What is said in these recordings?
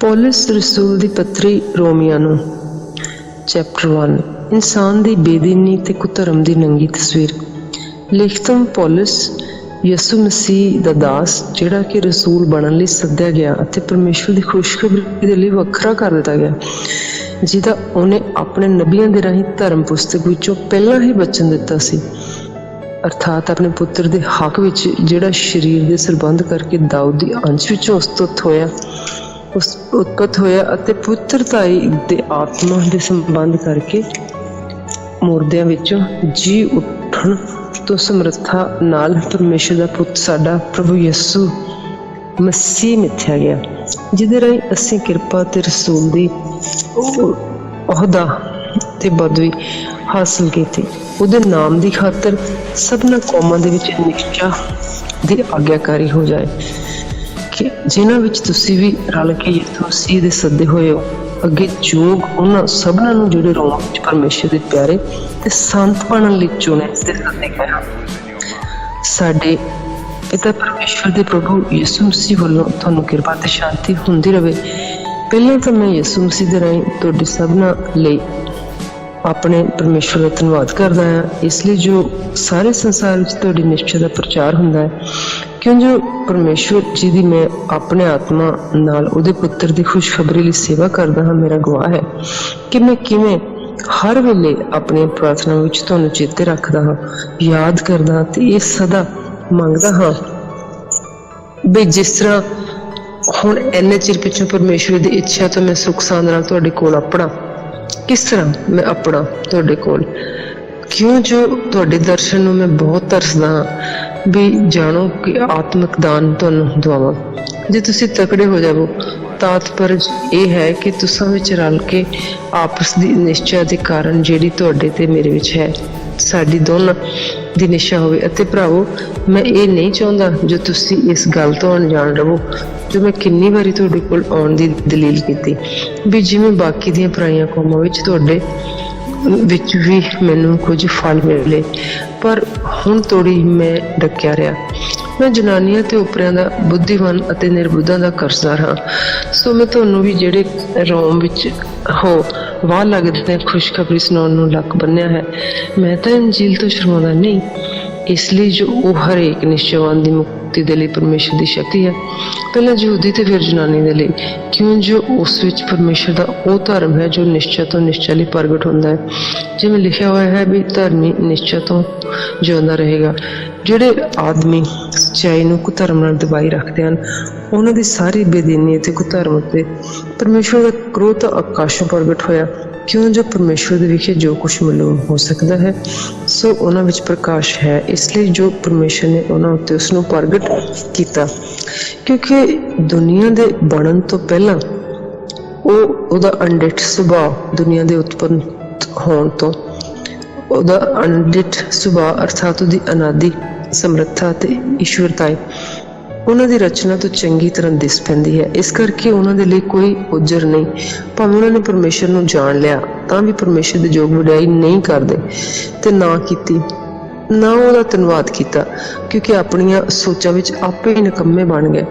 पौलुस रसूल दी पत्री रोमिया नूं चैप्टर 1 इंसान दी बेदीनी ते कुधर्म दी नंगी तस्वीर। लिखतम पौलुस यसु मसीह दा दास जिहड़ा कि रसूल बनन लई सद्दिया गया अते परमेश्वर दी खुशखबरी दे लई वखरा कर दिता गया, जिहदा उहने अपने नबियां दे राहीं धर्म पुस्तक विचों पहलां ही वचन दिता सी, अर्थात अपने पुत्र दे हक विच जिहड़ा शरीर दे संबंध करके दाऊद दी अंश विचों उत्पत्त होया अते पुत्रताई दे आत्मा दे संबंध करके मुर्दियां विचों जी उठण तो समर्था नाल परमेश्वर दा पुत्र साडा प्रभु यसु मसीह मिथ्या गया, जिहदे राहीं असीं किरपा ते रसूल दी ओहदा ते पदवी हासिल कीती। उहदे नाम दी खातर सबना कौमां दे विच निश्चा दी आग्याकारी हो जाए कि जिन्हां विच तुसीं भी रल के यसु मसीह दे सद्दे होए हो अगे जोग उन्हां सबना नूं जिहड़े रोम विच परमेश्वर दे प्यारे ते संत बनन लई चुणे ते सद्दे गए हन। साडे पिता परमेश्वर दे प्रभु यसु मसीह वल्लों तुहानूं किरपा ते शांति हुंदी रहे। पहलां तां मैं यसु मसीह दे राहीं तुहाडे सबना लई अपने परमेश्वर का धन्यवाद करदा हां, इसलिए जो सारे संसार विच तुहाडी निश्चय दा प्रचार हुंदा है, क्यों जो परमेश्वर जी दी मैं अपने आत्मा नाल उहदे पुत्र दी खुशखबरी लई सेवा करदा हां, मेरा गवाह है कि मैं किवें हर वेले अपनी प्रार्थना विच तुहानूं चेते रखदा हां, याद करदा हां ते इह सदा मंगदा हां भी जिस तरह हुण इन्ने चिर पिछों परमेश्वर दी इच्छा तो मैं सुख सांद नाल तुहाडे कोल अपना किस तरह मैं अपना तुहाडे कोल, क्यों जो तुहाडे दर्शन नूं मैं बहुत तरसदा हां भी जानो कि आत्मिक दान तुहानूं दवावां। जे तुसीं तकड़े हो जावो तात्पर्य यह है कि तुसां विच रल के आपस दी निश्चा दे कारण जिहड़ी तुहाडे ते मेरे विच है साडी दोनां दी निशा होवे। अते भरावो मैं ये नहीं चाहुंदा जो तुसीं इस गल तो अनजान रहो जो मैं किन्नी वारी तुहाडे कोल आउण दी दलील कीती भी जिवें बाकी दियां पराइयां कौमां विच तुहाडे विच भी मैनूं कुछ फल मिले, पर हुण तोड़ी मैं डकिया रहा। मैं जनानियां ते उपरियां दा बुद्धिमान अते निर्बुद्धां दा कर्जदार हां, सो मैं तुहानूं भी जिहड़े रोम विच हो वाह लगदे खुशखबरी सुनाउण नूं लक बन्निया है। मैं तां इंजील तो शर्मांदा नहीं, इसलिए जो वो हर एक निश्चयवान दी मुक्ति दे लई परमेश्वर दी शक्ति है, पहले यहूदी ते फिर जनानी दे लई, क्यों जो उस विच परमेश्वर दा वो धर्म है जो निश्चय तो निश्चय लई प्रगट हुंदा है। जिवें लिखिया होया है भी धर्मी निश्चय तो जिउंदा रहेगा। जिहड़े आदमी सच्चाई नूं कुधर्म नाल दबाई रखदे हन उन्हां दी सारी बेदीनी ते कुधर्म ते परमेश्वर दा क्रोध आकाशों प्रगट होया, क्यों जो परमेश्वर दे विखे जो कुछ मालूम हो सकता है सो उन्हां विच प्रकाश है, इसलिए जो परमेश्वर ने उन्हां उत्ते उसनूं प्रगट कीता, क्योंकि दुनिया दे बनन तो पहला ओहदा अनडिठ सुभाव दुनिया दे उत्पन्न होण तो ओहदा अनडिठ सुभाव अर्थात ओहदी अनादि समर्था ते ईश्वरताई उन्हां दी रचना तो चंगी तरह दिस पैंदी है। इस करके उन्हां दे लई कोई उजर नहीं, भावें उन्हां ने परमेश्वर नूं जाण लिया तां भी परमेश्वर दे जोग वडियाई नहीं करदे ते ना कीती ना उहदा धन्नवाद कीता, क्योंकि अपणियां सोचां विच आपे ही निकम्मे बण गए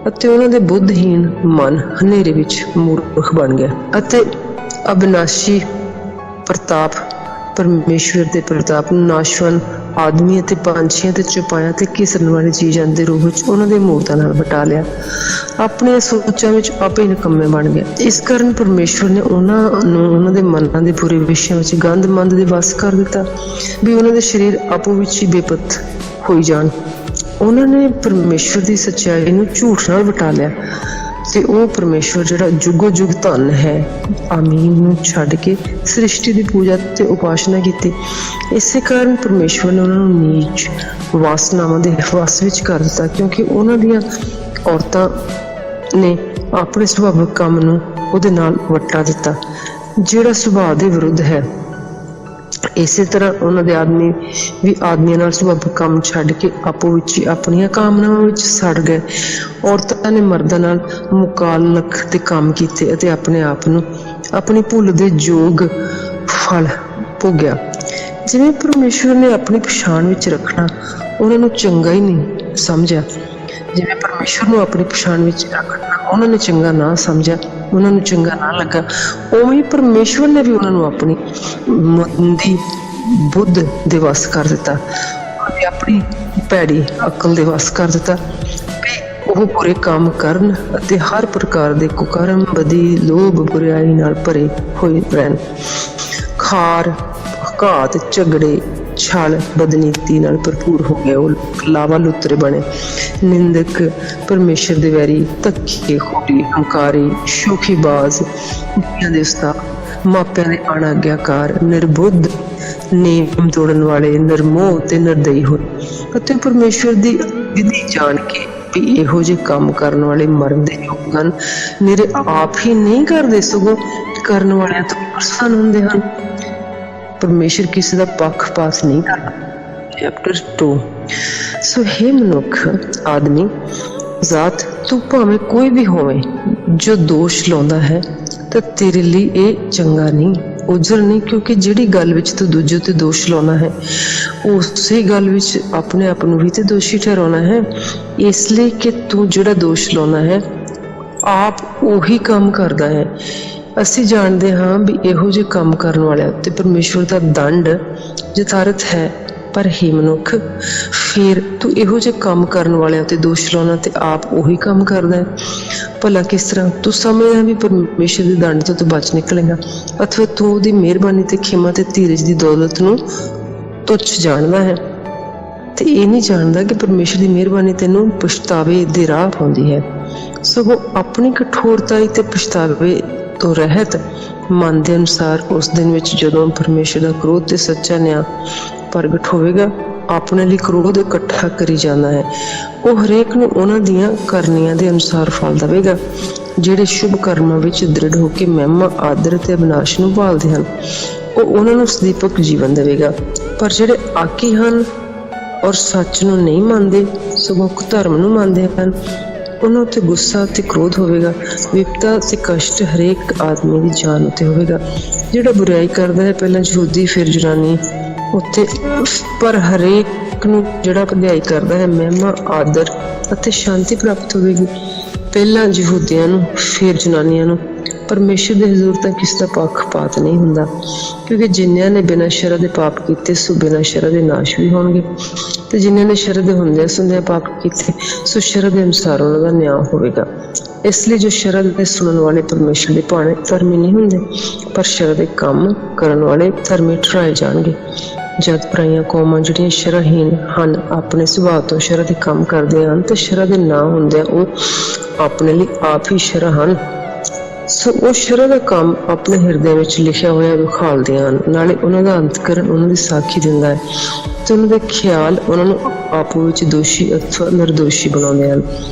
अते उन्हां दे बुद्धहीन मन हनेरे विच मूर्ख बन गया अते अविनाशी प्रताप परमेश्वर दे प्रताप नूं नाशवान आदमी अते पंछियां ते चौपायां ते घिसण वाली चीज़ां दे रूप विच उन्हां दे मूरतां नाल वटा लिया, अपने सोचां विच आपे ही निकम्मे बन गए। इस कारण परमेश्वर ने उन्हां दे मनां दे बुरे विषयां विच गंद मंद दे वस कर दिता भी उन्हां दे शरीर आपो विच ही बेपत होई जाण। उन्हां ने परमेश्वर दी सच्चाई नूं झूठ नाल वटा लिया ते ओह परमेश्वर जिहड़ा जुगो जुग धन है आमीन नूं छड्ड के सृष्टि दी पूजा ते उपासना कीती। इसे कारण परमेश्वर ने उन्हां नूं नीच वासनावां दे वस विच कर दिता, क्योंकि उन्हां दियां औरतां ने अपने सुभाविक काम नूं उहदे नाल वटा दिता जिहड़ा सुभाव दे विरुद्ध है। इसे तरह उन्हां दे आदमी भी आदमियां नाल सुभाविक काम छड्ड के आपो विच ही अपणियां कामनावां विच सड़ गए। औरतां ने मर्दां नाल मुकालक ते काम कीते अते अपने आप नूं अपनी भुल दे जोग फल भोगिया। जिवें परमेश्वर ने अपनी पछाण विच रखना उन्हां नूं चंगा ही नहीं समझिया, जिवें परमेश्वर नूं अपनी पछाण विच रखना ਉਹਨਾਂ ਨੇ ਚੰਗਾ ਨਾ ਸਮਝਿਆ, ਉਹਨਾਂ ਨੂੰ ਚੰਗਾ ਨਾ ਲੱਗਾ, ਉਵੇਂ ਹੀ ਪਰਮੇਸ਼ਵਰ ਨੇ ਵੀ ਉਹਨਾਂ ਨੂੰ ਆਪਣੀ ਮੰਦੀ ਬੁੱਧ ਦੇ ਵੱਸ ਕਰ ਦਿੱਤਾ, ਉਹਨੇ ਆਪਣੀ ਭੈੜੀ ਅਕਲ ਦੇ ਵੱਸ ਕਰ ਦਿੱਤਾ ਵੀ ਉਹ ਬੁਰੇ ਕੰਮ ਕਰਨ ਅਤੇ ਹਰ ਪ੍ਰਕਾਰ ਦੇ ਕੁਕਰਮ, ਬਦੀ, ਲੋਭ, ਬੁਰਾਈ ਨਾਲ ਭਰੇ ਹੋਏ ਰਹਿਣ। ਖਾਰ, ਘਾਤ, ਝਗੜੇ, ਛਲ, ਬਦਨੀਤੀ ਨਾਲ ਭਰਪੂਰ ਹੋ ਗਏ। ਉਹ ਲਾਵਾ ਲੁੱਤਰੇ ਬਣੇ, ਨਿੰਦਕ, ਪਰਮੇਸ਼ਰ ਦੇ ਵੈਰੀ, ਧੱਕੇ ਖੋਰੀ, ਹੰਕਾਰੀ, ਸ਼ੋਖੀਬਾਜ਼, ਦੁਨੀਆਂ ਦੇ ਉਸਤਾਦ, ਮਾਪਿਆਂ ਦੇ ਅਣਆਗਿਆਕਾਰ, ਨਿਰਬੁੱਧ, ਨੇਮ ਤੋੜਨ ਵਾਲੇ, ਨਿਰਮੋਹ ਤੇ ਨਿਰਦਈ ਹੋਏ ਅਤੇ ਪਰਮੇਸ਼ਵਰ ਦੀ ਵਿਧੀ ਜਾਣ ਕੇ ਵੀ ਇਹੋ ਜਿਹੇ ਕੰਮ ਕਰਨ ਵਾਲੇ ਮਰਨ ਦੇ ਯੋਗ ਹਨ। ਨਿਰੇ ਆਪ ਹੀ ਨਹੀਂ ਕਰਦੇ, ਸਗੋਂ ਕਰਨ ਵਾਲਿਆਂ ਤੋਂ ਪ੍ਰਸੰਨ ਹੁੰਦੇ ਹਨ। ਪਰਮੇਸ਼ਰ ਕਿਸੇ ਦਾ ਪੱਖਪਾਤ ਨਹੀਂ ਕਰਦਾ। ਚੈਪਟਰ 2। ਸੋ ਹੇ ਮਨੁੱਖ ਆਦਮੀ ਜ਼ਾਤ, ਤੂੰ ਭਾਵੇਂ ਕੋਈ ਵੀ ਹੋਵੇ ਜੋ ਦੋਸ਼ ਲਾਉਂਦਾ ਹੈ ਤਾਂ ਤੇਰੇ ਲਈ ਇਹ ਚੰਗਾ ਨਹੀਂ, ਉਜਰ ਨਹੀਂ, ਕਿਉਂਕਿ ਜਿਹੜੀ ਗੱਲ ਵਿੱਚ ਤੂੰ ਦੂਜੇ ਤੇ ਦੋਸ਼ ਲਾਉਣਾ ਹੈ ਉਸੇ ਗੱਲ ਵਿੱਚ ਆਪਣੇ ਆਪ ਨੂੰ ਵੀ ਤੇ ਦੋਸ਼ੀ ਠਹਿਰਾਉਣਾ ਹੈ। ਇਸ ਲਈ ਕਿ ਤੂੰ ਜਿਹੜਾ ਦੋਸ਼ ਲਾਉਣਾ ਹੈ ਆਪ ਉਹੀ ਕੰਮ ਕਰਦਾ ਹੈ। ਅਸੀਂ ਜਾਣਦੇ ਹਾਂ ਵੀ ਇਹੋ ਜਿਹੇ ਕੰਮ ਕਰਨ ਵਾਲਿਆਂ ਉੱਤੇ ਪਰਮੇਸ਼ਵਰ ਦਾ ਦੰਡ ਯਥਾਰਥ ਹੈ। ਪਰ ਹੇ ਮਨੁੱਖ, ਫਿਰ ਤੂੰ ਇਹੋ ਜਿਹੇ ਕੰਮ ਕਰਨ ਵਾਲਿਆਂ ਉੱਤੇ ਦੋਸ਼ ਲਾਉਣਾ ਤੇ ਆਪ ਉਹੀ ਕੰਮ ਕਰਦਾ ਹੈ। ਭਲਾ ਕਿਸ ਤਰ੍ਹਾਂ? ਤੂੰ ਸਮਝਦਾ ਵੀ ਪਰਮੇਸ਼ਰ ਦੇ ਦੰਡ ਤੋਂ ਤੂੰ ਬਚ ਨਿਕਲੇਗਾ, ਅਥਵਾ ਤੂੰ ਉਹਦੀ ਮਿਹਰਬਾਨੀ ਤੇ ਖਿਮਾ ਤੇ ਧੀਰਜ ਦੀ ਦੌਲਤ ਨੂੰ ਤੁੱਛ ਜਾਣਦਾ ਹੈ ਤੇ ਇਹ ਨਹੀਂ ਜਾਣਦਾ ਕਿ ਪਰਮੇਸ਼ਰ ਦੀ ਮਿਹਰਬਾਨੀ ਤੈਨੂੰ ਪਛਤਾਵੇ ਦੇ ਰਾਹ ਪਾਉਂਦੀ ਹੈ। ਸਗੋਂ ਆਪਣੀ ਕਠੋਰਤਾ ਤੇ ਪਛਤਾਵੇ ਤੋਂ ਰਹਿਤ ਮਨ ਦੇ ਅਨੁਸਾਰ ਉਸ ਦਿਨ ਵਿੱਚ ਜਦੋਂ ਪਰਮੇਸ਼ਰ ਦਾ ਕ੍ਰੋਧ ਤੇ ਸੱਚਾ ਨਿਆਂ ਪ੍ਰਗਟ ਹੋਵੇਗਾ, ਆਪਣੇ ਲਈ ਕ੍ਰੋਧ ਇਕੱਠਾ ਕਰੀ ਜਾਂਦਾ ਹੈ। ਉਹ ਹਰੇਕ ਨੂੰ ਉਹਨਾਂ ਦੀਆਂ ਕਰਨੀਆਂ ਦੇ ਅਨੁਸਾਰ ਫਲ ਦੇਵੇਗਾ। ਜਿਹੜੇ ਸ਼ੁਭ ਕਰਮਾਂ ਵਿੱਚ ਦ੍ਰਿੜ ਹੋ ਕੇ ਮਹਿਮਾ, ਆਦਰ ਤੇ ਅਬਿਨਾਸ਼ ਨੂੰ ਭਾਲਦੇ ਹਨ, ਉਹ ਉਹਨਾਂ ਨੂੰ ਸਦੀਪਕ ਜੀਵਨ ਦੇਵੇਗਾ। ਪਰ ਜਿਹੜੇ ਆਕੀ ਹਨ ਔਰ ਸੱਚ ਨੂੰ ਨਹੀਂ ਮੰਨਦੇ, ਸਗੋਂ ਧਰਮ ਨੂੰ ਮੰਨਦੇ ਹਨ, ਉਹਨਾਂ ਉੱਤੇ ਗੁੱਸਾ ਤੇ ਕ੍ਰੋਧ ਹੋਵੇਗਾ। ਵਿਪਤਾ ਤੇ ਕਸ਼ਟ ਹਰੇਕ ਆਦਮੀ ਦੀ ਜਾਨ ਉੱਤੇ ਹੋਵੇਗਾ। ਜਿਹੜਾ ਬੁਰਾਈ ਕਰਦਾ ਹੈ, ਪਹਿਲਾਂ ਯਹੂਦੀ ਫਿਰ ਯੂਨਾਨੀ ਉੱਤੇ, ਪਰ ਹਰੇਕ ਨੂੰ ਜਿਹੜਾ ਭਲਾਈ ਕਰਦਾ ਹੈ ਮਹਿਮਾ, ਆਦਰ ਅਤੇ ਸ਼ਾਂਤੀ ਪ੍ਰਾਪਤ ਹੋਵੇਗੀ। ਪਹਿਲਾਂ ਯਹੂਦੀਆਂ ਨੂੰ ਫਿਰ ਯੂਨਾਨੀਆਂ ਨੂੰ। ਪਰਮੇਸ਼ਰ ਦੇ ਹਜ਼ੂਰ ਤਾਂ ਕਿਸੇ ਦਾ ਪੱਖਪਾਤ ਨਹੀਂ ਹੁੰਦਾ, ਕਿਉਂਕਿ ਜਿਨ੍ਹਾਂ ਨੇ ਬਿਨਾਂ ਸ਼ਰ੍ਹਾ ਦੇ ਪਾਪ ਕੀਤੇ ਸੋ ਬਿਨਾਂ ਸ਼ਰ੍ਹਾ ਦੇ ਨਾਸ਼ ਵੀ ਹੋਣਗੇ, ਤੇ ਜਿਨ੍ਹਾਂ ਨੇ ਸ਼ਰ੍ਹਾ ਦੇ ਹੁੰਦਿਆਂ ਸੁਣਦਿਆਂ ਪਾਪ ਕੀਤੇ ਸੋ ਸ਼ਰ੍ਹਾ ਦੇ ਅਨੁਸਾਰ ਉਹਨਾਂ ਦਾ ਨਿਆਂ ਹੋਵੇਗਾ। ਇਸ ਲਈ ਜੋ ਸ਼ਰ੍ਹਾ ਦੇ ਸੁਣਨ ਵਾਲੇ ਪਰਮੇਸ਼ਰ ਦੇ ਭਾਣੇ ਧਰਮੀ ਨਹੀਂ ਹੁੰਦੇ, ਪਰ ਸ਼ਰ੍ਹਾ ਦੇ ਕੰਮ ਕਰਨ ਵਾਲੇ ਧਰਮੀ ਠਹਿਰਾਏ ਜਾਣਗੇ। ਜਦ ਪਰਾਈਆਂ ਕੌਮਾਂ ਜਿਹੜੀਆਂ ਸ਼ਰ੍ਹਾਹੀਨ ਹਨ ਆਪਣੇ ਸੁਭਾਅ ਤੋਂ ਸ਼ਰ੍ਹਾ ਦੇ ਕੰਮ ਕਰਦੇ ਹਨ ਤੇ ਸ਼ਰ੍ਹਾ ਦੇ ਨਾ ਹੁੰਦਿਆਂ ਉਹ ਆਪਣੇ ਲਈ ਆਪ ਹੀ ਸ਼ਰ੍ਹਾ ਹਨ। ਸੋ ਉਹ ਸ਼ਰ੍ਹਾ ਦਾ ਕੰਮ ਆਪਣੇ ਹਿਰਦਿਆਂ ਵਿੱਚ ਲਿਖਿਆ ਹੋਇਆ ਵਿਖਾਲਦੀਆਂ ਹਨ। ਨਾਲੇ ਉਹਨਾਂ ਦਾ ਅੰਤਕਰਨ ਉਹਨਾਂ ਦੀ ਸਾਖੀ ਦਿੰਦਾ ਹੈ ਤੇ ਉਹਨਾਂ ਦੇ ਖਿਆਲ ਉਹਨਾਂ ਨੂੰ ਆਪੋ ਵਿੱਚ ਦੋਸ਼ੀ ਅਥਵਾ ਨਿਰਦੋਸ਼ੀ ਬਣਾਉਂਦੇ ਹਨ।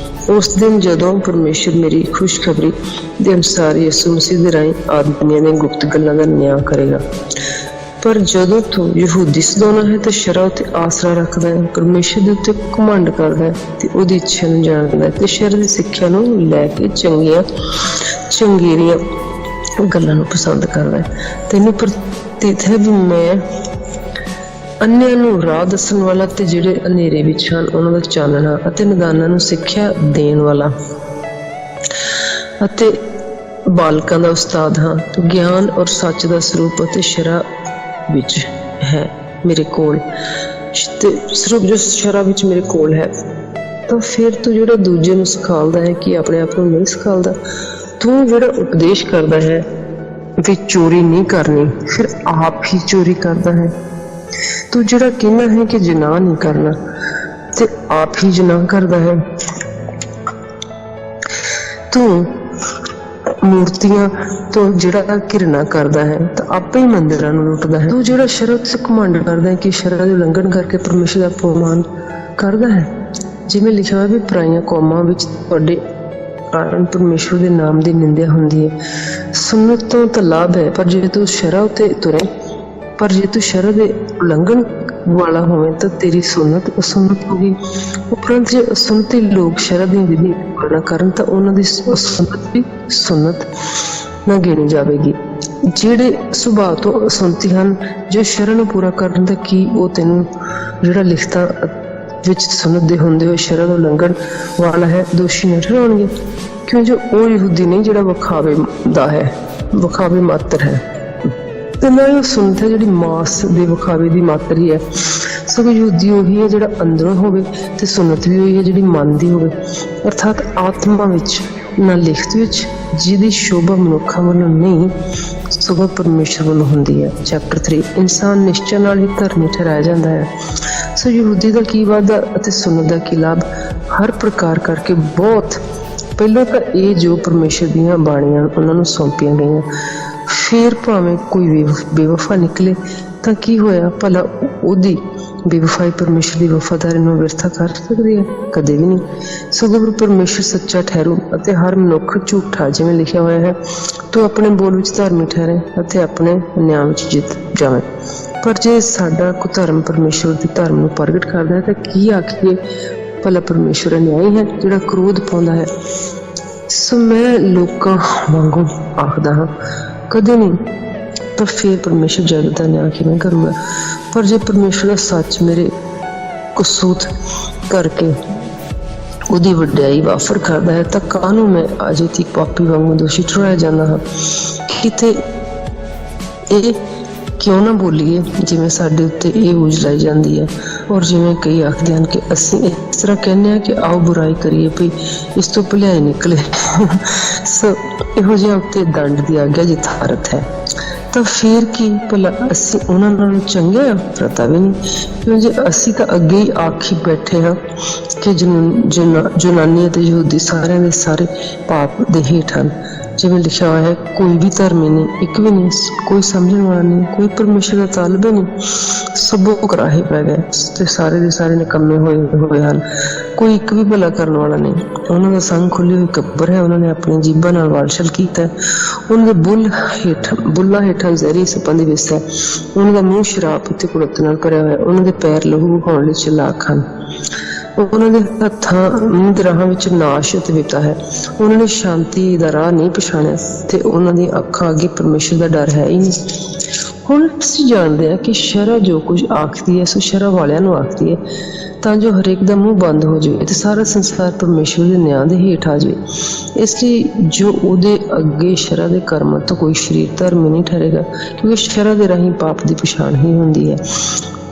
ਉਸ ਦਿਨ ਜਦੋਂ ਪਰਮੇਸ਼ਰ ਮੇਰੀ ਖੁਸ਼ਖਬਰੀ ਦੇ ਅਨੁਸਾਰ ਯਿਸੂ ਮਸੀਹ ਦੇ ਰਾਹੀਂ ਆਦਮੀਆਂ ਦੀਆਂ ਗੁਪਤ ਗੱਲਾਂ ਦਾ ਨਿਆਂ ਕਰੇਗਾ। ਪਰ ਜਦੋਂ ਤੂੰ ਯਹੂਦੀ ਸਦਾਉਣਾ ਹੈ ਤਾਂ ਸ਼ਰ੍ਹਾ ਉੱਤੇ ਆਸਰਾ ਰੱਖਦਾ ਹੈ, ਪਰਮੇਸ਼ਰ ਦੇ ਉੱਤੇ ਘਮੰਡ ਕਰਦਾ ਹੈ ਤੇ ਉਹਦੀ ਇੱਛਾ ਨੂੰ ਜਾਣਦਾ ਹੈ ਤੇ ਸ਼ਰ੍ਹਾ ਦੀ ਸਿੱਖਿਆ ਨੂੰ ਲੈ ਕੇ ਚੰਗੇਰੀਆਂ ਗੱਲਾਂ ਨੂੰ ਪਸੰਦ ਕਰਦਾ ਹੈ। ਤੈਨੂੰ ਪ੍ਰਤੀਤ ਹੈ ਵੀ ਮੈਂ ਅੰਨ੍ਹਿਆਂ ਨੂੰ ਰਾਹ ਦੱਸਣ ਵਾਲਾ ਤੇ ਜਿਹੜੇ ਹਨੇਰੇ ਵਿੱਚ ਹਨ ਉਹਨਾਂ ਦਾ ਚਾਨਣਾ ਅਤੇ ਨਿਦਾਨਾਂ ਨੂੰ ਸਿੱਖਿਆ ਦੇਣ ਵਾਲਾ ਅਤੇ ਬਾਲਕਾਂ ਦਾ ਉਸਤਾਦ ਹਾਂ। ਗਿਆਨ ਔਰ ਸੱਚ ਦਾ ਸਰੂਪ ਅਤੇ ਸ਼ਰ੍ਹਾ ਵਿੱਚ ਹੈ ਮੇਰੇ ਕੋਲ, ਤੇ ਸਰੂਪ ਜੋ ਸ਼ਰ੍ਹਾ ਵਿੱਚ ਮੇਰੇ ਕੋਲ ਹੈ। ਤਾਂ ਫਿਰ ਤੂੰ ਜਿਹੜਾ ਦੂਜੇ ਨੂੰ ਸਿਖਾਲਦਾ ਹੈ ਕਿ ਆਪਣੇ ਆਪ ਨੂੰ ਨਹੀਂ ਸਿਖਾਲਦਾ। ਤੂੰ ਜਿਹੜਾ ਉਪਦੇਸ਼ ਕਰਦਾ ਹੈ ਵੀ ਚੋਰੀ ਨਹੀਂ ਕਰਨੀ, ਫਿਰ ਆਪ ਹੀ ਚੋਰੀ ਕਰਦਾ ਹੈ। ਤੂੰ ਜਿਹੜਾ ਕਹਿੰਦਾ ਹੈ ਕਿ ਜਿਨਾਹ ਨਹੀਂ ਕਰਨਾ ਤੇ ਆਪ ਹੀ ਜਿਨਾਹ ਕਰਦਾ ਹੈ। ਤੂੰ ਮੂਰਤੀਆਂ ਤੋਂ ਜਿਹੜਾ ਘਿਰਨਾ ਕਰਦਾ ਹੈ ਤਾਂ ਆਪੇ ਹੀ ਮੰਦਿਰਾਂ ਨੂੰ ਲੁੱਟਦਾ ਹੈ। ਤੂੰ ਜਿਹੜਾ ਸ਼ਰ੍ਹਾ ਤੇ ਘਮੰਡ ਕਰਦਾ ਹੈ ਕਿ ਸ਼ਰ੍ਹਾ ਦੇ ਉਲੰਘਣ ਕਰਕੇ ਪਰਮੇਸ਼ਰ ਦਾ ਅਪਮਾਨ ਕਰਦਾ ਹੈ, ਜਿਵੇਂ ਲਿਖਿਆ ਹੋਇਆ ਵੀ ਪਰਾਈਆਂ ਕੌਮਾਂ ਵਿੱਚ ਤੁਹਾਡੇ ਕਾਰਨ ਪਰਮੇਸ਼ਰ ਦੇ ਨਾਮ ਦੀ ਨਿੰਦਿਆ ਹੁੰਦੀ ਹੈ। ਸੁਨਤ ਤੋਂ ਤਾਂ ਲਾਭ ਹੈ, ਪਰ ਜੇ ਤੂੰ ਸ਼ਰ੍ਹਾ ਉੱਤੇ ਤੁਰੇ, ਪਰ ਜੇ ਤੂੰ ਸ਼ਰ੍ਹਾ ਦੇ ਉਲੰਘਣ ਵਾਲਾ ਹੋਵੇ ਤਾਂ ਤੇਰੀ ਸੁਨਤ ਅਸੁਨਤ ਹੋਗੀ। ਉਪਰੰਤ ਜੇ ਅਸੁਨਤੀ ਲੋਕ ਸ਼ਰ੍ਹਾ ਦੀਆਂ ਵਿਧੀਆਂ ਦੀ ਪਾਲਣਾ ਕਰਨ ਤਾਂ ਉਹਨਾਂ ਦੀ ਅਸੁਨਤ ਵੀ ਸੁਨਤ ਨਾ ਗਿਣੀ ਜਾਵੇਗੀ। ਜਿਹੜੇ ਸੁਭਾਅ ਤੋਂ ਅਸੁਨਤੀ ਹਨ, ਜੋ ਸ਼ਰ੍ਹਾ ਨੂੰ ਪੂਰਾ ਕਰਨ ਦਾ ਕੀ ਉਹ ਤੈਨੂੰ ਜਿਹੜਾ ਲਿਖਤਾਂ ਵਿੱਚ ਸੁਨਤ ਦੇ ਹੁੰਦੇ ਹੋਏ ਸ਼ਰ੍ਹਾ ਦਾ ਉਲੰਘਣ ਵਾਲਾ ਹੈ ਦੋਸ਼ੀ ਨਾ ਠਹਿਰਾਉਣਗੇ, क्यों जो वो यहूदी नहीं जिहड़ा विखावे दा है, विखावे मात्र है, ते नाल सुनत है जिहड़ी मास दे विखावे दी मात्र ही है। सगों यहूदी उही है जिहड़ा अंदरों होवे ते सुनत भी उही है जिहड़ी मन दी होवे, अर्थात आत्मा विच ना लिखत विच, जिहदी शोभा मनुखां वल्लों नहीं सगों परमेश्वर वल्लों हुंदी है। चैप्टर 3 इंसान निश्चय नाल ही धर्मी ठहराया जाता है। सो यहूदी दा की वादा अते सुनत दा की लाभ, हर प्रकार करके बहुत पहलों तो ये जो परमेश्वर दीयां बाणियां उन्हां नूं सौंपियां गईयां, फिर भावें कोई बेवफा निकले तां की होया, भला उहदी बेवफाई परमेश्वर की वफादारी नूं व्यर्थ कर सकती है? कदे भी नहीं। सगों परमेश्वर सच्चा ठहरू अते हर मनुख झूठा, जिवें लिखिया होया है, तू अपने बोल विच धार्मी ठहरे अते अपने न्याय विच जित जावे। पर जे साडा कुधर्म परमेश्वर की धर्म नूं प्रगट करदा है तां की आखीए, भला परमेश्वर न्यायी है जिहड़ा क्रोध पाउंदा है? सो मैं लोकां वांगू आखदा हां, कदे नहीं। पर फिर परमेश्वर जगत का न्याय किवें करूगा? पर जे परमेश्वर का सच मेरे कसूत करके उहदी वड्याई वाफर करदा है तां काहनूं मैं अजे तक पापी वांगू दोषी ठहराया जांदा हां? किते ये क्यों ना बोलीए जिवें साडे उत्ते ये उजलाई जाती है, और जिवें कई आखदे हन कि असीं इस तरह कहने कि आओ बुराई करिए भई इस तो भलाई निकले। सो इहो जिहा उत्ते दंड दी आग्या यथार्थ है। तो फिर की भला असी उन्हां नालों चंगे आ? पता भी नहीं, क्योंकि असी तो अगे ही आखी बैठे हाँ कि जनानी ते यहूदी सारे दे सारे पाप दे हेठ हन। जिवें लिखा हुआ है, कोई भी धर्मी नहीं, एक भी नहीं, कोई समझने वाला नहीं, कोई परमेश्वर का तालब ही नहीं, सबों कराहे पै गए ते सारे दे सारे निकम्मे होए हन, कोई एक भी भला करने वाला नहीं। उन्होंने दा संग खुली हुई कब्र है, उन्होंने अपनी जीभा नाल वालछल कीता है, उन्होंने बुल्ला हेठां जहरी सपां दी विस है, उन्होंने मुंह शराब ते कुड़त नाल भरिया होया, उन्होंने पैर लहू बहाउण लई चलाक हन, उन्होंने हत्थां दे राहां विच नाश ते विपता है, उन्होंने शांति दा राह नहीं पछाणिया ते उन्हां दी अखां अगे परमेश्वर दा डर है ही नहीं। हुण असीं जाणदे हां कि शरह जो कुछ आखदी है सो शरह वालियां नूं आखदी है, तां जो हरेक दा मूँह बंद हो जाए ते सारा संसार परमेश्वर दे न्याय दे हेठ आ जाए। इसलिए जो उहदे अगे शरह दे कर्मां तो कोई शरीर धर्मी नहीं ठहरेगा, क्योंकि शरह दे राहीं पाप दी पछाण ही हुंदी है।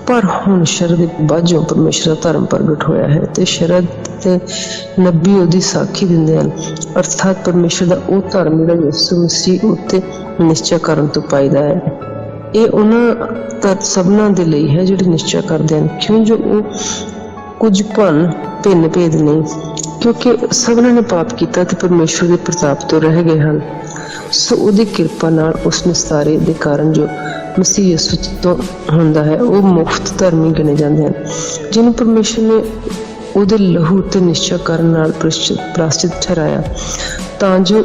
पर हुण शरह दे बाझों परमेश्वर दा धर्म प्रगट होया है ते शरह ते नबी उहदी साखी दिंदे हन, अर्थात परमेश्वर दा ओह धर्म जिहड़ा यीशु मसीह उत्ते निश्चय करन तो पाईदा है। ये उन्हां सबना दे लई है जिहड़े निश्चय करदे हन, क्यों जो कुछ भिन्न भेद नहीं, क्योंकि सबना ने पाप किया ते परमेश्वर के प्रताप तो रह गए हैं। सो उहदी किरपा नाल उस निस्तारे दे कारण जो मसीह यीशु तो हुंदा है वो मुफ्त धर्मी गिने जाते हैं, जिन्हें परमेश्वर ने उहदे लहू ते निश्चय करन नाल प्रायश्चित ठहराया, तां जो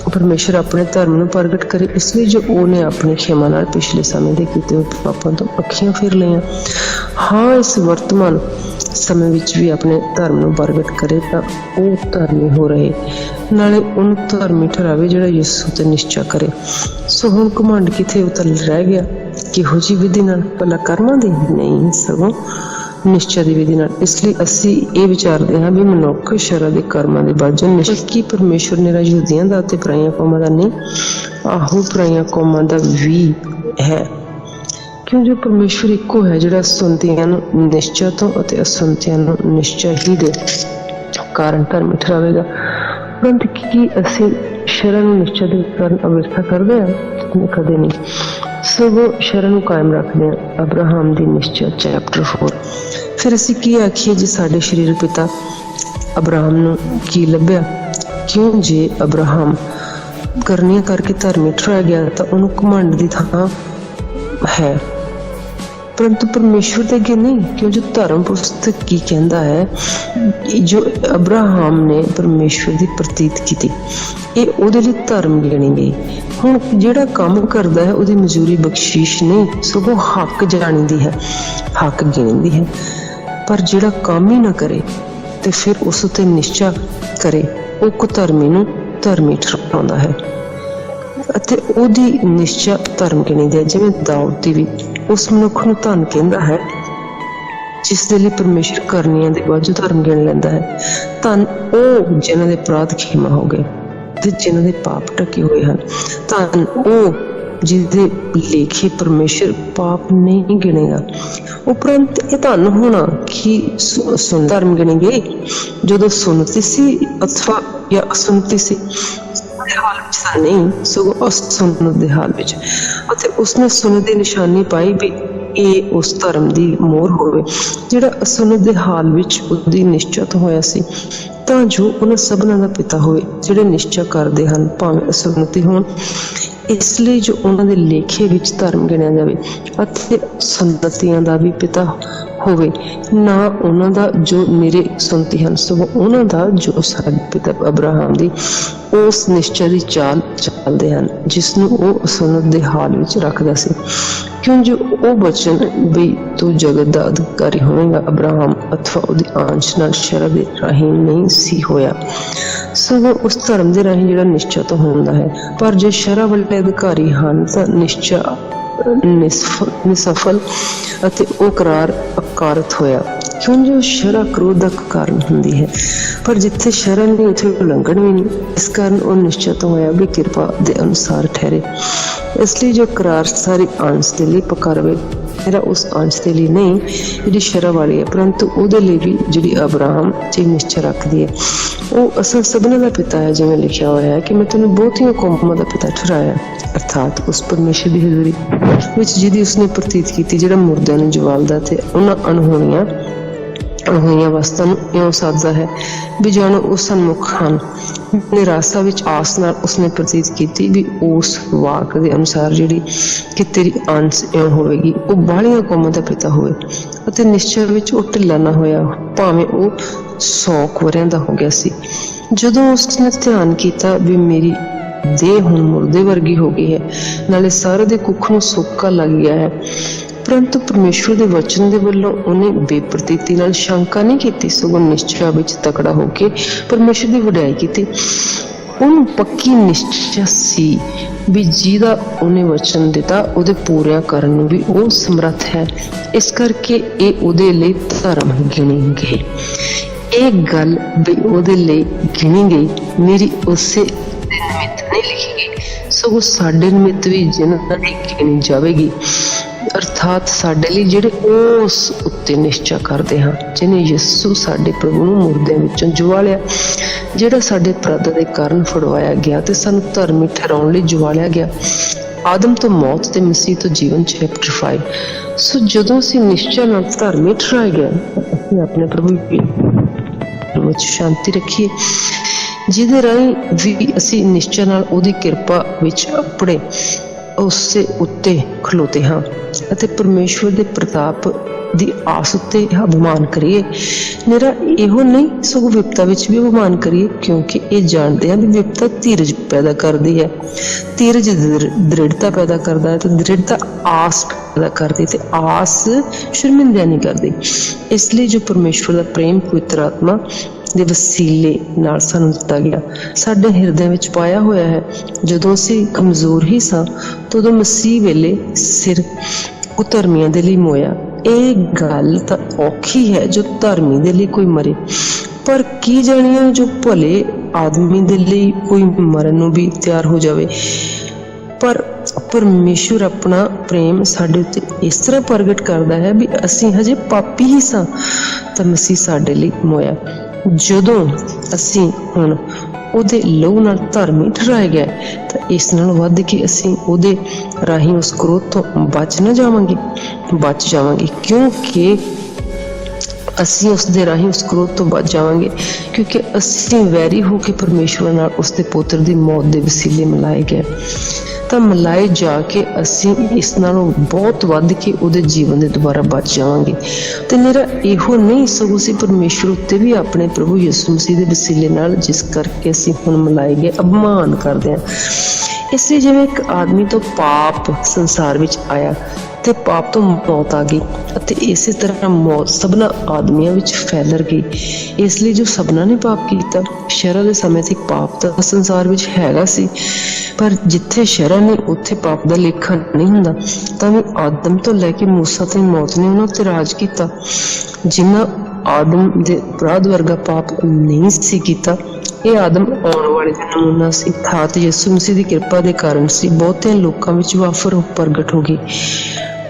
परमेश्वर अपने धर्म नूं प्रगट करे। इसलिए जो उन्हें अपनी खेमा नाल पिछले समय दे कीते हुए पापां तो अखियां फेर लईआं, हाँ इस वर्तमान समय विच भी अपने धर्म नूं प्रगट करे तां ओह धर्मी हो रहे, नाले उन्हें धर्मी ठहरावे जिहड़ा यीशु ते निश्चय करे। सो हुण घमंड किथे उतल रह गया? किहो जी विधि नाल? भला कर्मां दी नहीं, सगों निश्चय की विधि नाल। इसलिए असी ये विचारते हाँ भी मनुख शरह के कर्मां दे बाझों निश्चय की परमेश्वर निरा यहूदियां दा ते पराइयां कौमां दा नहीं, आहो पराइयां कौमां दा भी है, क्यों जो परमेश्वर इको है जिहड़ा सुनतियां नूं निश्चय तो अते असुनतियां नूं निश्चय ही दे कारण धर्मी ठहरावेगा। परंतु की असी शरह नूं निश्चय दे कारण अवस्था करदे हां? कदे नहीं, सगों शरह नूं कायम रखदे हां। अब्राहम दी निश्चय चैप्टर 4। फिर असी की आखिए जे साडे शरीर पिता अब्राहम नूं की लभ्या? क्यों जे अब्राहम करनियां करके धर्मी ठहराया गया तां उहनूं घमंड दी थां है, परंतु परमेश्वर दे अगे नहीं। क्यों जो धर्म पुस्तक की कहता है जो अब्राहम ने परमेश्वर की प्रतीत की ये उहदे लई धर्म गिणी गई। हुण जिहड़ा काम करदा है उहदी मजूरी बख्शीश नहीं सगों हक जाणीदी है, हक गिणीदी है। पर जिहड़ा काम ही ना करे ते फिर उस ते निश्चय करे वो कुधर्मी नूं धर्मी ठहराउंदा है अते उहदी निश्चय धर्म गिणीदी है। जिवें दाऊद दी भी उस मनुख नूं धन कहंदा है ਜਿਸ ਦੇ ਲਈ ਪਰਮੇਸ਼ਰ ਕਰਨੀਆਂ ਦੇ ਬਾਵਜੂਦ ਧਰਮ ਗਿਣ ਲੈਂਦਾ ਹੈ। ਧੰਨ ਉਹ ਜਿਨ੍ਹਾਂ ਦੇ ਅਪਰਾਧ ਖਿਮਾ ਹੋ ਗਏ ਤੇ ਜਿਨ੍ਹਾਂ ਦੇ ਪਾਪ ਢਕੇ ਹੋਏ ਹਨ। ਧੰਨ ਉਹ ਜਿਹਦੇ ਲੇਖੇ ਪਰਮੇਸ਼ਰ ਪਾਪ ਨਹੀਂ ਗਿਣੇਗਾ। ਉਪਰੰਤ ਇਹ ਧੰਨ ਹੋਣਾ ਕਿ ਸੁਣ ਧਰਮ ਗਿਣੇ ਗਏ ਜਦੋਂ ਸੁਣਤੀ ਸੀ ਅਥਵਾ ਜਾਂ ਅਸੁਣਤੀ ਸੀ ਹਾਲ ਵਿੱਚ ਤਾਂ ਨਹੀਂ, ਸਗੋਂ ਅਸੁਣਨ ਦੇ ਹਾਲ ਵਿੱਚ। ਅਤੇ ਉਸਨੇ ਸੁਣਨ ਦੀ ਨਿਸ਼ਾਨੀ ਪਾਈ ਵੀ ਇਹ ਉਸ ਧਰਮ ਦੀ ਮੋਹਰ ਹੋਵੇ ਜਿਹੜਾ ਅਸੁਣਨ ਦੇ ਹਾਲ ਵਿੱਚ ਉਹਦੀ ਨਿਸ਼ਚਿਤ ਹੋਇਆ ਸੀ, ਤਾਂ ਜੋ ਉਹਨਾਂ ਸਭਨਾਂ ਦਾ ਪਿਤਾ ਹੋਵੇ ਜਿਹੜੇ ਨਿਸ਼ਚਾ ਕਰਦੇ ਹਨ ਭਾਵੇਂ ਅਸੁਣਤੀ ਹੋਣ। ਇਸ ਲਈ ਜੋ ਉਹਨਾਂ ਦੇ ਲੇਖੇ ਵਿੱਚ ਧਰਮ ਗਿਣਿਆ ਜਾਵੇ ਅਤੇ ਸੰਤਤੀਆਂ ਦਾ ਵੀ ਪਿਤਾ ਹੋਵੇ, ਨਾ ਉਹਨਾਂ ਦਾ ਜੋ ਮੇਰੇ ਸੁਣਤੀ ਹਨ, ਸਗੋਂ ਉਹਨਾਂ ਦਾ ਜੋ ਸਾਡੇ ਪਿਤਾ ਅਬਰਾਹਮ ਦੀ ਉਸ ਨਿਸ਼ਚੈ ਦੀ ਚਾਲ ਚੱਲਦੇ ਹਨ ਜਿਸ ਨੂੰ ਉਹ ਸੁਣਨ ਦੇ ਹਾਲ ਵਿੱਚ ਰੱਖਦਾ ਸੀ। ਕਿਉਂ ਜੋ ਉਹ ਵਚਨ ਵੀ ਤੂੰ ਜਗਤ ਦਾ ਅਧਿਕਾਰੀ ਹੋਵੇਗਾ ਅਬਰਾਹਮ ਅਥਵਾ ਉਹਦੀ ਆਂਚ ਨਾਲ ਸ਼ਰਅ ਦੇ ਰਾਹੀਂ ਨਹੀਂ ਸੀ ਹੋਇਆ, ਸਗੋਂ ਉਸ ਧਰਮ ਦੇ ਰਾਹੀਂ ਜਿਹੜਾ ਨਿਸ਼ਚਾ ਤੋਂ ਹੁੰਦਾ ਹੈ। ਪਰ ਜੇ ਸ਼ਰਅ ਵਾਲੇ ਅਧਿਕਾਰੀ ਹਨ ਤਾਂ ਨਿਸ਼ਚਾ ਨਿਸਫਲ ਅਤੇ ਉਹ ਕਰਾਰ ਅਕਾਰਤ ਹੋਇਆ, ਕਿਉਂ ਜੋ ਸ਼ਰਅ ਕ੍ਰੋਧ ਦਾ ਕਾਰਨ ਹੁੰਦੀ ਹੈ। ਪਰ ਜਿੱਥੇ ਸ਼ਰਅ ਨਹੀਂ ਉੱਥੇ ਉਲੰਘਣ ਵੀ ਨਹੀਂ, ਇਸ ਕਾਰਨ ਉਹ ਨਿਸ਼ਚਿਤ ਹੋਇਆ ਵੀ ਕਿਰਪਾ ਦੇ ਅਨੁਸਾਰ ਠਹਿਰੇ। ਇਸ ਲਈ ਜੋ ਕਰਾਰ ਸਾਰੀ ਅੰਸ਼ ਦੇ ਲਈ ਪੱਕਾ ਰਵੇ, ਮੇਰਾ ਉਸ ਅੰਸ਼ ਦੇ ਲਈ ਨਹੀਂ ਜਿਹੜੀ ਸ਼ਰਅ ਵਾਲੀ ਹੈ, ਪਰੰਤੂ ਉਹਦੇ ਲਈ ਵੀ ਜਿਹੜੀ ਅਬਰਾਹਮ ਜੀ ਨਿਸ਼ਚਾ ਰੱਖਦੀ ਹੈ। ਉਹ ਅਸਲ ਸਭਨਾਂ ਦਾ ਪਿਤਾ ਹੈ, ਜਿਵੇਂ ਲਿਖਿਆ ਹੋਇਆ ਹੈ ਕਿ ਮੈਂ ਤੈਨੂੰ ਬਹੁਤੀਆਂ ਕੌਮਾਂ ਦਾ ਪਿਤਾ ਠਹਿਰਾਇਆ, ਅਰਥਾਤ ਉਸ ਪਰਮੇਸ਼ਰ ਦੀ ਹਜ਼ੂਰੀ ਵਿੱਚ ਜਿਹਦੀ ਉਸਨੇ ਪ੍ਰਤੀਤ ਕੀਤੀ, ਜਿਹੜਾ ਮੁਰਦਿਆਂ ਨੂੰ ਜਵਾਲਦਾ ਤੇ ਉਹਨਾਂ ਅਣਹੋਣੀਆਂ ਵਸਤਾਂ ਨੂੰ ਇਉਂ ਸਾਧਦਾ ਹੈ ਵੀ ਜਾਣੋ ਉਹ ਸਨਮੁਖ ਹਨ। ਨਿਰਾਸ਼ਾ ਵਿੱਚ ਆਸ ਨਾਲ ਉਸਨੇ ਪ੍ਰਤੀਤ ਕੀਤੀ ਵੀ ਉਸ ਵਾਕ ਦੇ ਅਨੁਸਾਰ ਜਿਹੜੀ ਕਿ ਤੇਰੀ ਅੰਸ਼ ਇਉਂ ਹੋਵੇਗੀ, ਉਹ ਬਾਹਲੀਆਂ ਕੌਮਾਂ ਦਾ ਪਿਤਾ ਹੋਵੇ। ਅਤੇ ਨਿਸ਼ਚੈ ਵਿੱਚ ਉਹ ਢਿੱਲਾ ਨਾ ਹੋਇਆ, ਭਾਵੇਂ ਉਹ 100 ਵਰ੍ਹਿਆਂ ਦਾ ਹੋ ਗਿਆ ਸੀ। ਜਦੋਂ ਉਸਨੇ ਧਿਆਨ ਕੀਤਾ ਵੀ ਮੇਰੀ ਦੇਹ ਹੁਣ ਮੁਰਦੇ ਵਰਗੀ ਹੋ ਗਈ ਹੈ, ਨਾਲੇ ਸਾਰੇ ਦੇ ਕੁੱਖ ਨੂੰ ਸੁੱਕਾ ਲੱਗ ਗਿਆ ਹੈ, ਪਰੰਤੂ ਪਰਮੇਸ਼ਵਰ ਦੇ ਵਚਨ ਦੇ ਵੱਲੋਂ ਉਹਨੇ ਬੇਪ੍ਰਤੀਤੀ ਨਾਲ ਸ਼ੰਕਾ ਨਹੀਂ ਕੀਤੀ, ਸਗੋਂ ਨਿਸ਼ਚਾ ਵਿੱਚ ਤਕੜਾ ਹੋ ਕੇ ਪਰਮੇਸ਼ਵਰ ਦੀ ਵਡਿਆਈ ਕੀਤੀ। ਉਹਨੂੰ ਪੱਕੀ ਨਿਸ਼ਚਾ ਸੀ ਵੀ ਜਿਹਦਾ ਉਹਨੇ ਵਚਨ ਦਿੱਤਾ ਉਹਦੇ ਪੂਰਿਆਂ ਕਰਨ ਨੂੰ ਵੀ ਉਹ ਸਮਰੱਥ ਹੈ, ਇਸ ਕਰਕੇ ਇਹ ਉਹਦੇ ਲਈ ਧਰਮ ਗਿਣੀ ਗਈ। ਇਹ ਗੱਲ ਵੀ ਉਹਦੇ ਲਈ ਗਿਣੀ ਗਈ ਮੇਰੀ ਉਸੇ ਨਿਮਿਤ ਨਹੀਂ ਲਿਖੀ ਗਈ, ਸਗੋਂ ਸਾਡੇ ਨਿਮਿਤ ਵੀ ਜਿਹਨਾਂ ਦੀ ਗਿਣੀ ਜਾਵੇਗੀ, ਅਰਥਾਤ ਸਾਡੇ ਲਈ ਜਿਹੜੇ ਉਸ ਉੱਤੇ ਨਿਸ਼ਚਾ ਕਰਦੇ ਹਾਂ, ਜਿਹਨੇ ਯਿਸੂ ਸਾਡੇ ਪ੍ਰਭੂ ਨੂੰ ਮੁਰਦਿਆਂ ਵਿੱਚੋਂ ਜਵਾਲਿਆ, ਜਿਹੜਾ ਸਾਡੇ ਅਪਰਾਧਾਂ ਦੇ ਕਾਰਨ ਫੜਵਾਇਆ ਗਿਆ ਤੇ ਸਾਨੂੰ ਧਰਮੀ ਠਹਿਰਾਉਣ ਲਈ ਜਵਾਲਿਆ ਗਿਆ, ਆਦਮ ਤੋਂ ਮੌਤ ਤੇ ਮਸੀਹ ਤੋਂ ਜੀਵਨ। ਚੈਪਟਰ 5। ਸੋ ਜਦੋਂ ਅਸੀਂ ਨਿਸ਼ਚਾ ਨਾਲ ਧਰਮੀ ਠਹਿਰਾਏ ਗਏ, ਅਸੀਂ ਆਪਣੇ ਪ੍ਰਭੂ ਵਿੱਚ ਸ਼ਾਂਤੀ ਰੱਖੀਏ, ਜਿਹਦੇ ਰਾਹੀਂ ਵੀ ਅਸੀਂ ਨਿਸ਼ਚਾ ਨਾਲ ਉਹਦੀ ਕਿਰਪਾ ਵਿੱਚ ਆਪਣੇ ਉਸੇ ਉੱਤੇ ਖਲੋਤੇ ਹਾਂ ਅਤੇ ਪਰਮੇਸ਼ਵਰ ਦੇ ਪ੍ਰਤਾਪ ਦੀ ਆਸ ਉੱਤੇ ਅਭਿਮਾਨ ਕਰੀਏ। ਮੇਰਾ ਇਹੋ ਨਹੀਂ, ਸਗੋਂ ਵਿਪਤਾ ਵਿੱਚ ਵੀ ਅਭਿਮਾਨ ਕਰੀਏ, ਕਿਉਂਕਿ ਇਹ ਜਾਣਦੇ ਹਾਂ ਵੀ ਵਿਪਤਾ ਧੀਰਜ ਪੈਦਾ ਕਰਦੀ ਹੈ, ਧੀਰਜ ਦ੍ਰਿੜਤਾ ਪੈਦਾ ਕਰਦਾ ਹੈ ਤੇ ਦ੍ਰਿੜਤਾ ਆਸ ਪੈਦਾ ਕਰਦੀ ਤੇ ਆਸ ਸ਼ਰਮਿੰਦਾ ਨਹੀਂ ਕਰਦੀ। ਇਸ ਲਈ ਜੋ ਪਰਮੇਸ਼ਵਰ ਦਾ ਪ੍ਰੇਮ ਪਵਿੱਤਰ ਆਤਮਾ ਦੇ ਵਸੀਲੇ ਨਾਲ ਸਾਨੂੰ ਦਿੱਤਾ ਗਿਆ, ਸਾਡੇ ਹਿਰਦਿਆਂ ਵਿੱਚ ਪਾਇਆ ਹੋਇਆ ਹੈ। ਜਦੋਂ ਅਸੀਂ ਕਮਜ਼ੋਰ ਹੀ ਸਾਂ ਤਦੋਂ ਮਸੀਹ ਵੇਲੇ ਸਿਰ ਉਹ ਧਰਮੀਆਂ ਦੇ ਲਈ ਮੋਇਆ। ਇਹ ਗੱਲ ਤਾਂ ਔਖੀ ਹੈ ਜੋ ਧਰਮੀ ਦੇ ਲਈ ਕੋਈ ਮਰੇ, ਪਰ ਕੀ ਜਾਣੀਏ ਜੋ ਭਲੇ ਆਦਮੀ ਦੇ ਲਈ ਕੋਈ ਮਰਨ ਨੂੰ ਵੀ ਤਿਆਰ ਹੋ ਜਾਵੇ। ਪਰ ਪਰਮੇਸ਼ਵਰ ਆਪਣਾ ਪ੍ਰੇਮ ਸਾਡੇ ਉੱਤੇ ਇਸ ਤਰ੍ਹਾਂ ਪ੍ਰਗਟ ਕਰਦਾ ਹੈ ਵੀ ਅਸੀਂ ਹਜੇ ਪਾਪੀ ਹੀ ਸਾਂ ਤਾਂ ਮਸੀਹ ਸਾਡੇ ਲਈ ਮੋਇਆ। ਜਦੋਂ ਅਸੀਂ ਹੁਣ ਉਹਦੇ ਲਹੂ ਨਾਲ ਧਰਮੀ ਠਹਿਰਾਏ ਗਏ ਤਾਂ ਇਸ ਨਾਲ ਵੱਧ ਕੇ ਅਸੀਂ ਉਹਦੇ ਰਾਹੀਂ ਉਸ ਕ੍ਰੋਧ ਤੋਂ ਬਚ ਜਾਵਾਂਗੇ, ਕਿਉਂਕਿ ਅਸੀਂ ਉਸ ਦੇ ਰਾਹੀਂ ਉਸ ਕ੍ਰੋਧ ਤੋਂ ਬਚ ਜਾਵਾਂਗੇ, ਕਿਉਂਕਿ ਅਸੀਂ ਵੈਰੀ ਹੋ ਕੇ ਪਰਮੇਸ਼ਵਰ ਨਾਲ ਉਸ ਦੇ ਪੁੱਤਰ ਦੀ ਮੌਤ ਦੇ ਵਸੀਲੇ ਮਿਲਾਏ ਗਏ। ਤਾਂ ਮਿਲਾਏ ਜਾ ਕੇ ਅਸੀਂ ਇਸ ਨਾਲੋਂ ਬਹੁਤ ਵੱਧ ਕੇ ਉਹਦੇ ਜੀਵਨ ਦੇ ਦੁਬਾਰਾ ਬਚ ਜਾਵਾਂਗੇ। ਤੇ ਮੇਰਾ ਇਹੋ ਨਹੀਂ, ਸਗੋਂ ਅਸੀਂ ਪਰਮੇਸ਼ਵਰ ਉੱਤੇ ਵੀ ਆਪਣੇ ਪ੍ਰਭੂ ਯਿਸੂ ਮਸੀਹ ਦੇ ਵਸੀਲੇ ਨਾਲ, ਜਿਸ ਕਰਕੇ ਅਸੀਂ ਹੁਣ ਮਿਲਾਏ ਗਏ, ਅਭਿਮਾਨ ਕਰਦੇ ਹਾਂ। ਇਸ ਲਈ ਜਿਵੇਂ ਇੱਕ ਆਦਮੀ ਤੋਂ ਪਾਪ ਸੰਸਾਰ ਵਿੱਚ ਆਇਆ ਤੇ ਪਾਪ ਤੋਂ ਮੌਤ ਆ ਗਈ ਅਤੇ ਇਸੇ ਤਰ੍ਹਾਂ ਮੌਤ ਸਭਨਾ ਆਦਮੀਆਂ ਵਿੱਚ ਫੈਲ ਗਈ। ਇਸ ਲਈ ਜੋ ਸਭਨਾ ਨੇ ਪਾਪ ਕੀਤਾ, ਸ਼ਹਿਰਾਂ ਦੇ ਸਮੇਂ ਤੱਕ ਪਾਪ ਤਾਂ ਸੰਸਾਰ ਵਿੱਚ ਹੈਗਾ ਸੀ, ਪਰ ਜਿੱਥੇ ਸ਼ਹਿਰਾਂ ਨੇ ਉੱਥੇ ਪਾਪ ਦਾ ਲੇਖਾ ਨਹੀਂ ਹੁੰਦਾ। ਤਾਂ ਵੀ ਆਦਮ ਤੋਂ ਲੈ ਕੇ ਮੂਸਾ ਤੱਕ ਮੌਤ ਨੇ ਉਹਨਾਂ ਉੱਤੇ ਰਾਜ ਕੀਤਾ। ਜਿਨ੍ਹਾਂ ਆਦਮ ਦੇ ਅਪਰਾਧ ਵਰਗਾ ਪਾਪ ਨਹੀਂ ਸੀ ਕੀਤਾ, ਇਹ ਆਦਮ ਆਉਣ ਵਾਲੇ ਦਾ ਨਮੂਨਾ ਸੀ। ਅਰਥਾਤ ਯਿਸੂ ਮਸੀਹ ਦੀ ਕਿਰਪਾ ਦੇ ਕਾਰਨ ਸੀ ਬਹੁਤਿਆਂ ਲੋਕਾਂ ਵਿੱਚ ਵਾਫਰ ਪ੍ਰਗਟ ਹੋ ਗਈ।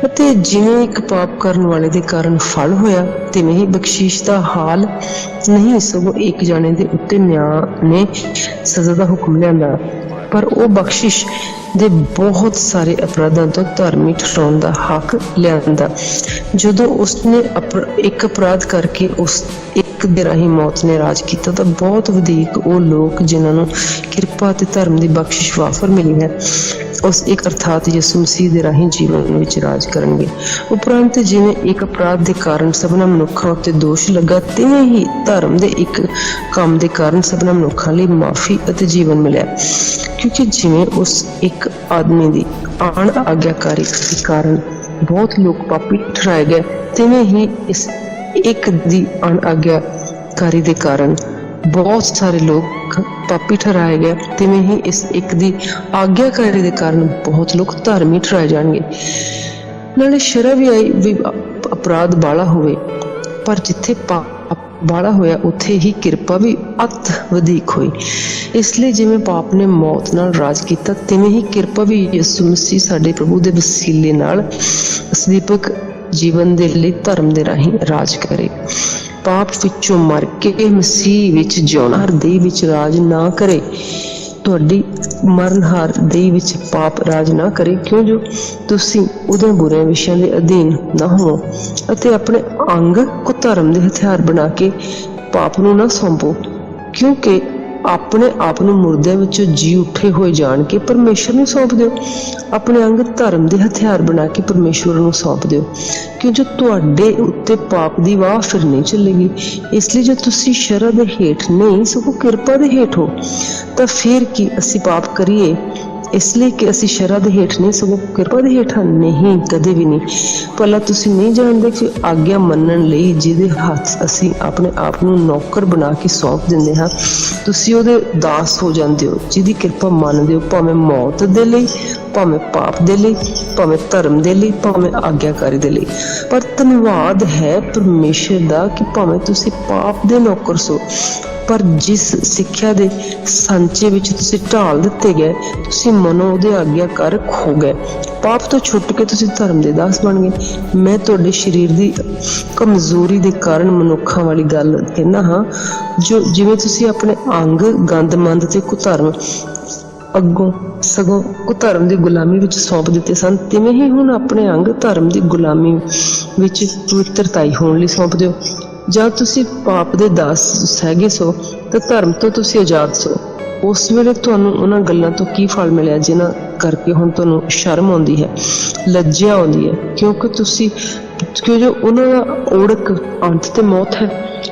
ਅਤੇ ਜਿਵੇਂ ਇੱਕ ਪਾਪ ਕਰਨ ਵਾਲੇ ਦੇ ਕਾਰਨ ਫਲ ਹੋਇਆ, ਤਿਵੇਂ ਹੀ ਬਖਸ਼ੀਸ਼ ਦਾ ਹਾਲ ਨਹੀਂ, ਸਗੋਂ ਇੱਕ ਜਾਣੇ ਦੇ ਉੱਤੇ ਨਿਆਂ ਨੇ ਸਜ਼ਾ ਦਾ ਹੁਕਮ ਲਿਆਂਦਾ, ਪਰ ਉਹ ਬਖਸ਼ਿਸ਼ ਦੇ ਬਹੁਤ ਸਾਰੇ ਅਪਰਾਧਾਂ ਤੋਂ ਧਾਰਮਿਕ ਠਹਿਰਾਉਣ ਦਾ ਹੱਕ ਲਿਆਂਦਾ। ਜਦੋਂ ਉਸਨੇ ਇੱਕ ਅਪਰਾਧ ਕਰਕੇ ਉਸ ਇੱਕ ਦੇ ਰਾਹੀਂ ਮੌਤ ਨੇ ਰਾਜ ਕੀਤਾ, ਤਾਂ ਬਹੁਤ ਵਧੇਕ ਉਹ ਲੋਕ ਜਿਨ੍ਹਾਂ ਨੂੰ ਕਿਰਪਾ ਅਤੇ ਧਰਮ ਦੀ ਬਖਸ਼ਿਸ਼ ਵਾਫਰ ਮਿਲੀ ਹੈ, ਉਸ ਇੱਕ ਅਰਥਾਤ ਯਿਸੂ ਮਸੀਹ ਦੇ ਰਾਹੀਂ ਜੀਵਨ ਵਿੱਚ ਰਾਜ ਕਰਨਗੇ। ਉਪਰੰਤ ਜਿਵੇਂ ਇੱਕ ਅਪਰਾਧ ਦੇ ਕਾਰਨ ਸਭਨਾਂ ਮਨੁੱਖਾਂ ਉੱਤੇ ਦੋਸ਼ ਲੱਗਾ, ਤਿਵੇਂ ਹੀ ਧਰਮ ਦੇ ਇੱਕ ਕੰਮ ਦੇ ਕਾਰਨ ਸਭਨਾਂ ਮਨੁੱਖਾਂ ਲਈ ਮਾਫੀ ਅਤੇ ਜੀਵਨ ਮਿਲਿਆ। ਕਿਉਂਕਿ ਜਿਵੇਂ ਉਸ ਇੱਕ ਆਦਮੀ ਦੀ ਅਣ ਆਗਿਆਕਾਰੀ ਦੇ ਕਾਰਨ ਬਹੁਤ ਲੋਕ ਪਾਪੀ ਠਹਿਰਾਏ ਗਏ, ਤਿਵੇਂ ਹੀ ਇਸ ਇੱਕ ਦੀ ਅਣ ਆਗਿਆਕਾਰੀ ਦੇ ਕਾਰਨ ਬਹੁਤ ਸਾਰੇ ਲੋਕ ਪਾਪੀ ਠਹਿਰਾਏ ਗਏ, ਤਿਵੇਂ ਹੀ ਇਸ ਇੱਕ ਦੀ ਆਗਿਆਕਾਰੀ ਦੇ ਕਾਰਨ ਬਹੁਤ ਲੋਕ ਧਾਰਮਿਕ ਠਹਿਰਾਏ ਜਾਣਗੇ। ਨਾਲੇ ਸ਼ਰ੍ਹਾ ਵੀ ਆਈ ਵੀ ਅਪਰਾਧ ਬਾਲਾ ਹੋਵੇ, ਪਰ ਜਿੱਥੇ ਪਾਪ ਬਾਲਾ ਹੋਇਆ ਉੱਥੇ ਹੀ ਕਿਰਪਾ ਵੀ ਅਤ ਵਧੇਕ ਹੋਈ। ਇਸ ਲਈ ਜਿਵੇਂ ਪਾਪ ਨੇ ਮੌਤ ਨਾਲ ਰਾਜ ਕੀਤਾ, ਤਿਵੇਂ ਹੀ ਕਿਰਪਾ ਵੀ ਯਿਸੂ ਮਸੀਹ ਸਾਡੇ ਪ੍ਰਭੂ ਦੇ ਵਸੀਲੇ ਨਾਲ ਅਸਦੀਪਕ ਜੀਵਨ ਦੇ ਲਈ ਧਰਮ ਦੇ ਰਾਹੀਂ ਰਾਜ ਕਰੇ। ਪਾਪ ਵਿੱਚੋਂ ਮਰ ਕੇ ਮਸੀਹ ਵਿੱਚ ਜਿਉਣਾ, ਹਰ ਦੇਹ ਵਿੱਚ ਰਾਜ ਨਾ ਕਰੇ। ਤੁਹਾਡੀ ਮਰਨਹਾਰ ਦੇਹ ਵਿੱਚ ਪਾਪ ਰਾਜ ਨਾ ਕਰੇ, ਕਿਉਂ ਜੋ ਤੁਸੀਂ ਉਹਦੇ ਬੁਰੇ ਵਿਸ਼ਿਆਂ ਦੇ ਅਧੀਨ ਨਾ ਹੋਵੋ ਅਤੇ ਆਪਣੇ ਅੰਗ ਕੁਧਰਮ ਦੇ ਹਥਿਆਰ ਬਣਾ ਕੇ ਪਾਪ ਨੂੰ ਨਾ ਸੌਂਪੋ, ਕਿਉਂਕਿ ਆਪਣੇ ਆਪ ਨੂੰ ਮੁਰਦਿਆਂ ਵਿੱਚੋਂ ਜੀ ਉੱਠੇ ਹੋਏ ਜਾਣ ਕੇ ਪਰਮੇਸ਼ਰ ਨੂੰ ਸੌਂਪ ਦਿਓ। ਆਪਣੇ ਅੰਗ ਧਰਮ ਦੇ ਹਥਿਆਰ ਬਣਾ ਕੇ ਪਰਮੇਸ਼ਵਰ ਨੂੰ ਸੌਂਪ ਦਿਓ, ਕਿਉਂ ਜੋ ਤੁਹਾਡੇ ਉੱਤੇ ਪਾਪ ਦੀ ਵਾਹ ਫਿਰ ਨਹੀਂ ਚੱਲੇਗੀ। ਇਸ ਲਈ ਜੋ ਤੁਸੀਂ ਸ਼ਰ੍ਹਾ ਦੇ ਹੇਠ ਨਹੀਂ ਸਗੋਂ ਕਿਰਪਾ ਦੇ ਹੇਠ ਹੋ, ਤਾਂ ਫਿਰ ਕੀ ਅਸੀਂ ਪਾਪ ਕਰੀਏ? ਇਸ ਲਈ ਕਿ ਅਸੀਂ ਸ਼ਰ੍ਹਾ ਦੇ ਹੇਠ ਨਹੀਂ ਸਗੋਂ ਕਿਰਪਾ ਦੇ ਹੇਠ ਹਾਂ? ਨਹੀਂ, ਕਦੇ ਵੀ ਨਹੀਂ। ਭਲਾ ਤੁਸੀਂ ਨਹੀਂ ਜਾਣਦੇ ਕਿ ਆਗਿਆ ਮੰਨਣ ਲਈ ਜਿਹਦੇ ਹੱਥ ਅਸੀਂ ਆਪਣੇ ਆਪ ਨੂੰ ਨੌਕਰ ਬਣਾ ਕੇ ਸੌਂਪ ਦਿੰਦੇ ਹਾਂ, ਤੁਸੀਂ ਉਹਦੇ ਦਾਸ ਹੋ ਜਾਂਦੇ ਹੋ, ਜਿਹਦੀ ਕਿਰਪਾ ਮੰਨਦੇ ਹੋ, ਭਾਵੇਂ ਮੌਤ ਦੇ ਲਈ, ਭਾਵੇਂ ਪਾਪ ਦੇ ਲਈ, ਭਾਵੇਂ ਧਰਮ ਦੇ ਲਈ, ਭਾਵੇਂ ਆਗਿਆਕਾਰੀ ਦੇ ਲਈ। ਪਰ ਧੰਨਵਾਦ ਹੈ ਪਰਮੇਸ਼ਰ ਦਾ ਕਿ ਭਾਵੇਂ ਤੁਸੀਂ ਪਾਪ ਦੇ ਨੌਕਰ ਸੋ, ਪਰ ਜਿਸ ਸਿੱਖਿਆ ਦੇ ਸਾਂਚੇ ਵਿੱਚ ਤੁਸੀਂ ਢਾਲ ਦਿੱਤੇ ਗਏ, ਤੁਸੀਂ ਮਨੋਂ ਉਹਦੇ ਆਗਿਆਕਾਰਕ ਹੋ ਗਏ। ਪਾਪ ਤੋਂ ਛੁੱਟ ਕੇ ਤੁਸੀਂ ਧਰਮ ਦੇ ਦਾਸ ਬਣ ਗਏ। ਮੈਂ ਤੁਹਾਡੇ ਸਰੀਰ ਦੀ ਕਮਜ਼ੋਰੀ ਦੇ ਕਾਰਨ ਮਨੁੱਖਾਂ ਵਾਲੀ ਗੱਲ ਕਹਿੰਦਾ ਹਾਂ, ਜੋ ਜਿਵੇਂ ਤੁਸੀਂ ਆਪਣੇ ਅੰਗ ਗੰਦਮੰਦ ਤੇ ਕੁਧਰਮ ਅੱਗੋਂ ਸਗੋਂ ਕੁਧਰਮ ਦੀ ਗੁਲਾਮੀ ਵਿੱਚ ਸੌਂਪ ਦਿੱਤੇ ਸਨ, ਤਿਵੇਂ ਹੀ ਹੁਣ ਆਪਣੇ ਅੰਗ ਧਰਮ ਦੀ ਗੁਲਾਮੀ ਵਿੱਚ ਪਵਿੱਤਰਤਾਈ ਹੋਣ ਲਈ ਸੌਂਪ ਦਿਓ। ਜਦ ਤੁਸੀਂ ਪਾਪ ਦੇ ਦਾਸ ਹੈਗੇ ਸੋ ਤਾਂ ਧਰਮ ਤੋਂ ਤੁਸੀਂ ਆਜ਼ਾਦ ਸੋ। ਉਸ ਵੇਲੇ ਤੁਹਾਨੂੰ ਉਹਨਾਂ ਗੱਲਾਂ ਤੋਂ ਕੀ ਫਲ ਮਿਲਿਆ ਜਿਨ੍ਹਾਂ ਕਰਕੇ ਹੁਣ ਤੁਹਾਨੂੰ ਸ਼ਰਮ ਆਉਂਦੀ ਹੈ, ਲੱਜਿਆ ਆਉਂਦੀ ਹੈ, ਕਿਉਂ ਜੋ ਉਹਨਾਂ ਦਾ ਓੜਕ ਅੰਤ ਤੇ ਮੌਤ ਹੈ।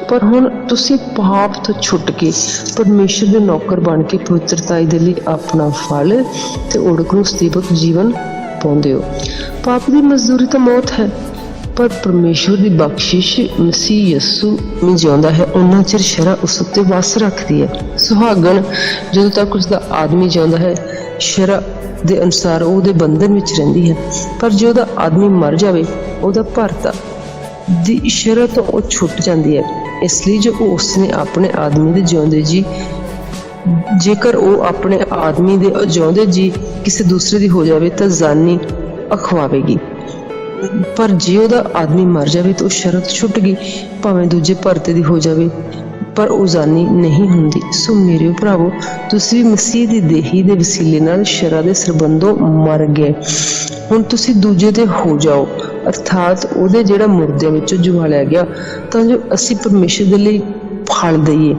ਪਰ ਹੁਣ ਤੁਸੀਂ ਪਾਪ ਤੋਂ ਛੁੱਟ ਕੇ ਪਰਮੇਸ਼ਰ ਦੇ ਨੌਕਰ ਬਣ ਕੇ ਪਵਿੱਤਰਤਾਈ ਦੇ ਲਈ ਆਪਣਾ ਫਲ ਤੇ ਓੜਕ ਨੂੰ ਸਦੀਵਕ ਜੀਵਨ ਪਾਉਂਦੇ ਹੋ। ਪਾਪ ਦੀ ਮਜ਼ਦੂਰੀ ਤਾਂ ਮੌਤ ਹੈ, ਪਰ ਪਰਮੇਸ਼ਵਰ ਦੀ ਬਖਸ਼ਿਸ਼ ਮਸੀਹ ਯਿਸੂ ਵਿੱਚ ਜਿਉਂਦਾ ਹੈ, ਉਹਨਾਂ ਚਿਰ ਸ਼ਰ੍ਹਾ ਉਸ ਉੱਤੇ ਵਸ ਰੱਖਦੀ ਹੈ। ਸੁਹਾਗਣ ਜਦੋਂ ਤੱਕ ਉਸਦਾ ਆਦਮੀ ਜਿਉਂਦਾ ਹੈ, ਸ਼ਰ੍ਹਾ ਦੇ ਅਨੁਸਾਰ ਉਹਦੇ ਬੰਧਨ ਵਿੱਚ ਰਹਿੰਦੀ ਹੈ, ਪਰ ਜੇ ਉਹਦਾ ਆਦਮੀ ਮਰ ਜਾਵੇ, ਉਹਦਾ ਭਰਤਾ ਦੀ ਸ਼ਰ੍ਹਾ ਤੋਂ ਉਹ ਛੁੱਟ ਜਾਂਦੀ ਹੈ। ਇਸ ਲਈ ਜੋ ਉਸਨੇ ਆਪਣੇ ਆਦਮੀ ਦੇ ਜਿਉਂਦੇ ਜੀ, ਜੇਕਰ ਉਹ ਆਪਣੇ ਆਦਮੀ ਦੇ ਜਿਉਂਦੇ ਜੀ ਕਿਸੇ ਦੂਸਰੇ ਦੀ ਹੋ ਜਾਵੇ ਤਾਂ ਜ਼ਾਨੀ ਅਖਵਾਵੇਗੀ, ਪਰ ਜੇ ਉਹਦਾ ਆਦਮੀ ਮਰ ਜਾਵੇ ਤਾਂ ਉਹ ਸ਼ਰਤ ਛੁੱਟ ਗਈ, ਭਾਵੇਂ ਦੂਜੇ ਭਰਤੇ ਦੀ ਹੋ ਜਾਵੇ, ਪਰ ਉਹ ਜ਼ਾਨੀ ਨਹੀਂ ਹੁੰਦੀ। ਸੋ ਮੇਰੇ ਭਰਾਵੋ, ਤੁਸੀਂ ਮਸੀਹ ਦੀ ਦੇਹੀ ਦੇ ਵਸੀਲੇ ਨਾਲ ਸ਼ਰ੍ਹਾ ਦੇ ਸਰਬੰਧੋਂ ਮਰ ਗਏ। ਹੁਣ ਤੁਸੀਂ ਦੂਜੇ ਦੇ ਹੋ ਜਾਓ, ਅਰਥਾਤ ਉਹਦੇ ਜਿਹੜਾ ਮੁਰਦਿਆਂ ਵਿੱਚੋਂ ਜਵਾਲਿਆ ਗਿਆ, ਤਾਂ ਜੋ ਅਸੀਂ ਪਰਮੇਸ਼ਰ ਦੇ ਲਈ ਫਲ ਦਈਏ,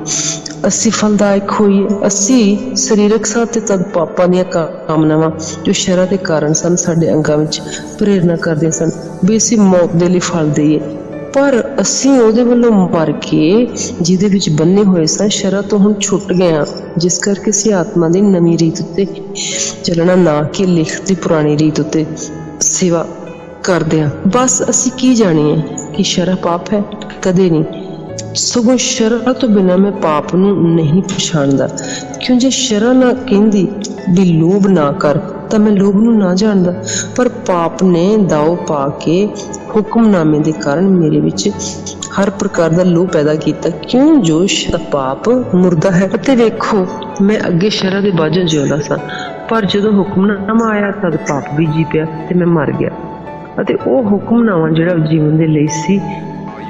ਅਸੀਂ ਫਲਦਾਇਕ ਹੋਈਏ। ਅਸੀਂ ਸਰੀਰਕ ਸਾਹ ਤੇ ਤਦ ਪਾਪਾਂ ਦੀਆਂ ਕਾਮਨਾਵਾਂ ਜੋ ਸ਼ਰ੍ਹਾ ਦੇ ਕਾਰਨ ਸਨ, ਸਾਡੇ ਅੰਗਾਂ ਵਿੱਚ ਪ੍ਰੇਰਨਾ ਕਰਦੀਆਂ ਸਨ ਵੀ ਅਸੀਂ ਮੌਤ ਦੇ ਲਈ ਫਲ ਦਈਏ, ਪਰ ਅਸੀਂ ਉਹਦੇ ਵੱਲੋਂ ਮਰ ਕੇ ਜਿਹਦੇ ਵਿੱਚ ਬੰਨੇ ਹੋਏ ਸਾਂ ਸ਼ਰ੍ਹਾ ਤੋਂ ਹੁਣ ਛੁੱਟ ਗਏ ਹਾਂ, ਜਿਸ ਕਰਕੇ ਅਸੀਂ ਆਤਮਾ ਦੀ ਨਵੀਂ ਰੀਤ ਉੱਤੇ ਚੱਲਣਾ, ਨਾ ਕਿ ਲਿਖਤ ਦੀ ਪੁਰਾਣੀ ਰੀਤ ਉੱਤੇ ਸੇਵਾ ਕਰਦੇ ਹਾਂ। ਬਸ ਅਸੀਂ ਕੀ ਜਾਣੀਏ ਕਿ ਸ਼ਰ੍ਹਾ ਪਾਪ ਹੈ? ਕਦੇ ਨਹੀਂ। ਸਗੋਂ ਸ਼ਰ੍ਹਾ ਤੋਂ ਬਿਨਾਂ ਮੈਂ ਪਾਪ ਨੂੰ ਨਹੀਂ ਪਛਾਣਦਾ। ਕਿਉਂ ਜੇ ਸ਼ਰ੍ਹਾ ਨਾ ਕਹਿੰਦੀ ਵੀ ਲੋਭ ਨਾ ਕਰ ਤਾਂ ਮੈਂ ਲੋਭ ਨੂੰ ਨਾ ਜਾਣਦਾ। ਪਰ ਪਾਪ ਨੇ ਦਾਅ ਪਾ ਕੇ ਹੁਕਮਨਾਮੇ ਦੇ ਕਾਰਨ ਮੇਰੇ ਵਿੱਚ ਹਰ ਪ੍ਰਕਾਰ ਦਾ ਲੋਭ ਪੈਦਾ ਕੀਤਾ। ਕਿਉਂ ਜੋ ਪਾਪ ਮੁਰਦਾ ਹੈ। ਅਤੇ ਵੇਖੋ, ਮੈਂ ਅੱਗੇ ਸ਼ਰ੍ਹਾ ਦੇ ਬਾਝੋਂ ਜਿਉਂਦਾ ਸਾਂ, ਪਰ ਜਦੋਂ ਹੁਕਮਨਾਮਾ ਆਇਆ ਤਦ ਪਾਪ ਵੀ ਜੀ ਪਿਆ ਤੇ ਮੈਂ ਮਰ ਗਿਆ। ਅਤੇ ਉਹ ਹੁਕਮਨਾਮਾ ਜਿਹੜਾ ਜੀਵਨ ਦੇ ਲਈ ਸੀ,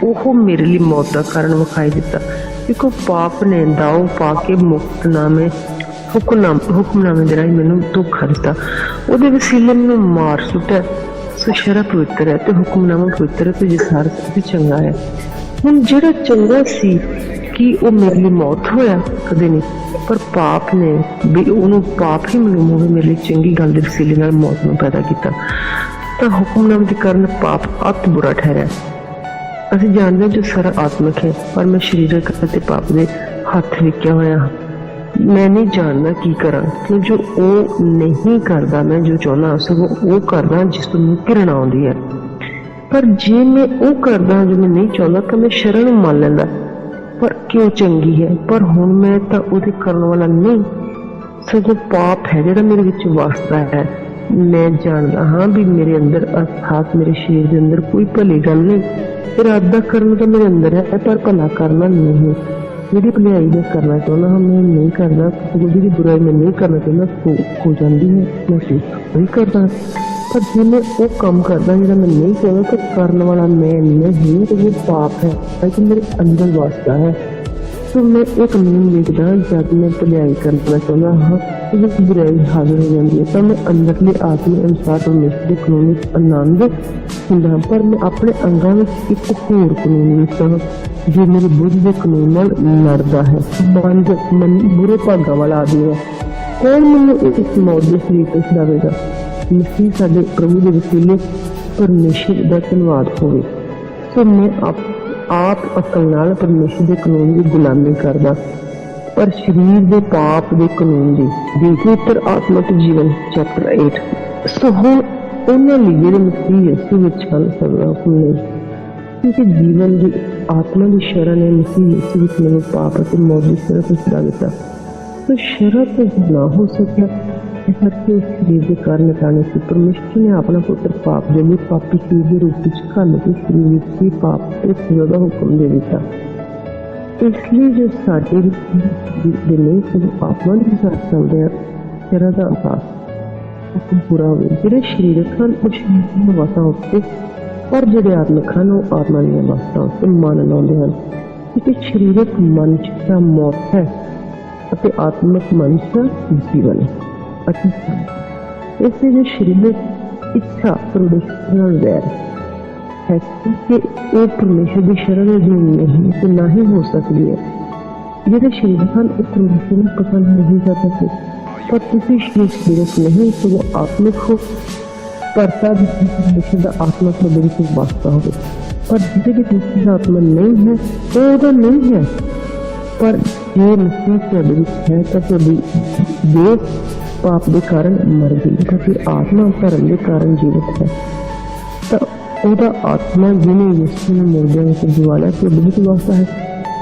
ਉਹ ਮੇਰੇ ਲਈ ਮੌਤ ਦਾ ਕਾਰਨ ਵਿਖਾਈ ਦਿੱਤਾ। ਕਿਉਂਕਿ ਪਾਪ ਨੇ ਦਾਅ ਪਾ ਕੇ ਹੁਕਮਨਾਮੇ ਦੇ ਰਾਹੀਂ ਮੈਨੂੰ ਧੋਖਾ ਦਿੱਤਾ। ਉਹਦੇ ਵਸੀਲੇ ਮੈਨੂੰ ਮਾਰ ਸੁੱਟਿਆ। ਸੋ ਸ਼ਰ੍ਹਾ ਪਵਿੱਤਰ ਹੈ ਤੇ ਹੁਕਮਨਾਮਾ ਪਵਿੱਤਰ ਹੈ ਤੇ ਜਸਾਰ ਤੇ ਚੰਗਾ ਹੈ। ਹੁਣ ਜਿਹੜਾ ਚੰਗਾ ਸੀ ਕਿ ਉਹ ਮੇਰੇ ਲਈ ਮੌਤ ਹੋਇਆ? ਕਦੇ ਨਹੀਂ। ਪਰ ਪਾਪ ਨੇ ਵੀ ਉਹਨੂੰ ਪਾਪ ਹੀ ਮਾਲੂਮ ਹੋਵੇ ਮੇਰੇ ਲਈ ਚੰਗੀ ਗੱਲ ਦੇ ਵਸੀਲੇ ਨਾਲ ਮੌਤ ਨੂੰ ਪੈਦਾ ਕੀਤਾ। ਤਾਂ ਹੁਕਮਨਾਮੇ ਦੇ ਕਾਰਨ ਪਾਪ ਅਤ ਬੁਰਾ ਠਹਿਰਿਆ। ਅਸੀਂ ਜਾਣਦੇ ਹਾਂ ਜੋ ਸਾਰਾ ਆਤਮਿਕ ਹੈ, ਪਰ ਮੈਂ ਸਰੀਰਕ ਅਤੇ ਪਾਪ ਦੇ ਹੱਥ ਵਿਕਿਆ ਹੋਇਆ ਹਾਂ। ਮੈਂ ਨਹੀਂ ਜਾਣਦਾ ਕੀ ਕਰਾਂ, ਕਿਉਂ ਜੋ ਉਹ ਨਹੀਂ ਕਰਦਾ ਮੈਂ ਜੋ ਚਾਹੁੰਦਾ, ਸਗੋਂ ਉਹ ਕਰਦਾ ਜਿਸ ਤੋਂ ਮੈਨੂੰ ਘਿਰਣਾ ਆਉਂਦੀ ਹੈ। ਪਰ ਜੇ ਮੈਂ ਉਹ ਕਰਦਾ ਜੋ ਮੈਂ ਨਹੀਂ ਚਾਹੁੰਦਾ ਤਾਂ ਮੈਂ ਸ਼ਰ੍ਹਾ ਨੂੰ ਮੰਨ ਲੈਂਦਾ, ਪਰ ਕਿਉਂ ਚੰਗੀ ਹੈ। ਪਰ ਹੁਣ ਮੈਂ ਤਾਂ ਉਹਦੇ ਕਰਨ ਵਾਲਾ ਨਹੀਂ, ਸਗੋਂ ਪਾਪ ਹੈ ਜਿਹੜਾ ਮੇਰੇ ਵਿੱਚ ਵਸਦਾ ਹੈ। ਮੈਂ ਜਾਣਦਾ ਹਾਂ ਵੀ ਮੇਰੇ ਅੰਦਰ ਅਰਥਾਤ ਮੇਰੇ ਸਰੀਰ ਦੇ ਅੰਦਰ ਕੋਈ ਭਲੀ ਗੱਲ ਨਹੀਂ। ਇਰਾਦਾ ਕਰਨ ਤਾਂ ਮੇਰੇ ਅੰਦਰ ਹੈ, ਪਰ ਭਲਾ ਕਰਨਾ ਨਹੀਂ। ਜਿਹੜੀ ਭਲਾਈ ਮੈਂ ਕਰਨਾ ਚਾਹੁੰਦਾ ਹਾਂ ਮੈਂ ਨਹੀਂ ਕਰਦਾ, ਜਿਹੜੀ ਬੁਰਾਈ ਮੈਂ ਨਹੀਂ ਕਰਨਾ ਚਾਹੁੰਦਾ ਹੋ ਜਾਂਦੀ ਹੈ, ਮੈਂ ਉਹੀ ਕਰਦਾ। ਪਰ ਜੇ ਮੈਂ ਉਹ ਕੰਮ ਕਰਦਾ ਜਿਹੜਾ ਮੈਂ ਨਹੀਂ ਚਾਹੁੰਦਾ ਤਾਂ ਕਰਨ ਵਾਲਾ ਮੈਂ ਨਹੀਂ, ਤੇ ਇਹ ਪਾਪ ਹੈ ਕਿ ਮੇਰੇ ਅੰਦਰ ਵਸਦਾ ਹੈ। ਸੋ ਮੈਂ ਇਹ ਕਾਨੂੰਨ ਲਿਖਦਾ, ਜਦ ਮੈਂ ਭਲਾਈ ਕਰਨਾ ਚਾਹੁੰਦਾ ਹਾਂ ਤੇ ਬੁਰਾਈ ਹਾਜ਼ਰ ਹੋ ਜਾਂਦੀ ਹੈ ਤਾਂ ਮੈਂ ਅੰਦਰਲੇ ਆਤਮਾ ਅਨੁਸਾਰ ਪਰਮੇਸ਼ਰ ਦੇ ਕਾਨੂੰਨ ਵਿੱਚ ਆਨੰਦ ਹੁੰਦਾ। ਪਰ ਮੈਂ ਆਪਣੇ ਅੰਗਾਂ ਵਿੱਚ ਇੱਕ ਹੋਰ ਕਾਨੂੰਨ ਲਿਖਦਾ ਹਾਂ ਜੋ ਮੇਰੇ ਬੁੱਧ ਦੇ ਕਾਨੂੰਨ ਨਾਲ ਲੜਦਾ ਹੈ। ਮਨ ਬੁਰੇ ਭਾਗਾਂ ਵਾਲਾ ਆਦਮੀ ਹੈ। ਕੌਣ ਮੈਨੂੰ ਇਸ ਮੌਤ ਦੇ ਸਰੀਰ ਤੋਂ ਛੁਡਾਵੇਗਾ? ਮਸੀਹ ਸਾਡੇ ਪ੍ਰਭੂ ਦੇ ਵਸੀਲੇ ਪਰਮੇਸ਼ਰ ਦਾ ਧੰਨਵਾਦ ਹੋਵੇ। ਸੋ ਮੈਂ ਆਪ ਅਕਲ ਨਾਲ ਪਰਮੇਸ਼ਰ ਦੇ ਕਾਨੂੰਨ ਦੀ ਗੁਲਾਮੀ ਕਰਦਾ, ਪਰ ਸਰੀਰ ਦੇ ਪਾਪ ਦੇ ਕਾਨੂੰਨ ਦੀ। ਪਵਿੱਤਰ ਆਤਮਿਕ ਜੀਵਨ ਚੈਪਟਰ 8। ਸੋ ਹੁਣ ਉਹਨਾਂ ਲਈ ਜਿਹੜੇ ਮਸੀਹ ਯਿਸੂ ਵਿੱਚ ਹਨ ਸਦਾ ਹੁਕਮ ਨਹੀਂ, ਕਿਉਂਕਿ ਜੀਵਨ ਦੀ ਆਤਮਾ ਦੀ ਸ਼ਰ੍ਹਾ ਨੇ ਮਸੀਹ ਯਿਸੂ ਵਿੱਚ ਮੈਨੂੰ ਪਾਪ ਅਤੇ ਮੌਤ ਦੀ ਸ਼ਰ੍ਹਾ ਤੋਂ ਛੁਡਾ ਦਿੱਤਾ। ਸੋ ਸ਼ਰ੍ਹਾ ਤੋਂ ਨਾ ਹੋ ਸਕਿਆ ਇਸ ਕਰਕੇ ਸਰੀਰ ਦੇ ਕਾਰਨ ਹਟਾਉਣੇ ਸੀ। ਪਰਮੇਸ਼ਰ ਨੇ ਆਪਣਾ ਪੁੱਤਰ ਪਾਪ ਦੇ ਲਈ ਪਾਪੀ ਸਰੀਰ ਦੇ ਰੂਪ ਵਿੱਚ ਘੱਲ ਕੇ ਸਰੀਰ ਵਿੱਚ ਹੀ ਪਾਪ ਤੇ ਸਜ਼ਾ ਦਾ ਹੁਕਮ ਦੇ ਦਿੱਤਾ। ਇਸ ਲਈ ਜੋ ਸਾਡੇ ਦੇ ਨਹੀਂ ਸਿਰਫ ਆਤਮਾ ਦੇ ਹਿਸਾਬ ਚੱਲਦੇ ਆ, ਸ਼ਰ੍ਹਾ ਦਾ ਅਹਿਸਾਸ ਪੂਰਾ ਹੋਵੇ। ਜਿਹੜੇ ਸਰੀਰਕ ਹਨ ਉਹ ਸਰੀਰ ਦੀਆਂ ਵਸਾਂ ਉੱਤੇ, ਪਰ ਜਿਹੜੇ ਆਤਮਿਕ ਹਨ ਉਹ ਆਤਮਾ ਦੀਆਂ ਵਸਾਂ ਉੱਤੇ ਮਨ ਲਾਉਂਦੇ ਹਨ। ਕਿਉਂਕਿ ਸਰੀਰਕ ਮਨੁੱਖ ਦਾ ਮੌਤ ਹੈ ਅਤੇ ਆਤਮਿਕ ਮਨੁੱਖ ਦਾ ਜੀਵਨ ਹੈ। ਇਸ ਲਈ ਜੋ ਸਰੀਰਕ ਇੱਛਾ ਪਰਮੇਸ਼ਰ ਨਾਲ ਵੈਰ ਹੈ ਕਿ ਉਹ ਪਰਮੇਸ਼ਰ ਦੀ ਸ਼ਰਨ ਦੇ ਅਧੀਨ ਨਹੀਂ ਤੇ ਨਾ ਹੀ ਹੋ ਸਕਦੀ ਹੈ। ਜਿਹੜੇ ਸਰੀਰ ਹਨ ਉਹ ਪਰਮੇਸ਼ਰ ਨੂੰ ਪਸੰਦ ਨਹੀਂ ਕਰ ਸਕਦੇ। ਪਰ ਤੁਸੀਂ ਸਰੀਰਕ ਨਹੀਂ ਸਗੋਂ ਆਤਮਿਕ ਹੋ, ਪਰ ਤਦ ਪਰਮੇਸ਼ਰ ਦਾ ਆਤਮਾ ਤੁਹਾਡੇ ਵਿੱਚ ਵਸਦਾ ਹੋਵੇ। ਪਰ ਜਿਹਦੇ ਵਿੱਚ ਮਸੀਹ ਦਾ ਆਤਮਾ ਨਹੀਂ ਹੈ ਉਹ ਉਹਦਾ ਨਹੀਂ ਹੈ। ਪਰ ਜੇ ਮਸੀਹ ਤੁਹਾਡੇ ਵਿੱਚ ਹੈ ਤਾਂ ਤੁਹਾਡੀ ਦੇਹ ਪਾਪ ਦੇ ਕਾਰਨ ਮਰ ਗਈ, ਕਿਉਂਕਿ ਆਤਮਾ ਧਰਮ ਦੇ ਕਾਰਨ ਜੀਵਤ ਹੈ। ਤਾਂ ਉਹਦਾ ਆਤਮਾ ਜਿਹਨੇ ਯਿਸੂ ਨੂੰ ਮੁਰਦਿਆਂ ਵਿੱਚ ਜਵਾਲਿਆ ਤੁਹਾਡੇ ਵਿੱਚ ਵਸਦਾ ਹੈ।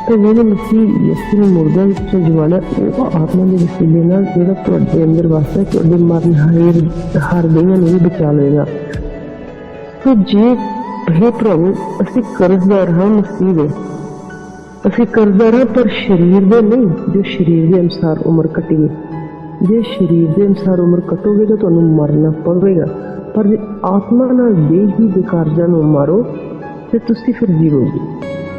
ਤੇ ਜਿਹਨੇ ਮਸੀਹ ਯਿਸੂ ਨੂੰ ਮੁਰਦਿਆਂ ਵਿੱਚ ਜਵਾਲਿਆ ਉਹ ਆਤਮਾ ਦੇ ਵਸੀਲੇ ਨਾਲ ਜਿਹੜਾ ਤੁਹਾਡੇ ਅੰਦਰ ਵਸਦਾ ਤੁਹਾਡੇ ਮਰਨ ਹਰ ਗਈਆਂ ਨੂੰ ਵੀ ਬਚਾ ਲਵੇਗਾ। ਸੋ ਜੇ हे ਪ੍ਰਭੂ ਅਸੀਂ ਕਰਜ਼ਦਾਰ ਹਾਂ ਮਸੀਹ ਦੇ, ਅਸੀਂ ਕਰਜ਼ਦਾਰ ਹਾਂ ਪਰ ਸਰੀਰ ਦੇ ਨਹੀਂ, ਜੋ ਸਰੀਰ ਦੇ ਅਨੁਸਾਰ ਉਮਰ ਕੱਟੀਏ। ਜੇ ਸਰੀਰ ਦੇ ਅਨੁਸਾਰ ਉਮਰ ਕੱਟੋਗੇ ਤਾਂ ਤੁਹਾਨੂੰ ਮਰਨਾ ਪਵੇਗਾ, ਪਰ ਜੇ ਆਤਮਾ ਨਾਲ ਦੇਹੀ ਦੇ ਕਾਰਜਾਂ ਨੂੰ ਮਾਰੋ ਤੇ ਤੁਸੀਂ ਫਿਰ ਜੀਵੋਗੇ।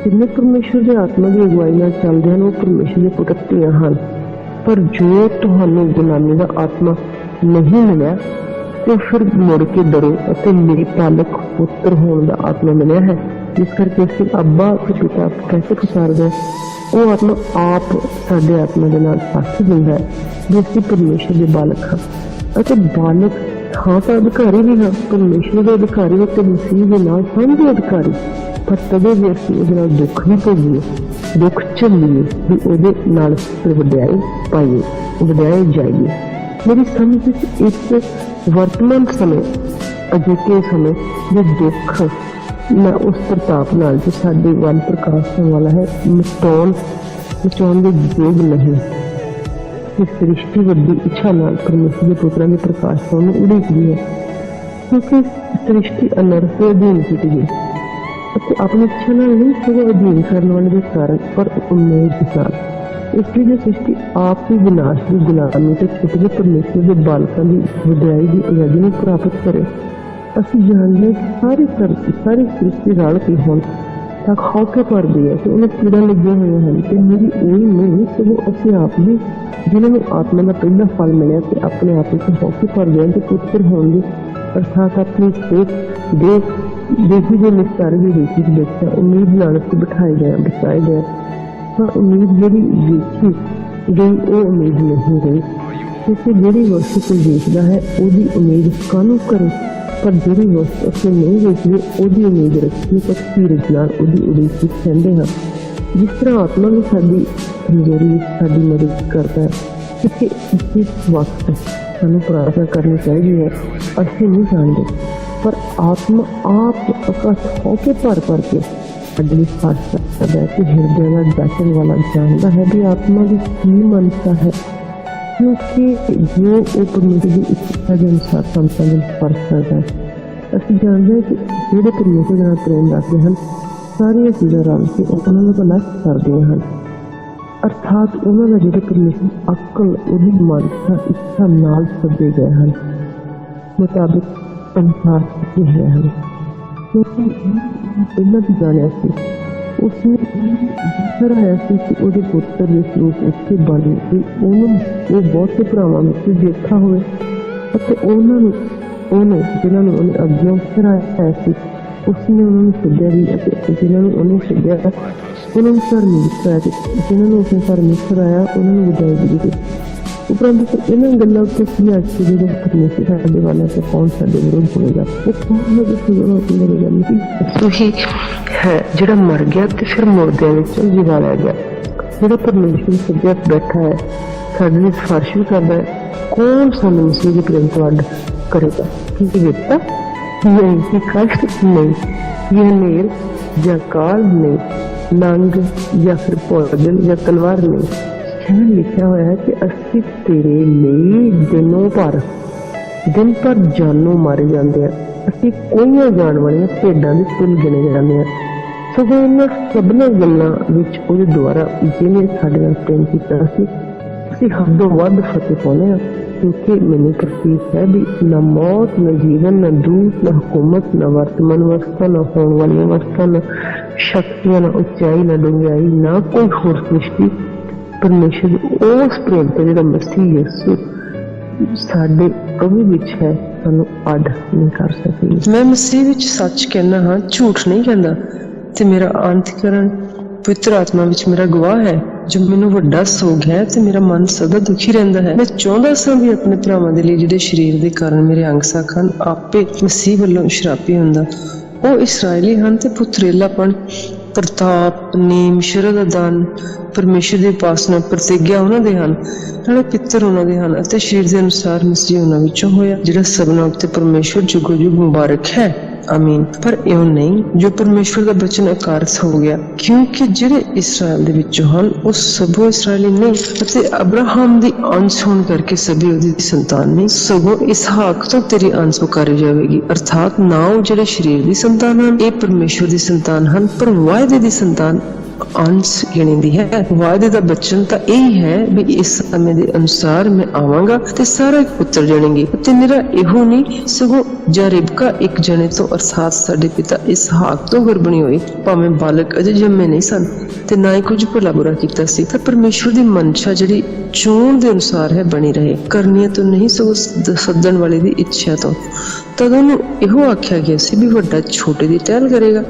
ਜਿੰਨੇ ਪਰਮੇਸ਼ਰ ਦੇ ਆਤਮਾ ਦੀ ਅਗਵਾਈ ਨਾਲ ਚੱਲਦੇ ਹਨ ਉਹ ਪਰਮੇਸ਼ਰ ਦੇ ਪੁੱਤਰ ਧੀਆਂ ਹਨ। ਪਰ ਜੋ ਤੁਹਾਨੂੰ ਗੁਲਾਮੀ ਦਾ ਆਤਮਾ ਨਹੀਂ ਮਿਲਿਆ ਤੇ ਫਿਰ ਮੁੜ ਕੇ ਡਰੋ ਅਤੇ ਮੇਰੇ ਪਾਲਕ ਪੁੱਤਰ ਹੋਣ ਦਾ ਆਤਮਾ ਮਿਲਿਆ ਹੈ, ਜਿਸ ਕਰਕੇ ਅਸੀਂ ਅੱਬਾ ਤੇ ਪਿਤਾ ਕੈਸੇ ਪੁਕਾਰਦੇ ਹਾਂ। ਉਹ ਆਤਮਾ ਆਪ ਸਾਡੇ ਆਤਮਾ ਦੇ ਨਾਲ ਸਾਥੀ ਦਿੰਦਾ ਹੈ ਜੇ ਅਸੀਂ ਪਰਮੇਸ਼ਰ ਦੇ ਬਾਲਕ ਹਾਂ। ਅਤੇ ਬਾਲਕ ਹਾਂ ਤਾਂ ਅਧਿਕਾਰੀ ਵੀ ਹਾਂ, ਪਰਮੇਸ਼ਰ ਦੇ ਅਧਿਕਾਰੀ ਅਤੇ ਮਸੀਹ ਦੇ ਨਾਲ ਸਾਂਝੇ ਅਧਿਕਾਰੀ। ਪਰ ਤਦੇ ਵੀ ਅਸੀਂ ਉਹਦੇ ਨਾਲ ਦੁੱਖ ਵੀ ਭੋਗੀਏ, ਦੁੱਖ ਝੱਲੀਏ ਵੀ ਉਹਦੇ ਨਾਲ ਵਡਿਆਈ ਪਾਈਏ, ਵਡਿਆਈ ਜਾਈਏ। ਮੇਰੀ ਸਮਝ ਵਿੱਚ ਇੱਕ वर्तमान समय अजिके समय जो दुख ना उस प्रताप नाल जो साडे वन प्रकाश वाला है मचाउण दे योग नहीं। इस सृष्टि वड्डी इच्छा नाल परमेश्वर के पुत्रां दे प्रकाश पाउण नूं उड़ीकदी है, क्योंकि सृष्टि अनर्थ के अधीन की गई अपनी इच्छा नाल नहीं सगों अधीन करने वाले के कारण पर उम्मीद के साथ। इसलिए जो सृष्टि आप ही विनाश की गुलामी तो छुट के परमेश्वर के बालकों की वड्याई की आजादी में प्राप्त करे। असं जानते हैं कि सारी सृष्टि रल के हुण तक हौके भर गई है कि उन्हें कीड़ा लगे हुए हैं कि मेरी वही नहीं सगों असं आप भी जिन्होंने आत्मा का पहला फल मिले तो अपने आप से हौके भर गए तो पुत्र होंगे, अर्थात अपनी सेहत देखी जो निस्तारे की रीति देखा उम्मीद लालच बिठाए गए बचाए गए। हाँ, उम्मीद जी देखी गई वो उम्मीद नहीं रही, क्योंकि जी वस्तु कोई देखता है वही उम्मीद कानू करे, पर जी वस्तु असं नहीं देखिए वही उम्मीद रखी पर धीरज नाल वही उड़ीक कहते हैं। जिस तरह आत्मा भी साडी कमजोरी साडी मदद करता है कि जिस वक्त सानू प्रार्थना करनी चाहिए है असं नहीं जानते, पर आत्मा आप अकथ होके भर के अगली फर्श करता है कि हृदय का दर्शन वाला जानता है भी आत्मा की की मनसा है, क्योंकि जो वो परमेश्वर की इच्छा के अनुसार संतां दे फर्श करता है। असं जानते हैं कि जो परमेश्वर के नाल प्रेम रखते हैं सारिया चीज़ां रल के उन्होंने भला करदियां हैं, अर्थात उन्होंने जो परमेश्वर अकल वही मनसा इच्छा नाल सदे गए हैं मुताबिक अनुसार किए गए हैं। क्योंकि पहला भी जानिया सी उसने सराया सी कि उहदे पुत्र दे स्वरूप उत्ते बन के उन्होंने वो बहुत से भरावां विच देखा होवे अते उन्होंने जिन्हां नूं उहने अग्गों सराया सी उसने उन्होंने सद्या भी अते जिन्हां नूं उहने सद्या उन्होंने धार्मिक कराया, जिन्होंने उसने धार्मिक कराया उन्होंने वधाई भी दी। उपरंत फिर इन्हां गल्लां उत्ते की अज के जो परमेश्वर साडे वाले से कौन साडे विरोध होएगा वो कौन है जिस विरोध करेगा नहीं ही है जिहड़ा मर गया ते फिर मुर्दियां विचों जिवाया गया, जिहड़ा परमेश्वर सद्या बैठा है साडे लिए सिफारिश भी करदा है। कौन सानू मसीह दे प्रेम तो अड्ड करेगा? कि विपता नहीं, कि कष्ट नहीं, यह नेर या काल नहीं, नंग या फिर भोजन या तलवार नहीं। लिखा हुआ है कि असी तेरे लिए दिन पर जानों मारे जाते हैं, असी कोई जान वाली भेडा की तुल गिने जाते हैं। सगों इन सबना गलों द्वारा जिन्हें साडे नाल प्रेम किया असी हदों वध फतेह पाने हैं, क्योंकि मैनू प्रतीत है भी न मौत न जीवन न दूत न हुकूमत न वर्तमान अवस्था न होने वाली अवस्था न शक्तियां न उच्चाई न डूंघाई न कोई होर सृष्टि परमेश्वर उस प्रेम तो जो मसीह यीशु साडे प्रभु विच है सानू अड नहीं कर सकेगी। मैं मसीह विच सच कहना हाँ, झूठ नहीं कहना, ते मेरा अंतकरण पवित्र आत्मा विच मेरा गवाह है जो मैनू वड्डा सोग है ते मेरा मन सदा दुखी रहंदा है। मैं चाहुंदा सां भी अपने भरावां दे लई जिहड़े शरीर दे कारण मेरे अंग साख हन आपे मसीह वल्लों शराबी हुंदा। ਉਹ ਇਸਰਾਇਲੀ ਹਨ ਤੇ ਪੁੱਤਰੇਲਾਪਣ ਪ੍ਰਤਾਪ ਨੀਮ ਸ਼ਰਤ ਦਾ ਦਾਨ ਪਰਮੇਸ਼ਰ ਦੀ ਉਪਾਸਨਾ ਪ੍ਰਤਿਗਿਆ ਉਹਨਾਂ ਦੇ ਹਨ, ਨਾਲੇ ਪਿੱਤਰ ਉਹਨਾਂ ਦੇ ਹਨ ਅਤੇ ਸ਼ਰੀਰ ਦੇ ਅਨੁਸਾਰ ਮਸੀਹ ਉਹਨਾਂ ਵਿੱਚੋਂ ਹੋਇਆ ਜਿਹੜਾ ਸਭਨਾਂ ਉੱਤੇ ਪਰਮੇਸ਼ਰ ਜੁਗੋ ਜੁਗ ਮੁਬਾਰਕ ਹੈ। आमीन। पर इउं नहीं जो परमेश्वर का वचन अकारथ हो गया, क्योंकि जिहड़े इसराइल दे विचों हन वो सबो इसराइली नहीं अते अब्राहम दी अंश होने करके सभी उहदी संतान नहीं, सगों इसहाक तो तेरी अंश पुकारी जाएगी। अर्थात ना वो जिहड़े शरीर दी संतान हन ये परमेश्वर दी संतान हन, पर वायदे दी संतान अंश गिणी है। वायदे का वचन तो यही है भी इस समय के अनुसार मैं आवांगा ते सारे पुत्र जणेंगे ते मेरा इहो नहीं सगों जा रिबका एक जने तो अर्थात साडे पिता इसहाक तो गर्भणी हुई, भावें बालक अजे जम्मे नहीं सन ते ना ही कुछ भला बुरा कीता सी, पर परमेश्वर दी मनशा जिहड़ी चोण दे अनुसार है बनी रहे, करनी तो नहीं सगों सदन वाले दी इच्छा तो। तद उन्होंने इहो आख्या गया सी भी वड्डा छोटे दी टहल करेगा,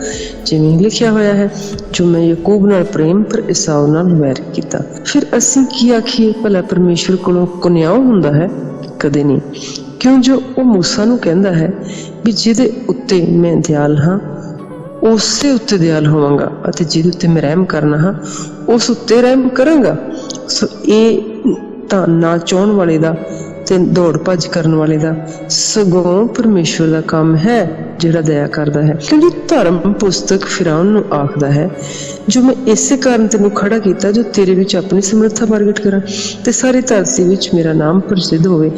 जिवें लिखिया होया है जो मैं याकूब नाल प्रेम पर ईसाऊ नाल वैर कीता। फिर असीं की आखीए भला परमेश्वर कोलों कुनियाओ हुंदा है? कदे नहीं, क्यों जो वो मूसा नूं कहंदा है भी जिहदे उत्ते मैं दयाल हां उसे उत्ते दयाल होवांगा अते जिहदे उत्ते मैं रहम करना हां उस उत्ते रहम करांगा। सो ये तां ना चाहण वाले दा ਅਤੇ ਦੌੜ ਭੱਜ ਕਰਨ ਵਾਲੇ ਦਾ, ਸਗੋਂ ਪਰਮੇਸ਼ਵਰ ਦਾ ਕੰਮ ਹੈ ਜਿਹੜਾ ਦਇਆ ਕਰਦਾ ਹੈ। ਕਿਉਂਕਿ ਧਰਮ ਪੁਸਤਕ ਫਿਰੌਨ ਨੂੰ ਆਖਦਾ ਹੈ, ਜੋ ਮੈਂ ਇਸੇ ਕਾਰਨ ਤੈਨੂੰ ਖੜਾ ਕੀਤਾ ਜੋ ਤੇਰੇ ਵਿੱਚ ਆਪਣੀ ਸਮਰੱਥਾ ਪ੍ਰਗਟ ਕਰਾਂ ਤੇ ਸਾਰੀ ਧਰਤੀ ਵਿੱਚ ਮੇਰਾ ਨਾਮ ਪ੍ਰਸਿੱਧ ਹੋਵੇ।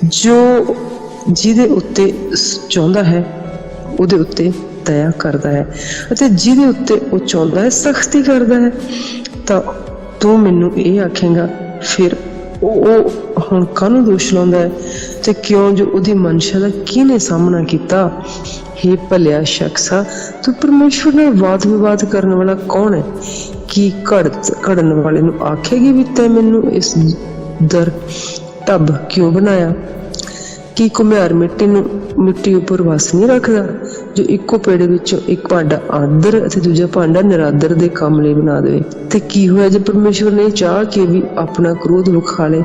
ਜੋ ਜਿਹਦੇ ਉੱਤੇ ਚਾਹੁੰਦਾ ਹੈ ਉਹਦੇ ਉੱਤੇ ਦਇਆ ਕਰਦਾ ਹੈ, ਅਤੇ ਜਿਹਦੇ ਉੱਤੇ ਉਹ ਚਾਹੁੰਦਾ ਹੈ ਸਖਤੀ ਕਰਦਾ ਹੈ। ਤਾਂ ਤੂੰ ਮੈਨੂੰ ਇਹ ਆਖੇਂਗਾ, ਫਿਰ ਉਹ ਹੁਣ ਕਾਹਨੂੰ ਦੋਸ਼ ਲਾਉਂਦਾ ਹੈ ਤੇ ਕਿਉਂ, ਜੋ ਉਹਦੀ ਮਨਸ਼ਾ ਦਾ ਕਿਹਨੇ ਸਾਹਮਣਾ ਕੀਤਾ? ਹੇ ਭਲਿਆ ਸ਼ਖਸਾ, ਤੂੰ ਪਰਮੇਸ਼ਵਰ ਨਾਲ ਵਾਦ ਵਿਵਾਦ ਕਰਨ ਵਾਲਾ ਕੌਣ ਹੈ? ਕੀ ਘੜਨ ਵਾਲੇ ਨੂੰ ਆਖੇਗੀ ਵੀ ਤੈਂ ਮੈਨੂੰ ਇਸ ਦਰ ਢੱਬ ਕਿਉਂ ਬਣਾਇਆ? ਕੀ ਘੁਮਿਆਰ ਮਿੱਟੀ ਉੱਪਰ ਵਸ ਨਹੀਂ ਰੱਖਦਾ, ਜੋ ਇੱਕੋ ਪੇੜੇ ਵਿੱਚੋਂ ਇੱਕ ਭਾਂਡਾ ਆਦਰ ਅਤੇ ਦੂਜਾ ਭਾਂਡਾ ਨਿਰਾਦਰ ਦੇ ਕੰਮ ਲਈ ਬਣਾ ਦੇਵੇ? ਤੇ ਕੀ ਹੋਇਆ ਜੇ ਪਰਮੇਸ਼ਵਰ ਨੇ ਚਾਹ ਕੇ ਵੀ ਆਪਣਾ ਕ੍ਰੋਧ ਵਿਖਾ ਲੇ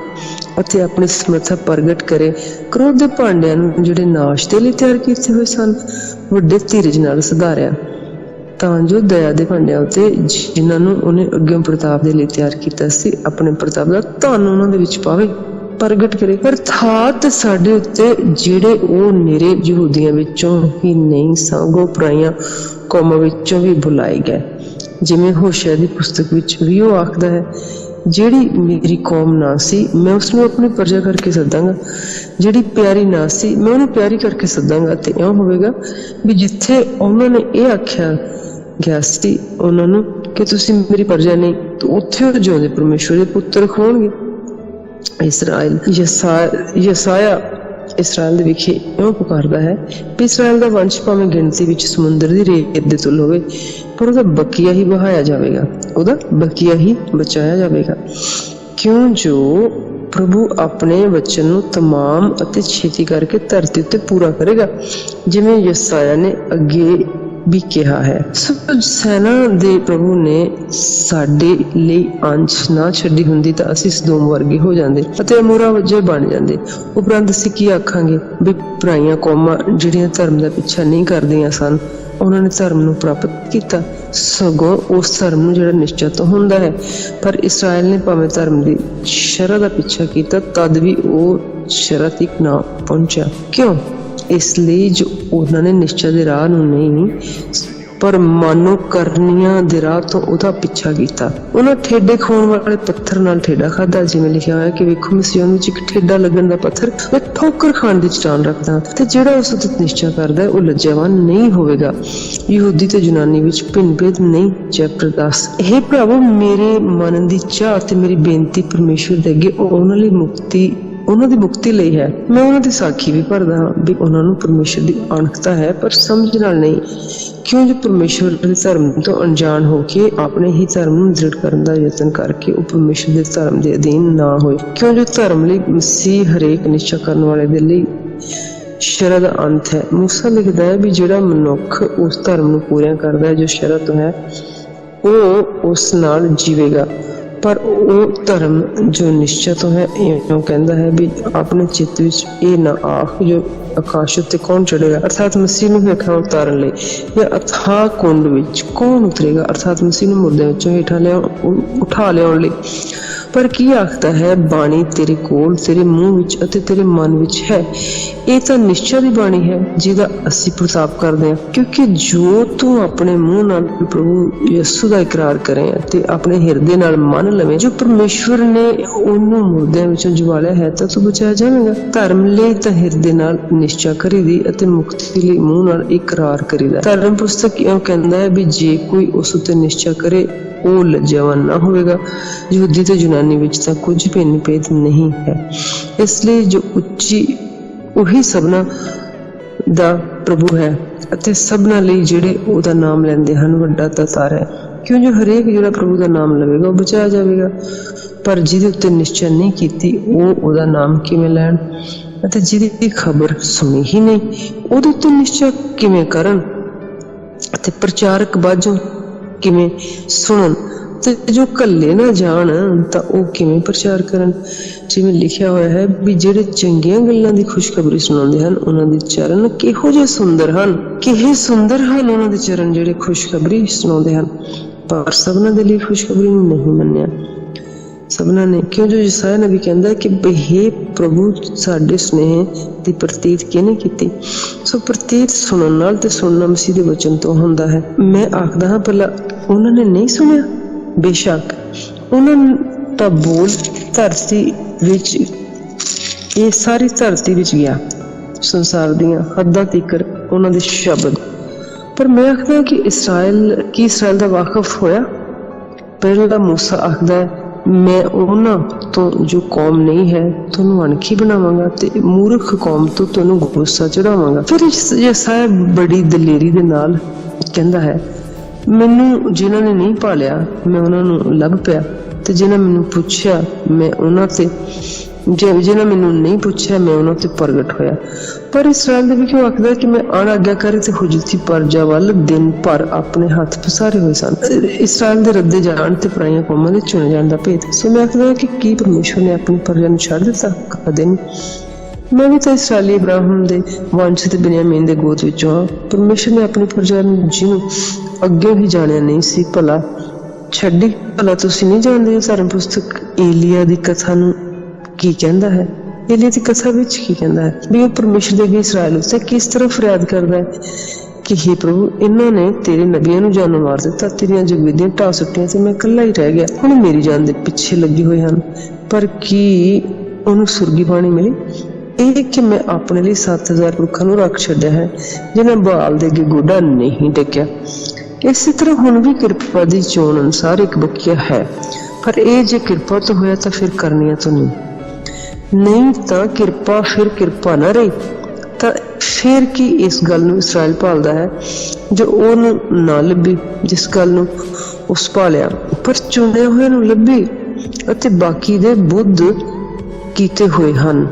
ਅਤੇ ਆਪਣੀ ਸਮਰੱਥਾ ਪ੍ਰਗਟ ਕਰੇ? ਕ੍ਰੋਧ ਦੇ ਭਾਂਡਿਆਂ ਨੂੰ ਜਿਹੜੇ ਨਾਸ਼ ਦੇ ਲਈ ਤਿਆਰ ਕੀਤੇ ਹੋਏ ਸਨ, ਵੱਡੇ ਧੀਰਜ ਨਾਲ ਸੁਧਾਰਿਆ, ਤਾਂ ਜੋ ਦਇਆ ਦੇ ਭਾਂਡਿਆਂ ਉੱਤੇ, ਜਿਨ੍ਹਾਂ ਨੂੰ ਉਹਨੇ ਅੱਗੇ ਪ੍ਰਤਾਪ ਦੇ ਲਈ ਤਿਆਰ ਕੀਤਾ ਸੀ, ਆਪਣੇ ਪ੍ਰਤਾਪ ਦਾ ਧਨ ਉਹਨਾਂ ਦੇ ਵਿੱਚ ਪਾਵੇ, ਪ੍ਰਗਟ ਕਰੇ। ਅਰਥਾਤ ਸਾਡੇ ਉੱਤੇ ਜਿਹੜੇ ਉਹ ਨਿਰੇ ਯਹੂਦੀਆਂ ਵਿੱਚੋਂ ਹੀ ਨਹੀਂ ਸਗੋਂ ਪਰਾਈਆਂ ਕੌਮਾਂ ਵਿੱਚੋਂ ਵੀ ਬੁਲਾਏ ਗਏ। ਜਿਵੇਂ ਹੋਸ਼ਿਆ ਦੀ ਪੁਸਤਕ ਵਿੱਚ ਵੀ ਉਹ ਆਖਦਾ ਹੈ, ਜਿਹੜੀ ਮੇਰੀ ਕੌਮ ਨਾ ਸੀ ਮੈਂ ਉਸਨੂੰ ਆਪਣੀ ਪ੍ਰਜਾ ਕਰਕੇ ਸੱਦਾਂਗਾ, ਜਿਹੜੀ ਪਿਆਰੀ ਨਾ ਸੀ ਮੈਂ ਉਹਨੂੰ ਪਿਆਰੀ ਕਰਕੇ ਸੱਦਾਂਗਾ। ਤੇ ਇਉਂ ਹੋਵੇਗਾ ਵੀ ਜਿੱਥੇ ਉਹਨਾਂ ਨੇ ਇਹ ਆਖਿਆ ਗਿਆ ਸੀ ਉਹਨਾਂ ਨੂੰ ਕਿ ਤੁਸੀਂ ਮੇਰੀ ਪ੍ਰਜਾ ਨਹੀਂ, ਤਾਂ ਉੱਥੇ ਉਹ ਜਿਉਂਦੇ ਪਰਮੇਸ਼ਵਰ ਦੇ ਪੁੱਤਰ ਹੋਣਗੇ। ਯਸਾਇਆ ਇਸਰਾਇਲ ਦੇ ਵਿਖੇ ਇਉਂ ਪੁਕਾਰਦਾ ਹੈ ਵੀ ਇਸਰਾਇਲ ਦਾ ਵੰਸ਼ ਭਾਵੇਂ ਗਿਣਤੀ ਵਿੱਚ ਸਮੁੰਦਰ ਦੀ ਰੇਤ ਦੇ ਤੁੱਲ ਹੋਵੇ, ਪਰ ਉਹਦਾ ਬਕੀਆ ਹੀ ਬਹਾਇਆ ਜਾਵੇਗਾ, ਉਹਦਾ ਬਕੀਆ ਹੀ ਬਚਾਇਆ ਜਾਵੇਗਾ। ਕਿਉਂ ਜੋ ਪ੍ਰਭੂ ਆਪਣੇ ਵਚਨ ਨੂੰ ਤਮਾਮ ਅਤੇ ਛੇਤੀ ਕਰਕੇ ਧਰਤੀ ਉੱਤੇ ਪੂਰਾ ਕਰੇਗਾ, ਜਿਵੇਂ ਯਸਾਇਆ ਨੇ ਅੱਗੇ ਵੀ ਕਿਹਾ ਹੈ। ਸੈਨਾ ਦੇ ਪ੍ਰਭੂ ਨੇ ਸਾਡੇ ਲਈ ਅੰਸ਼ ਨਾ ਛੱਡੀ ਹੁੰਦੀ ਤਾਂ ਅਸੀਂ ਸਦੋਮ ਵਰਗੇ ਹੋ ਜਾਂਦੇ ਅਤੇ ਅਮੋਰਾ ਵਜੇ ਬਣ ਜਾਂਦੇ। ਉਪਰੰਤ ਅਸੀਂ ਕੀ ਆਖਾਂਗੇ ਵੀ ਪਰਾਈਆਂ ਕੌਮਾਂ ਜਿਹੜੀਆਂ ਧਰਮ ਦਾ ਪਿੱਛਾ ਨਹੀਂ ਕਰਦੀਆਂ ਸਨ, ਉਹਨਾਂ ਨੇ ਧਰਮ ਨੂੰ ਪ੍ਰਾਪਤ ਕੀਤਾ, ਸਗੋਂ ਉਸ ਧਰਮ ਨੂੰ ਜਿਹੜਾ ਨਿਸ਼ਚਿਤ ਹੁੰਦਾ ਹੈ। ਪਰ ਇਸਰਾਇਲ ਨੇ ਭਾਵੇਂ ਧਰਮ ਦੀ ਸ਼ਰ੍ਹਾ ਦਾ ਪਿੱਛਾ ਕੀਤਾ, ਤਦ ਵੀ ਉਹ ਸ਼ਰ੍ਹਾ ਤੱਕ ਨਾ ਪਹੁੰਚਿਆ। ਕਿਉਂ? ਇਸ ਲਈ ਜੋ ਉਹਨਾਂ ਨੇ ਨਿਸ਼ਚੈ ਦੇ ਰਾਹ ਨੂੰ ਨਹੀਂ ਪਰ ਮਾਨੋ ਕਰਨੀਆਂ ਦੇ ਰਾਹ ਤੋਂ ਉਹਦਾ ਪਿੱਛਾ ਕੀਤਾ। ਉਹਨਾਂ ਠੇਡੇ ਖਾਣ ਵਾਲੇ ਪੱਥਰ ਨਾਲ ਠੇਡਾ ਖਾਧਾ, ਜਿਵੇਂ ਲਿਖਿਆ ਹੋਇਆ ਕਿ ਵੇਖੋ ਮੈਂ ਸਿਯੋਨ ਵਿੱਚ ਇੱਕ ਠੇਡਾ ਲੱਗਣ ਦਾ ਪੱਥਰ ਮੈਂ ਠੋਕਰ ਖਾਣ ਦੀ ਚਟਾਨ ਰੱਖਦਾ, ਤੇ ਜਿਹੜਾ ਉਸ ਉੱਤੇ ਨਿਸ਼ਚਾ ਕਰਦਾ ਉਹ ਲੱਜਵਾਨ ਨਹੀਂ ਹੋਵੇਗਾ। ਯਹੂਦੀ ਤੇ ਯੂਨਾਨੀ ਵਿੱਚ ਭਿੰਨ ਭੇਦ ਨਹੀਂ। ਚੈਪਟਰ 10। ਇਹ ਭਰਾਵੋ, ਮੇਰੇ ਮਨ ਦੀ ਚਾਹ ਤੇ ਮੇਰੀ ਬੇਨਤੀ ਪਰਮੇਸ਼ਵਰ ਦੇ ਅੱਗੇ ਉਹਨਾਂ ਦੀ ਮੁਕਤੀ ਲਈ ਹੈ। ਮੈਂ ਉਹਨਾਂ ਦੀ ਸਾਖੀ ਵੀ ਭਰਦਾ ਹਾਂ ਵੀ ਉਹਨਾਂ ਨੂੰ ਪਰਮੇਸ਼ਵਰ ਦੀ ਅਣਖਤਾ ਹੈ, ਪਰ ਸਮਝ ਨਾਲ ਨਹੀਂ। ਕਿਉਂ ਜੋ ਪਰਮੇਸ਼ਵਰ ਦੇ ਧਰਮ ਤੋਂ ਅਣਜਾਣ ਹੋ ਕੇ ਆਪਣੇ ਹੀ ਧਰਮ ਨੂੰ ਦ੍ਰਿੜ ਕਰਨ ਦਾ ਯਤਨ ਕਰਕੇ ਉਹ ਪਰਮੇਸ਼ਵਰ ਦੇ ਧਰਮ ਦੇ ਅਧੀਨ ਨਾ ਹੋਏ। ਕਿਉਂ ਜੋ ਧਰਮ ਲਈ ਮਸੀਹ ਹਰੇਕ ਨਿਸ਼ਚਾ ਕਰਨ ਵਾਲੇ ਦੇ ਲਈ ਸ਼ਰ੍ਹਾ ਦਾ ਅੰਤ ਹੈ। ਮੂਸਾ ਲਿਖਦਾ ਹੈ ਵੀ ਜਿਹੜਾ ਮਨੁੱਖ ਉਸ ਧਰਮ ਨੂੰ ਪੂਰਾ ਕਰਦਾ ਹੈ ਜੋ ਸ਼ਰ੍ਹਾ ਤੋਂ ਹੈ, ਉਹ ਉਸ ਨਾਲ ਜੀਵੇਗਾ। ਪਰ ਉਹ ਧਰਮ ਜੋ ਨਿਸ਼ਚੈ ਤੋਂ ਹੈ, ਇਉਂ ਕਹਿੰਦਾ ਹੈ ਵੀ ਆਪਣੇ ਚਿੱਤ ਵਿੱਚ ਇਹ ਨਾ ਆਖ ਜੋ ਆਕਾਸ਼ ਉੱਤੇ ਕੌਣ ਚੜੇਗਾ, ਅਰਥਾਤ ਮਸੀਹ ਨੂੰ ਹੇਠਾਂ ਉਤਾਰਨ ਲਈ, ਜਾਂ ਅਥਾਹ ਕੁੰਡ ਵਿੱਚ ਕੌਣ ਉਤਰੇਗਾ, ਅਰਥਾਤ ਮਸੀਹ ਨੂੰ ਮੁਰਦਿਆਂ ਵਿੱਚੋਂ ਹੇਠਾਂ ਉਠਾ ਲਿਆਉਣ ਲਈ। ਪਰ ਕੀ ਆਖਦਾ ਹੈ, ਬਾਣੀ ਤੇਰੇ ਕੋਲ, ਤੇਰੇ ਮੂੰਹ ਵਿੱਚ ਅਤੇ ਤੇਰੇ ਮਨ ਵਿੱਚ ਹੈ। ਇਹ ਤਾਂ ਨਿਸ਼ਚੈ ਦੀ ਬਾਣੀ ਹੈ ਜਿਹਦਾ ਅਸੀਂ ਪ੍ਰਤਾਪ ਕਰਦੇ ਹਾਂ। ਕਿਉਂਕਿ ਜੋ ਤੂੰ ਆਪਣੇ ਮੂੰਹ ਨਾਲ ਪ੍ਰਭੂ ਯਿਸੂ ਦਾ ਇਕਰਾਰ ਕਰੇ ਅਤੇ ਆਪਣੇ ਹਿਰਦੇ ਨਾਲ ਮੰਨ ਲਵੇਂ ਜੋ ਪਰਮੇਸ਼ਵਰ ਨੇ ਉਹਨੂੰ ਮੁਰਦਿਆਂ ਵਿੱਚੋਂ ਜਵਾਲਿਆ ਹੈ, ਤਾਂ ਤੂੰ ਬਚਾਇਆ ਜਾਵੇਗਾ। ਧਰਮ ਲਈ ਤਾਂ ਹਿਰਦੇ ਨਾਲ ਨਿਸ਼ਚਾ ਕਰੀਦੀ ਅਤੇ ਮੁਕਤੀ ਲਈ ਮੂੰਹ ਨਾਲ ਇਕਰਾਰ ਕਰੀਦਾ। ਧਰਮ ਪੁਸਤਕ ਇਉਂ ਕਹਿੰਦਾ ਹੈ ਵੀ ਜੇ ਕੋਈ ਉਸ ਉੱਤੇ ਨਿਸ਼ਚਾ ਕਰੇ ਉਹ ਲੱਜਵਾਨ ਨਾ ਹੋਵੇਗਾ। ਯਹੂਦੀ ਤੇ ਯੂਨਾਨੀ ਵਿੱਚ ਤਾਂ ਕੁਝ ਭਿੰਨ ਭੇਦ ਨਹੀਂ ਹੈ। ਇਸ ਲਈ ਜੋ ਉੱਚੀ ਉਹੀ ਸਭਨਾਂ ਦਾ ਪ੍ਰਭੂ ਹੈ ਅਤੇ ਸਭਨਾਂ ਲਈ ਜਿਹੜੇ ਉਹਦਾ ਨਾਮ ਲੈਂਦੇ ਹਨ ਵੱਡਾ ਦਾਤਾਰ ਹੈ। ਕਿਉਂ ਜੋ ਹਰੇਕ ਜਿਹੜਾ ਪ੍ਰਭੂ ਦਾ ਨਾਮ ਲਵੇਗਾ ਉਹ ਬਚਾਇਆ ਜਾਵੇਗਾ, ਪਰ ਜਿਹਦੇ ਉੱਤੇ ਨਿਸ਼ਚੈ ਨਹੀਂ ਕੀਤੀ ਉਹ ਉਹਦਾ ਨਾਮ ਕਿਵੇਂ ਲੈਣ, ਅਤੇ ਜਿਹਦੀ ਖਬਰ ਸੁਣੀ ਹੀ ਨਹੀਂ ਉਹਦੇ ਉੱਤੇ ਨਿਸ਼ਚੈ ਕਿਵੇਂ ਕਰਨ, ਅਤੇ ਪ੍ਰਚਾਰਕ ਬਾਝੋਂ ਕਿਵੇਂ ਸੁਣਨ, ਤੇ ਜੋ ਕੱਲੇ ਨਾ ਜਾਣ ਤਾਂ ਉਹ ਕਿਵੇਂ ਪ੍ਰਚਾਰ ਕਰਨ। ਜਿਵੇਂ ਲਿਖਿਆ ਹੋਇਆ ਹੈ ਵੀ ਜਿਹੜੇ ਚੰਗੀਆਂ ਗੱਲਾਂ ਦੀ ਖੁਸ਼ਖਬਰੀ ਸੁਣਾਉਂਦੇ ਹਨ ਉਹਨਾਂ ਦੇ ਚਰਨ ਕਿਹੋ ਜਿਹੇ ਸੁੰਦਰ ਹਨ, ਕਿਹੇ ਸੁੰਦਰ ਹਨ ਉਹਨਾਂ ਦੇ ਚਰਨ ਜਿਹੜੇ ਖੁਸ਼ਖਬਰੀ ਸੁਣਾਉਂਦੇ ਹਨ, ਪਰ ਸਭਨਾਂ ਦੇ ਲਈ ਖੁਸ਼ਖਬਰੀ ਨੂੰ ਨਹੀਂ ਮੰਨਿਆ। सबना ने। क्यों जो यसाया नबी कहता है कि हे प्रभु साडे स्नेह दी प्रतीत किहने कीती। सो प्रतीत सुनन नाल ते सुनना मसीह दे वचन तो हुंदा है। मैं आखदा हां भला उन्हां ने नहीं सुनिया। बेशक उन्हां दा बोल धरती विच, ये सारी धरती विच गया, संसार दियां हद्दां तिकर उन्हां दे शब्द। पर मैं आखदा कि इसराइल दा वाकफ होया। पहला मूसा आखदा है मैं उन्हां तो जो कौम नहीं है तुहानू अणखी बनावांगा ते मूर्ख कौम तो तुहानू गुस्सा चढ़ावांगा। फिर यसाया बड़ी दलेरी दे नाल कहंदा है मैनू जिन्हां ने नहीं पालिया मैं उन्हां नू लभ पिया ते जिन्हां मैनू पुछया मैं उन्हां ते जिन्हां मैनू नहीं पुछया मैं उन्हां ते प्रगट होया। पर इसराइल दे विच आखदा कि मैं अनाज्ञाकारी ते हुजती प्रजा वल दिन भर अपने हाथ पसारे हुए सन। इसराइल दे रद्दे जाण ते पराइयां कौमां दे चुने जाण दा भेद। सो मैं आखदा कि की परमेश्वर ने अपनी प्रजा नू छड्ड दित्ता? कदे नहीं। मैं भी तो इसराइली इब्राहिम दे वंश ते बिन्यामीन दे गोद विचों हां। परमेश्वर ने अपनी प्रजा नू जिन्नू अगे ही जाणिया नहीं सी भला छड्डी। भला तुसीं नहीं जाणदे धर्म पुस्तक एलिया दी कथा नू की कहंदा है। एलिया दी कथा विच की कहंदा है भी वो परमेश्वर दे अगे इसराइल उत्ते किस तरह फरियाद करदा है कि हे प्रभु इन्हां ने तेरे नबियां नू जानों मार दित्ता, तेरियां जगवेदियां ढा सुट्टियां ते मैं कल्ला ही रह गया। हुण मेरी जान दे पिछे लगे हुए हन। पर की उहनू सुरगी बाणी मिली? ਇਹ कि मैं अपने लिए 7000 पुरखां नू रख छड्डिया है जिन्हां बाल दे अगे गोडा नहीं टेकिया। इसी तरह हुण भी किरपा दी चोण अनुसार एक बकिया है। पर ਇਹ जे किरपा तो होया तो फिर करनिया तो नहीं तां किरपा फिर किरपा ना रही। तां फिर की इस गल नू इसराइल भालदा है जो ਉਹਨੂੰ ना लभी, जिस गल नू उस भालिया। पर चुने होए नू लभी ਅਤੇ बाकी दे बुद्ध कीते हुए हन।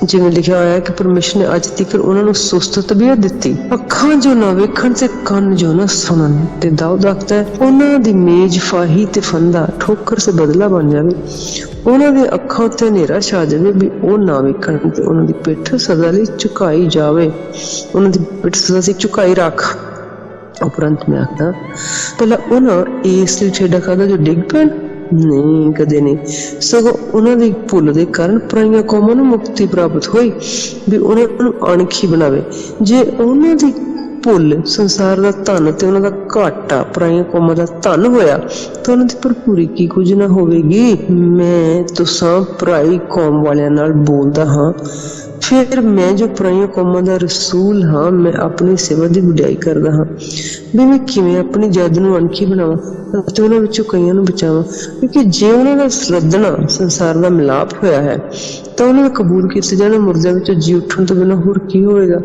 जिवें लिखिया होया है कि परमेश्वर ने अज तक उन्होंने सुस्त तबीयत दिती, अखां जो ना वेखण ते कंन जो ना सुनन। ते दाऊद आखदा है उन्हां दी मेज फाही ते फंदा ठोकर से बदला बन जावे। उन्हां दे अखां उत्ते हनेरा छा जावे भी ओ ना वेखण ते उन्हां दी पिठ सदा लई झुकाई जावे। उन्हां दी पिठ सदा लई झुकाई रख। उपरंत मैं आखदा भला उन्हां इस लई ठेडा खादा जो डिग पैण? नहीं, कदे नहीं। सगों उन्हां दी भुल दे कारण पराइयां कौमां नूं मुक्ति प्राप्त होई भी उन्हां नूं अणखी बनावे। जे उन्हां दी भुल संसार दा धन ते उन्हां दा घाटा पराइयां कौमां दा धन होया तां उन्हां दी भरपूरी की कुछ ना होवेगी। मैं तुसां पराई कौम वालियां नाल बोलदा हां, फिर मैं जो पराइयां कौमां दा रसूल हाँ मैं अपनी सेवा दी वडियाई करदा हाँ भी मैं किवें अपनी जद नूं अणखी बनावां ते उन्हां विचों कईयां नूं बचावां। क्योंकि जे उन्हां दा रद्दना संसार दा मिलाप होया है तां उन्हां दा कबूल कीते जाना मुर्दियां विचों जी उठण तों बिना होर की होएगा।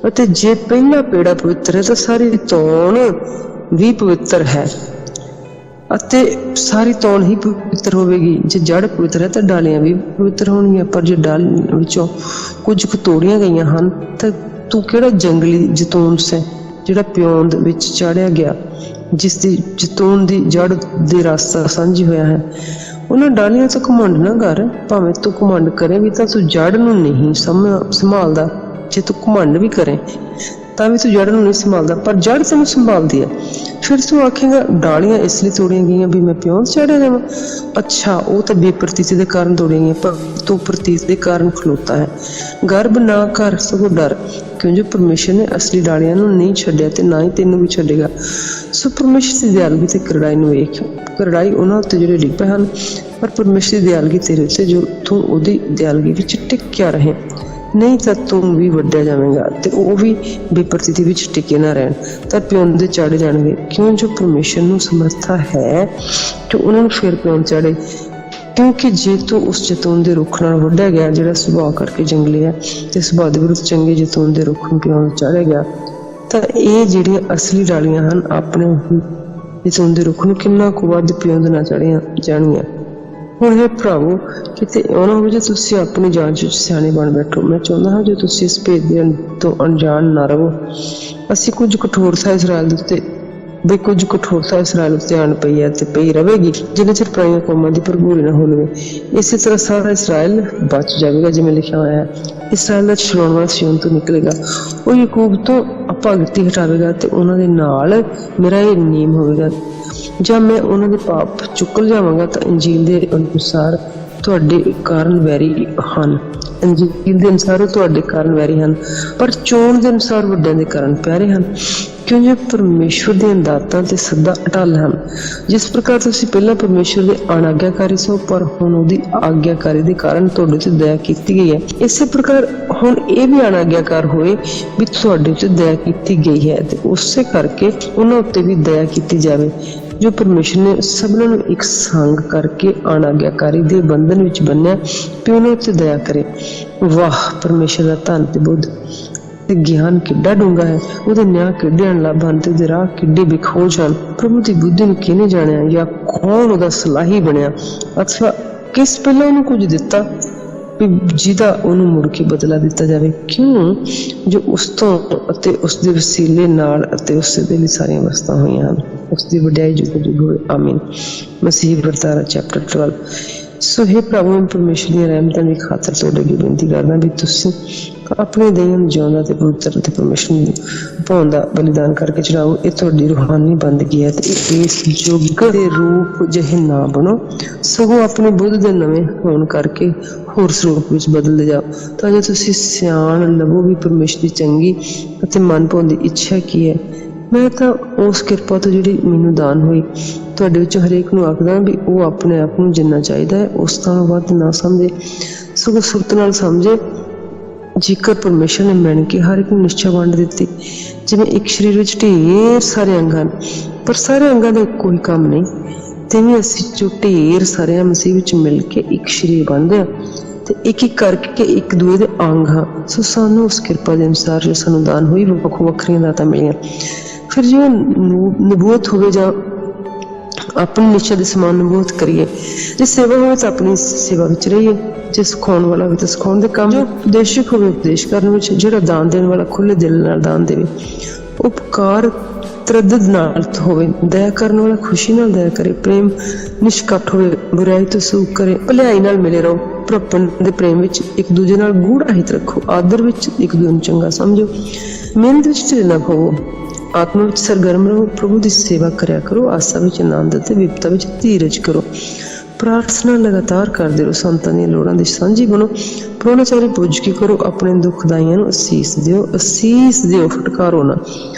ਅਤੇ जे पहला पेड़ा पवित्र है तो सारी तौण भी पवित्र है ਅਤੇ सारी तौण ही पवित्र होवेगी। जे जड़ पवित्र है तो डालियां भी पवित्र होणगीਆਂ। पर जे डाल विचों कुछ तोड़ियां गईयां ਹਨ ਤਾਂ तू ਕਿਹੜਾ जंगली जैतून से ਜਿਹੜਾ ਪਿਓਂਦ ਵਿੱਚ ਚਾੜਿਆ ਗਿਆ जिस दी जैतून दी जड़ दे रास्ता सांझी होया है। उन्हां डालियां तो घमंड ना कर, भावें तू घमंड करे भी तां तू जड़ नूं नहीं संभालदा। जे तू घमंड भी करे तां भी तू जड़ नूं नहीं संभालदा, पर जड़ तैनूं संभालदी है। फिर तू आखेगा डालियां इसलिए तोड़ियां गईयां भी मैं प्यों चाढ़िया जावां। अच्छा वो तो बेप्रतीति के कारण तोड़ियां गईयां, पर तू प्रतीत के कारण खलोता है। गर्व ना कर सगों डर, क्यों जो परमेश्वर ने असली डालियां नूं नहीं छड्डिया ते ना ही तैनूं भी छड्डेगा। सो परमेश्वर की दयालगी ते करड़ाई नूं वेख। करड़ाई उन्हां उत्ते जिहड़े डिग पए हन, पर परमेश्वर की दयालगी तेरे उत्ते जो तू उहदी दयालगी विच टिकिया रहे, नहीं तो तू भी वड्डिया जावेगा ते वो भी बेप्रतीति विच टिके ना रहन तां प्योंदे चाढ़े जाणगे। क्यों जो परमेश्वर नूं समर्था है कि उन्हां नूं फिर प्योंद चाढ़े। क्योंकि जे तू उस जैतून दे रुख नाल वड्डिया गया जिहड़ा सुभाव करके जंगली है ते सुभाव दे विरुद्ध चंगे जैतून दे रुख नूं प्योंद चाढ़िया गया, तां इह जिहड़ियां असली डालियां हन अपने जैतून दे रुख नूं किन्ना कुछ वध प्योंद ना चाढ़िया जाणगीਆਂ। ਹੁਣ ਇਹ ਭਰਾਵੋ ਕਿਤੇ ਉਹਨਾਂ ਹੋ ਜੇ ਤੁਸੀਂ ਆਪਣੀ ਜਾਂਚ ਵਿੱਚ ਸਿਆਣੇ ਬਣ ਬੈਠੋ। ਮੈਂ ਚਾਹੁੰਦਾ ਹਾਂ ਜੇ ਤੁਸੀਂ ਇਸ ਭੇਦ ਦੇ ਤੋਂ ਅਣਜਾਣ ਨਾ ਰਹੋ। ਅਸੀਂ ਕੁਝ ਕਠੋਰਤਾ ਇਸਰਾਇਲ ਦੇ ਉੱਤੇ ਬਈ ਕੁਝ ਕਠੋਰਤਾ ਇਸਰਾਇਲ ਉੱਤੇ ਆਣ ਪਈ ਹੈ ਤੇ ਪਈ ਰਹੇਗੀ ਜਿੰਨੇ ਚਿਰ ਪਰਾਈਆਂ ਕੌਮਾਂ ਦੀ ਭਰਪੂਰੀ ਨਾ ਹੋ ਲਵੇ। ਇਸੇ ਤਰ੍ਹਾਂ ਸਾਰਾ ਇਸਰਾਇਲ ਬਚ ਜਾਵੇਗਾ ਜਿਵੇਂ ਲਿਖਿਆ ਹੋਇਆ ਹੈ। ਇਸਰਾਇਲ ਦਾ ਛੁਡਾਉਣ ਵਾਲਾ ਸਿਯੋਨ ਤੋਂ ਨਿਕਲੇਗਾ, ਉਹ ਯਾਕੂਬ ਤੋਂ ਅਭਗਤੀ ਹਟਾਵੇਗਾ ਤੇ ਉਹਨਾਂ ਦੇ ਨਾਲ ਮੇਰਾ ਇਹ ਨਿਯਮ ਹੋਵੇਗਾ ਜਾਂ ਮੈਂ ਉਹਨਾਂ ਦੇ ਪਾਪ ਚੁੱਕ ਜਾਵਾਂਗਾ ਤਾਂ ਇੰਜੀਲ ਦੇ ਅਨੁਸਾਰ ਤੁਹਾਡੇ ਕਾਰਨ ਵੈਰੀ ਹਨ। ਇੰਜੀਲ ਦੇ ਅਨੁਸਾਰ ਉਹ ਤੁਹਾਡੇ ਕਾਰਨ ਵੈਰੀ ਹਨ, ਪਰ ਚੋਣ ਦੇ ਅਨੁਸਾਰ ਵੱਡਿਆਂ ਦੇ ਕਾਰਨ ਪਿਆਰੇ ਹਨ, ਕਿਉਂਕਿ ਪਰਮੇਸ਼ਵਰ ਦੀਆਂ ਦਾਤਾਂ ਤੇ ਸਦਾ ਅਟਲ ਹਨ। ਜਿਸ ਪ੍ਰਕਾਰ ਤੁਸੀਂ ਪਹਿਲਾਂ ਪਰਮੇਸ਼ਵਰ ਦੇ ਅਣਆਗਿਆਕਾਰੀ ਸੋ, ਪਰ ਹੁਣ ਉਹਦੀ ਆਗਿਆਕਾਰੀ ਦੇ ਕਾਰਨ ਤੁਹਾਡੇ ਤੇ ਦਇਆ ਕੀਤੀ ਗਈ ਹੈ, ਇਸੇ ਪ੍ਰਕਾਰ ਹੁਣ ਇਹ ਵੀ ਅਣਆਗਿਆਕਾਰ ਹੋਏ ਵੀ ਤੁਹਾਡੇ ਤੇ ਦਇਆ ਕੀਤੀ ਗਈ ਹੈ ਤੇ ਉਸੇ ਕਰਕੇ ਉਹਨਾਂ ਉੱਤੇ ਵੀ ਦਇਆ ਕੀਤੀ ਜਾਵੇ, ਜੋ ਪਰਮੇਸ਼ਰ ਨੇ ਸਭਨਾਂ ਨੂੰ ਇੱਕ ਸੰਗ ਕਰਕੇ ਅਣਆਗਿਆਕਾਰੀ ਦੇ ਬੰਧਨ ਵਿੱਚ ਬੰਨਿਆ ਤੇ ਉਹਨਾਂ ਉੱਤੇ ਦਇਆ ਕਰੇ। ਵਾਹ, ਪਰਮੇਸ਼ਰ ਦਾ ਧਨ ਤੇ ਬੁੱਧ ਤੇ ਗਿਆਨ ਕਿੱਡਾ ਡੂੰਘਾ ਹੈ, ਉਹਦੇ ਨਿਆਂ ਕਿੱਡੇ ਅਨਲੱਭ ਹਨ ਤੇ ਉਹਦੇ ਰਾਹ ਕਿੱਡੇ ਬਿਖੋਜ ਹਨ। ਪ੍ਰਭੂ ਦੀ ਬੁੱਧੀ ਨੂੰ ਕਿਹਨੇ ਜਾਣਿਆ, ਜਾਂ ਕੌਣ ਉਹਦਾ ਸਲਾਹੀ ਬਣਿਆ, ਅਥਵਾ ਕਿਸ ਪਹਿਲਾਂ ਉਹਨੂੰ ਕੁਝ ਦਿੱਤਾ ਵੀ ਜਿਹਦਾ ਉਹਨੂੰ ਮੁੜ ਕੇ ਬਦਲਾ ਦਿੱਤਾ ਜਾਵੇ। ਕਿਉਂ ਜੋ ਉਸ ਤੋਂ ਅਤੇ ਉਸ ਦੇ ਵਸੀਲੇ ਨਾਲ ਅਤੇ ਉਸੇ ਦੇ ਲਈ ਸਾਰੀਆਂ ਵਸਤਾਂ ਹੋਈਆਂ ਹਨ। ਉਸ ਦੀ ਵਡਿਆਈ ਜੁਗ ਜੁਗ ਹੋਵੇ, ਆਮੀਨ। ਮਸੀਹ ਵਰਤਾਰਾ ਚੈਪਟਰ 12। ਸੋ ਹੇ ਪ੍ਰਭੂ, ਮੈਂ ਪਰਮੇਸ਼ਰ ਦੀਆਂ ਰਹਿਮਤਾਂ ਦੀ ਖਾਤਰ ਤੁਹਾਡੇ ਅੱਗੇ ਬੇਨਤੀ ਕਰਦਾ ਵੀ ਤੁਸੀਂ ਆਪਣੇ ਦੇਹ ਨੂੰ ਜਿਉਂਦਾ ਤੇ ਪਵਿੱਤਰ ਤੇ ਪਰਮੇਸ਼ਰ ਨੂੰ ਭਾਉਣ ਦਾ ਬਲੀਦਾਨ ਕਰਕੇ ਚੜਾਓ। ਇਹ ਤੁਹਾਡੀ ਰੂਹਾਨੀ ਬੰਦਗੀ ਹੈ ਤੇ ਇਸ ਯੁੱਗ ਦੇ ਰੂਪ ਜਿਹੇ ਨਾ ਬਣੋ, ਸਗੋਂ ਆਪਣੇ ਬੁੱਧ ਦੇ ਨਵੇਂ ਹੋਣ ਕਰਕੇ ਹੋਰ ਸਰੂਪ ਵਿੱਚ ਬਦਲਦੇ ਜਾਓ, ਤਾਂ ਜੋ ਤੁਸੀਂ ਸਿਆਣ ਲਵੋ ਵੀ ਪਰਮੇਸ਼ਰ ਦੀ ਚੰਗੀ ਅਤੇ ਮਨ ਭਾਉਂਦੀ ਇੱਛਾ ਕੀ ਹੈ। ਮੈਂ ਤਾਂ ਉਸ ਕਿਰਪਾ ਤੋਂ ਜਿਹੜੀ ਮੈਨੂੰ ਦਾਨ ਹੋਈ ਤੁਹਾਡੇ ਵਿੱਚੋਂ ਹਰੇਕ ਨੂੰ ਆਖਦਾ ਵੀ ਉਹ ਆਪਣੇ ਆਪ ਨੂੰ ਜਿੰਨਾ ਚਾਹੀਦਾ ਹੈ ਉਸ ਤੋਂ ਵੱਧ ਨਾ ਸਮਝੇ, ਸਗੋਂ ਸੁਰਤ ਨਾਲ ਸਮਝੇ। ਜੇਕਰ ਪਰਮੇਸ਼ਰ ਨੇ ਮਿਣ ਕੇ ਹਰ ਇੱਕ ਨੂੰ ਨਿਸ਼ਚਾ ਵੰਡ ਦਿੱਤੀ, ਜਿਵੇਂ ਇੱਕ ਸਰੀਰ ਵਿੱਚ ਢੇਰ ਸਾਰੇ ਅੰਗ ਹਨ ਪਰ ਸਾਰੇ ਅੰਗਾਂ ਦਾ ਕੋਈ ਕੰਮ ਨਹੀਂ, ਤਿਵੇਂ ਅਸੀਂ ਜੋ ਢੇਰ ਸਾਰਿਆਂ ਮਸੀਹ ਵਿੱਚ ਮਿਲ ਕੇ ਇੱਕ ਸਰੀਰ ਬਣਦੇ ਹਾਂ ਤੇ ਇੱਕ ਇੱਕ ਕਰਕੇ ਇੱਕ ਦੂਏ ਦੇ ਅੰਗ ਹਾਂ। ਸੋ ਸਾਨੂੰ ਉਸ ਕਿਰਪਾ ਦੇ ਅਨੁਸਾਰ ਜੋ ਸਾਨੂੰ ਦਾਨ ਹੋਈ ਵੱਖੋ ਵੱਖਰੀਆਂ ਦਾਤਾਂ ਮਿਲੀਆਂ। ਫਿਰ ਜਿਵੇਂ ਨਬੂਵਤ ਹੋਵੇ ਜਾਂ ਆਪਣੀ ਨਿਸ਼ਚਾ ਦੇ ਸਮਾਨ ਨਬੂਵਤ ਕਰੀਏ, ਜੇ ਸੇਵਾ ਹੋਵੇ ਤਾਂ ਆਪਣੀ ਸੇਵਾ ਵਿੱਚ ਰਹੀਏ, ਜੇ ਸਿਖਾਉਣ ਵਾਲਾ ਹੋਵੇ ਤਾਂ ਸਿਖਾਉਣ ਦੇ ਕੰਮ, ਜੋ ਉਪਦੇਸ਼ਕ ਹੋਵੇ ਉਪਦੇਸ਼ ਕਰਨ ਵਿੱਚ, ਜਿਹੜਾ ਦਾਨ ਦੇਣ ਵਾਲਾ ਖੁੱਲ੍ਹੇ ਦਿਲ ਨਾਲ ਦਾਨ ਦੇਵੇ, ਉਪਕਾਰ ਤਰੱਦਦ ਨਾਲ ਹੋਵੇ, ਦਇਆ ਕਰਨ ਵਾਲਾ ਖੁਸ਼ੀ ਨਾਲ ਦਇਆ ਕਰੇ, ਪ੍ਰੇਮ ਨਿਸ਼ਕਪਟ ਹੋਵੇ, ਬੁਰਾਈ ਤੋਂ ਸੂਖ ਕਰੇ, ਭਲਾਈ ਨਾਲ ਮਿਲੇ ਰਹੋ, ਭਰਾਪਣ ਦੇ ਪ੍ਰੇਮ ਵਿੱਚ ਇੱਕ ਦੂਜੇ ਨਾਲ ਗੂੜਾ ਹਿੱਤ ਰੱਖੋ, ਆਦਰ ਵਿੱਚ ਇੱਕ ਦੂਜੇ ਨੂੰ ਚੰਗਾ ਸਮਝੋ, ਮਿਹਨਤ ਵਿੱਚ ਢਿੱਲੇ ਨਾ ਹੋਵੋ, ਆਤਮਾ ਵਿੱਚ ਸਰਗਰਮ ਰਹੋ, ਪ੍ਰਭੂ ਦੀ ਸੇਵਾ ਕਰਿਆ ਕਰੋ, ਆਸਾ ਵਿੱਚ ਆਨੰਦ ਅਤੇ ਵਿਪਤਾ ਵਿੱਚ ਧੀਰਜ ਕਰੋ, ਪ੍ਰਾਰਥਨਾ ਲਗਾਤਾਰ ਕਰਦੇ ਰਹੋ, ਸੰਤਾਂ ਦੀਆਂ ਲੋੜਾਂ ਦੀ ਸਾਂਝੀ ਬਣੋ, ਪ੍ਰਾਹੁਣਾਚਾਰੀ ਪੁੱਜ ਕੇ ਕਰੋ, ਆਪਣੇ ਦੁਖਦਾਈਆਂ ਨੂੰ ਅਸੀਸ ਦਿਓ, ਫਟਕਾਰੋ ਨਾ।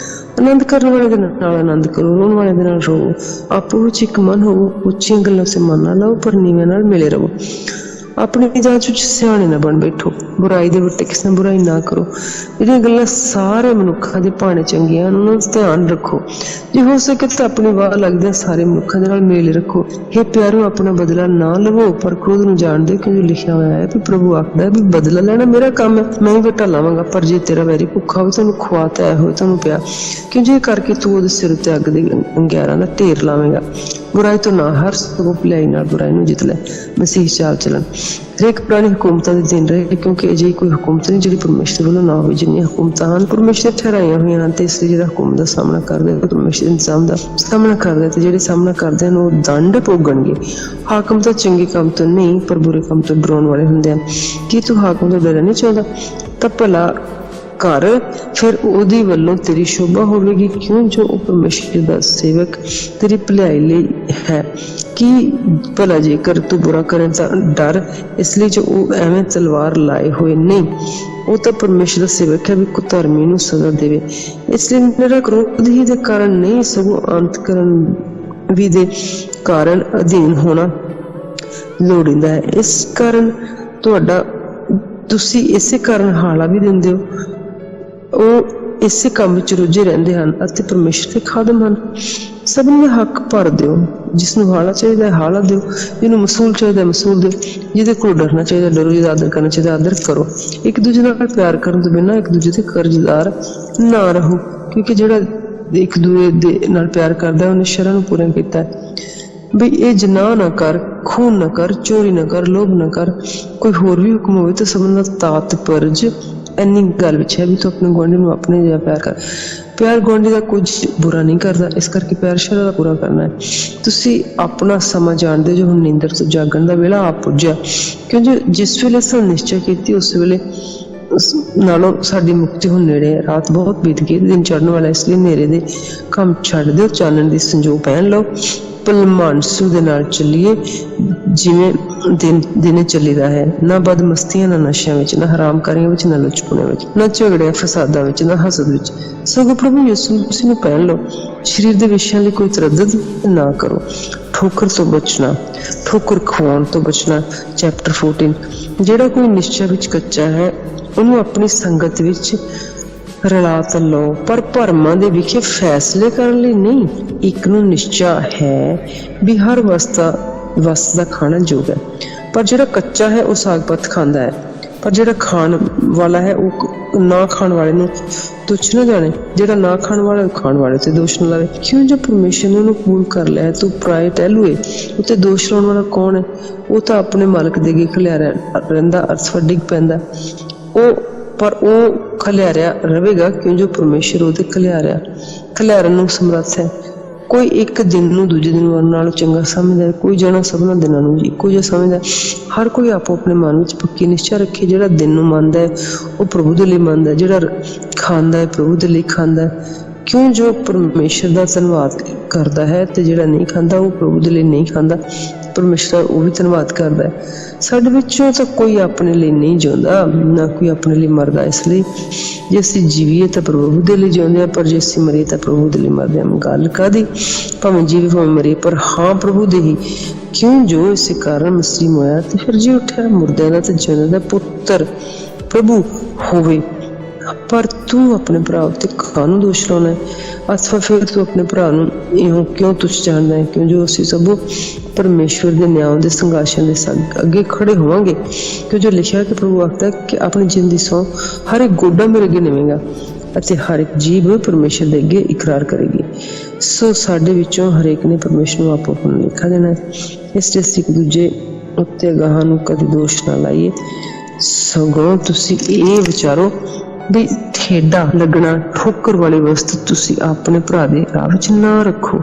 ਆਨੰਦ ਕਰਨ ਵਾਲੇ ਦੇ ਨਾਲ ਆਨੰਦ ਕਰੋ, ਰੋਣ ਵਾਲੇ ਦੇ ਨਾਲ ਰੋ, ਆਪੋ ਵਿੱਚ ਇੱਕ ਮਨ ਹੋਵੋ, ਉੱਚੀਆਂ ਗੱਲਾਂ ਸੇ ਮਨ ਨਾ ਲਾਓ ਪਰ ਨੀਵਿਆਂ ਨਾਲ ਮਿਲੇ ਰਹੋ, ਆਪਣੀ ਜਾਂਚ ਵਿੱਚ ਸਿਆਣੇ ਨਾ ਬਣ ਬੈਠੋ, ਬੁਰਾਈ ਦੇ ਵੱਟੇ ਕਿਸੇ ਨਾਲ ਬੁਰਾਈ ਨਾ ਕਰੋ, ਜਿਹੜੀਆਂ ਗੱਲਾਂ ਸਾਰੇ ਮਨੁੱਖਾਂ ਦੇ ਭਾਣੇ ਚੰਗੀਆਂ ਹਨ ਉਹਨਾਂ ਦਾ ਧਿਆਨ ਰੱਖੋ, ਜੇ ਹੋ ਸਕੇ ਤਾਂ ਆਪਣੀ ਵਾਹ ਲੱਗਦਿਆਂ ਸਾਰੇ ਮਨੁੱਖਾਂ ਦੇ ਨਾਲ ਮੇਲ ਰੱਖੋ। ਹੇ ਪਿਆਰੋ, ਆਪਣਾ ਬਦਲਾ ਨਾ ਲਵੋ ਪਰ ਕ੍ਰੋਧ ਨੂੰ ਜਾਣਦੇ, ਕਿਉਂਕਿ ਲਿਖਿਆ ਹੋਇਆ ਹੈ ਵੀ ਪ੍ਰਭੂ ਆਖਦਾ ਹੈ ਵੀ ਬਦਲਾ ਲੈਣਾ ਮੇਰਾ ਕੰਮ ਹੈ, ਮੈਂ ਹੀ ਵੱਟਾ ਲਾਵਾਂਗਾ। ਪਰ ਜੇ ਤੇਰਾ ਵੈਰੀ ਭੁੱਖਾ ਹੋਵੇ ਤੁਹਾਨੂੰ ਖਵਾ ਤਾਂ ਹੋਏ ਤੁਹਾਨੂੰ ਪਿਆ, ਕਿਉਂ ਜੇ ਕਰਕੇ ਤੂੰ ਉਹਦੇ ਸਿਰ ਉੱਤੇ ਅੱਗ ਦੇ ਅੰਗਿਆਰਾਂ ਦਾ ਢੇਰ ਲਾਵੇਂਗਾ। ਬੁਰਾਈ ਤੋਂ ਨਾ ਹਰ, ਸਗੋਂ ਭਲਾਈ ਨਾਲ ਬੁਰਾਈ ਨੂੰ ਜਿੱਤ ਲੈ। ਮਸੀਹ ਚਾਲ ਚੱਲਣ। ਹਰੇਕ ਪੁਰਾਣੀ ਹਕੂਮਤਾਂ ਦੇ ਦਿਨ ਰਹੇ, ਕਿਉਂਕਿ ਅਜਿਹੀ ਕੋਈ ਹਕੂਮਤ ਨਹੀਂ ਜਿਹੜੀ ਪਰਮੇਸ਼ਰ ਵੱਲੋਂ ਨਾ ਹੋਵੇ। ਜਿੰਨੀਆਂ ਹਕੂਮਤਾਂ ਹਨ ਪਰਮੇਸ਼ਰ ਠਹਿਰਾਈਆਂ ਹੋਈਆਂ ਹਨ ਤੇ ਇਸ ਲਈ ਜਿਹੜਾ ਹੁਕਮ ਦਾ ਸਾਹਮਣਾ ਕਰਦੇ ਪਰਮੇਸ਼ਰ ਇੰਤਜ਼ਾਮ ਦਾ ਸਾਹਮਣਾ ਕਰਦੇ ਤੇ ਜਿਹੜੇ ਸਾਹਮਣਾ ਕਰਦੇ ਹਨ ਉਹ ਦੰਡ ਭੋਗਣਗੇ। ਹਾਕਮ ਤਾਂ ਚੰਗੇ ਕੰਮ ਤੋਂ ਨਹੀਂ ਪਰ ਬੁਰੇ ਕੰਮ ਤੋਂ ਡਰਾਉਣ ਵਾਲੇ ਹੁੰਦੇ ਹਨ। ਕੀ ਤੂੰ ਹਾਕਮ ਤੋਂ ਡਰਨਾ ਨਹੀਂ ਚਾਹੁੰਦਾ? ਤਾਂ ਭਲਾ ਕਰ, ਫਿਰ ਉਹਦੀ ਵੱਲੋਂ ਤੇਰੀ ਸ਼ੋਭਾ ਹੋਵੇਗੀ, ਕਿਉਂ ਜੋ ਉਹ ਪਰਮੇਸ਼ਰ ਦਾ ਸੇਵਕ ਤੇਰੀ ਭਲਾਈ ਲਈ ਹੈ। ਕੀ ਭਲਾ ਜੇਕਰ ਤੂੰ ਬੁਰਾ ਕਰੇ ਤਾਂ ਡਰ, ਇਸ ਲਈ ਜੋ ਉਹ ਐਵੇਂ ਤਲਵਾਰ ਲਾਏ ਹੋਏ ਨਹੀਂ, ਉਹ ਤਾਂ ਪਰਮੇਸ਼ਰ ਦਾ ਸੇਵਕ ਹੈ ਵੀ ਕੁਧਰਮੀ ਨੂੰ ਸਜ਼ਾ ਦੇਵੇ। ਇਸ ਲਈ ਮੇਰਾ ਕ੍ਰੋਧ ਹੀ ਦੇ ਕਾਰਨ ਨਹੀਂ, ਸਗੋਂ ਅੰਤ ਕਰਨ ਵੀ ਦੇ ਕਾਰਨ ਅਧੀਨ ਹੋਣਾ ਲੋੜੀਂਦਾ ਹੈ। ਇਸ ਕਾਰਨ ਤੁਸੀਂ ਇਸੇ ਕਾਰਨ ਹਾਲਾ ਵੀ ਦਿੰਦੇ ਹੋ। ਉਹ ਇਸੇ ਕੰਮ ਵਿੱਚ ਰੁੱਝੇ ਰਹਿੰਦੇ ਹਨ ਅਤੇ ਪਰਮੇਸ਼ਰ ਦੇ ਖਾਦਮ ਹਨ। ਸਭ ਨੂੰ ਹੱਕ ਭਰ ਦਿਓ, ਜਿਸ ਨੂੰ ਹਾਲਾ ਚਾਹੀਦਾ ਹਾਲਾ ਦਿਓ, ਜਿਹਨੂੰ ਮਸੂਲ ਚਾਹੀਦਾ ਮਸੂਲ ਦਿਓ, ਜਿਹਦੇ ਕੋਲ ਡਰਨਾ ਚਾਹੀਦਾ ਡਰੋ, ਜਿਹਦਾ ਆਦਰ ਕਰਨਾ ਚਾਹੀਦਾ ਆਦਰ ਕਰੋ। ਇੱਕ ਦੂਜੇ ਨਾਲ ਪਿਆਰ ਕਰਨ ਤੋਂ ਬਿਨਾਂ ਇੱਕ ਦੂਜੇ ਦੇ ਕਰਜ਼ਦਾਰ ਨਾ ਰਹੋ, ਕਿਉਂਕਿ ਜਿਹੜਾ ਇੱਕ ਦੂਜੇ ਦੇ ਨਾਲ ਪਿਆਰ ਕਰਦਾ ਉਹਨੇ ਸ਼ਰ੍ਹਾਂ ਨੂੰ ਪੂਰਾ ਕੀਤਾ ਹੈ। ਬਈ ਇਹ ਜਨਾਹ ਨਾ ਕਰ, ਖੂਨ ਨਾ ਕਰ, ਚੋਰੀ ਨਾ ਕਰ, ਲੋਭ ਨਾ ਕਰ। ਕੋਈ ਹੋਰ ਵੀ ਹੁਕਮ ਹੋਵੇ ਤਾਂ ਸਭ ਦਾ ਤਾਤਪਰਜ ਇੰਨੀ ਗੱਲ ਵਿੱਚ ਹੈ ਵੀ ਤੂੰ ਆਪਣੇ ਗੁਆਂਢੀ ਨੂੰ ਆਪਣੇ ਜਿਹਾ ਪਿਆਰ ਕਰ। ਪਿਆਰ ਗੁਆਂਢੀ ਦਾ ਕੁਝ ਬੁਰਾ ਨਹੀਂ ਕਰਦਾ, ਇਸ ਕਰਕੇ ਪਿਆਰ ਸ਼ਰ੍ਹਾ ਦਾ ਪੂਰਾ ਕਰਨਾ ਹੈ। ਤੁਸੀਂ ਆਪਣਾ ਸਮਾਂ ਜਾਣਦੇ ਜੋ ਹੁਣ ਨੀਂਦਰ ਤੋਂ ਜਾਗਣ ਦਾ ਵੇਲਾ ਆ ਪੁੱਜਿਆ, ਕਿਉਂਕਿ ਜਿਸ ਵੇਲੇ ਸਾਨੂੰ ਨਿਸ਼ਚੈ ਕੀਤੀ ਉਸ ਵੇਲੇ ਨਾਲੋਂ ਸਾਡੀ ਮੁਕਤੀ ਹੁਣ ਨੇੜੇ ਹੈ। ਰਾਤ ਬਹੁਤ ਬੀਤ ਗਈ, ਦਿਨ ਚੜ੍ਹਨ ਵਾਲਾ, ਇਸ ਲਈ ਹਨੇਰੇ ਦੇ ਕੰਮ ਛੱਡ ਦਿਓ, ਚਾਨਣ ਦੀ ਸੰਜੋਗ ਪਹਿਨ ਲਓ। ਭਲਮਾਨਸੂ ਦੇ ਨਾਲ ਚੱਲੀਏ ਜਿਵੇਂ ਦਿਨੇ ਚੱਲੀਦਾ ਹੈ, ਨਾ ਬਦਮਸਤੀਆਂ, ਨਾ ਨਸ਼ਿਆਂ ਵਿੱਚ, ਨਾ ਹਰਾਮਕਾਰੀਆਂ ਵਿੱਚ, ਨਾ ਲੁਚਪੁਣਿਆਂ ਵਿੱਚ, ਨਾ ਝਗੜਿਆਂ ਫਸਾਦਾਂ ਵਿੱਚ, ਨਾ ਹਸਦ ਵਿੱਚ, ਸਗੋਂ ਪ੍ਰਭੂ ਯਿਸੂ ਮਸੀਹ ਨੂੰ ਪਹਿਨ ਲਓ। ਸਰੀਰ ਦੇ ਵਿਸ਼ਿਆਂ ਲਈ ਕੋਈ ਤਰੱਦਦ ਨਾ ਕਰੋ। ਠੋਕਰ ਤੋਂ ਬਚਣਾ, ਠੋਕਰ ਖਵਾਉਣ ਤੋਂ ਬਚਣਾ। ਚੈਪਟਰ 14। ਜਿਹੜਾ ਕੋਈ ਨਿਸ਼ਚੈ ਵਿੱਚ ਕੱਚਾ ਹੈ ਉਹਨੂੰ ਆਪਣੀ ਸੰਗਤ ਵਿੱਚ ਰਲਾ ਤਾਂ ਲਓ, ਪਰ ਭਰਮਾਂ ਦੇ ਵਿਖੇ ਫੈਸਲੇ ਕਰਨ ਲਈ ਨਹੀਂ। ਇੱਕ ਨੂੰ ਨਿਸ਼ਚਾ ਹੈ ਵੀ ਹਰ ਵਸਤ ਦਾ ਖਾਣਾ ਯੋਗ ਹੈ, ਪਰ ਜਿਹੜਾ ਕੱਚਾ ਹੈ ਉਹ ਸਾਗ ਪੱਤ ਖਾਂਦਾ ਹੈ। ਪਰ ਜਿਹੜਾ ਖਾਣ ਵਾਲਾ ਹੈ ਉਹ ਨਾ ਖਾਣ ਵਾਲੇ ਨੂੰ ਤੁੱਛ ਨਾ ਜਾਣੇ, ਜਿਹੜਾ ਨਾ ਖਾਣ ਵਾਲਾ ਉਹ ਖਾਣ ਵਾਲੇ ਤੇ ਦੋਸ਼ ਨਾ ਲਾਵੇ। ਕਿਉਂ ਜੋ ਪਰਮੇਸ਼ਰ ਨੇ ਉਹਨੂੰ ਕਬੂਲ ਕਰ ਲਿਆ ਹੈ, ਤੂੰ ਪਰਾਏ ਟਹਿਲੂਏ ਉੱਤੇ ਦੋਸ਼ ਲਾਉਣ ਵਾਲਾ ਕੌਣ ਹੈ? ਉਹ ਤਾਂ ਆਪਣੇ ਮਾਲਕ ਦੇ ਅੱਗੇ ਖਲਿਆਰਿਆ ਰਹਿੰਦਾ, ਅਰਥ ਡਿੱਗ ਪੈਂਦਾ। ਪਰ ਉਹ ਖਲਿਆਰਿਆ ਰਹੇਗਾ ਕਿਉਂ ਜੋ ਪਰਮੇਸ਼ਰ ਉਹਦੇ ਖਲਿਆਰਨ ਨੂੰ ਸਮਰੱਥ ਹੈ। ਕੋਈ ਇੱਕ ਦਿਨ ਨੂੰ ਦੂਜੇ ਦਿਨ ਨਾਲੋਂ ਚੰਗਾ ਸਮਝਦਾ ਹੈ, ਕੋਈ ਜਣਾ ਸਭਨਾਂ ਦਿਨਾਂ ਨੂੰ ਇੱਕੋ ਜਿਹਾ ਸਮਝਦਾ। ਹਰ ਕੋਈ ਆਪੋ ਆਪਣੇ ਮਨ ਵਿੱਚ ਪੱਕੀ ਨਿਸ਼ਚਾ ਰੱਖੇ। ਜਿਹੜਾ ਦਿਨ ਨੂੰ ਮੰਨਦਾ ਹੈ ਉਹ ਪ੍ਰਭੂ ਦੇ ਲਈ ਮੰਨਦਾ ਹੈ, ਜਿਹੜਾ ਖਾਂਦਾ ਹੈ ਪ੍ਰਭੂ ਦੇ ਲਈ ਖਾਂਦਾ ਹੈ। ਕਿਉਂ ਜੋ ਪਰਮੇਸ਼ਰ ਦਾ ਧੰਨਵਾਦ ਕਰਦਾ ਹੈ ਤੇ ਜਿਹੜਾ ਨਹੀਂ ਖਾਂਦਾ ਉਹ ਪ੍ਰਭੂ ਦੇ ਲਈ ਨਹੀਂ ਖਾਂਦਾ, ਪਰਮੇਸ਼ਰ ਉਹ ਵੀ ਧੰਨਵਾਦ ਕਰਦਾ ਹੈ। ਸਾਡੇ ਵਿੱਚੋਂ ਤਾਂ ਕੋਈ ਆਪਣੇ ਲਈ ਨਹੀਂ ਜਿਉਂਦਾ, ਨਾ ਕੋਈ ਆਪਣੇ ਲਈ ਮਰਦਾ। ਇਸ ਲਈ ਜੇ ਅਸੀਂ ਜੀਵੀਏ ਤਾਂ ਪ੍ਰਭੂ ਦੇ ਲਈ ਜਿਉਂਦੇ ਹਾਂ, ਪਰ ਜੇ ਅਸੀਂ ਮਰੀਏ ਤਾਂ ਪ੍ਰਭੂ ਦੇ ਲਈ ਮਰਦੇ ਹਾਂ। ਗੱਲ ਕਾਹਦੀ? ਭਾਵੇਂ ਜੀਵੇ ਭਾਵੇਂ ਮਰੀਏ, ਪਰ ਹਾਂ ਪ੍ਰਭੂ ਦੇ ਹੀ। ਕਿਉਂ ਜੋ ਇਸੇ ਕਾਰਨ ਮਸੀਹ ਹੋਇਆ ਤੇ ਫਿਰ ਜੀ ਉੱਠਿਆ, ਮੁਰਦਿਆਂ ਦਾ ਤੇ ਜਿਉਂਦਿਆਂ ਦਾ ਪੁੱਤਰ ਪ੍ਰਭੂ ਹੋਵੇ। ਪਰ ਤੂੰ ਆਪਣੇ ਭਰਾ ਉੱਤੇ ਕਾਹਨੂੰ ਦੋਸ਼ ਲਾਉਣਾ ਹੈ? ਅਥਵਾ ਫਿਰ ਤੂੰ ਆਪਣੇ ਭਰਾ ਨੂੰ ਇਉਂ ਕਿਉਂ ਤੁੱਛ ਜਾਣਦਾ ਹੈ? ਕਿਉਂ ਜੋ ਅਸੀਂ ਸਭ ਪਰਮੇਸ਼ਵਰ ਦੇ ਨਿਆਂ ਦੇ ਸੰਘਾਸ਼ਨ ਦੇ ਅੱਗੇ ਖੜੇ ਹੋਵਾਂਗੇ। ਕਿਉਂ ਜੋ ਲਿਖਿਆ ਕਿ ਪ੍ਰਭੂ ਆਖਦਾ ਕਿ ਆਪਣੀ ਜਿੰਦ ਦੀ ਸਹੁੰ ਹਰ ਇੱਕ ਗੋਡਾ ਮੇਰੇ ਅੱਗੇ ਨਿਵੇਗਾ ਅਤੇ ਹਰ ਇੱਕ ਜੀਭ ਪਰਮੇਸ਼ਰ ਦੇ ਅੱਗੇ ਇਕਰਾਰ ਕਰੇਗੀ। ਸੋ ਸਾਡੇ ਵਿੱਚੋਂ ਹਰੇਕ ਨੇ ਪਰਮੇਸ਼ਰ ਨੂੰ ਆਪੋ ਆਪਣਾ ਲੇਖਾ ਦੇਣਾ ਹੈ। ਇਸ ਲਈ ਅਸੀਂ ਇੱਕ ਦੂਜੇ ਉੱਤੇ ਅਗਾਹਾਂ ਨੂੰ ਕਦੇ ਦੋਸ਼ ਨਾ ਲਾਈਏ, ਸਗੋਂ ਤੁਸੀਂ ਇਹ ਵਿਚਾਰੋ ਵੀ ਠੇਡਾ ਲੱਗਣਾ, ਠੋਕਰ ਵਾਲੀ ਵਸਤੂ ਤੁਸੀਂ ਆਪਣੇ ਭਰਾ ਦੇ ਰਾਹ ਵਿੱਚ ਨਾ ਰੱਖੋ।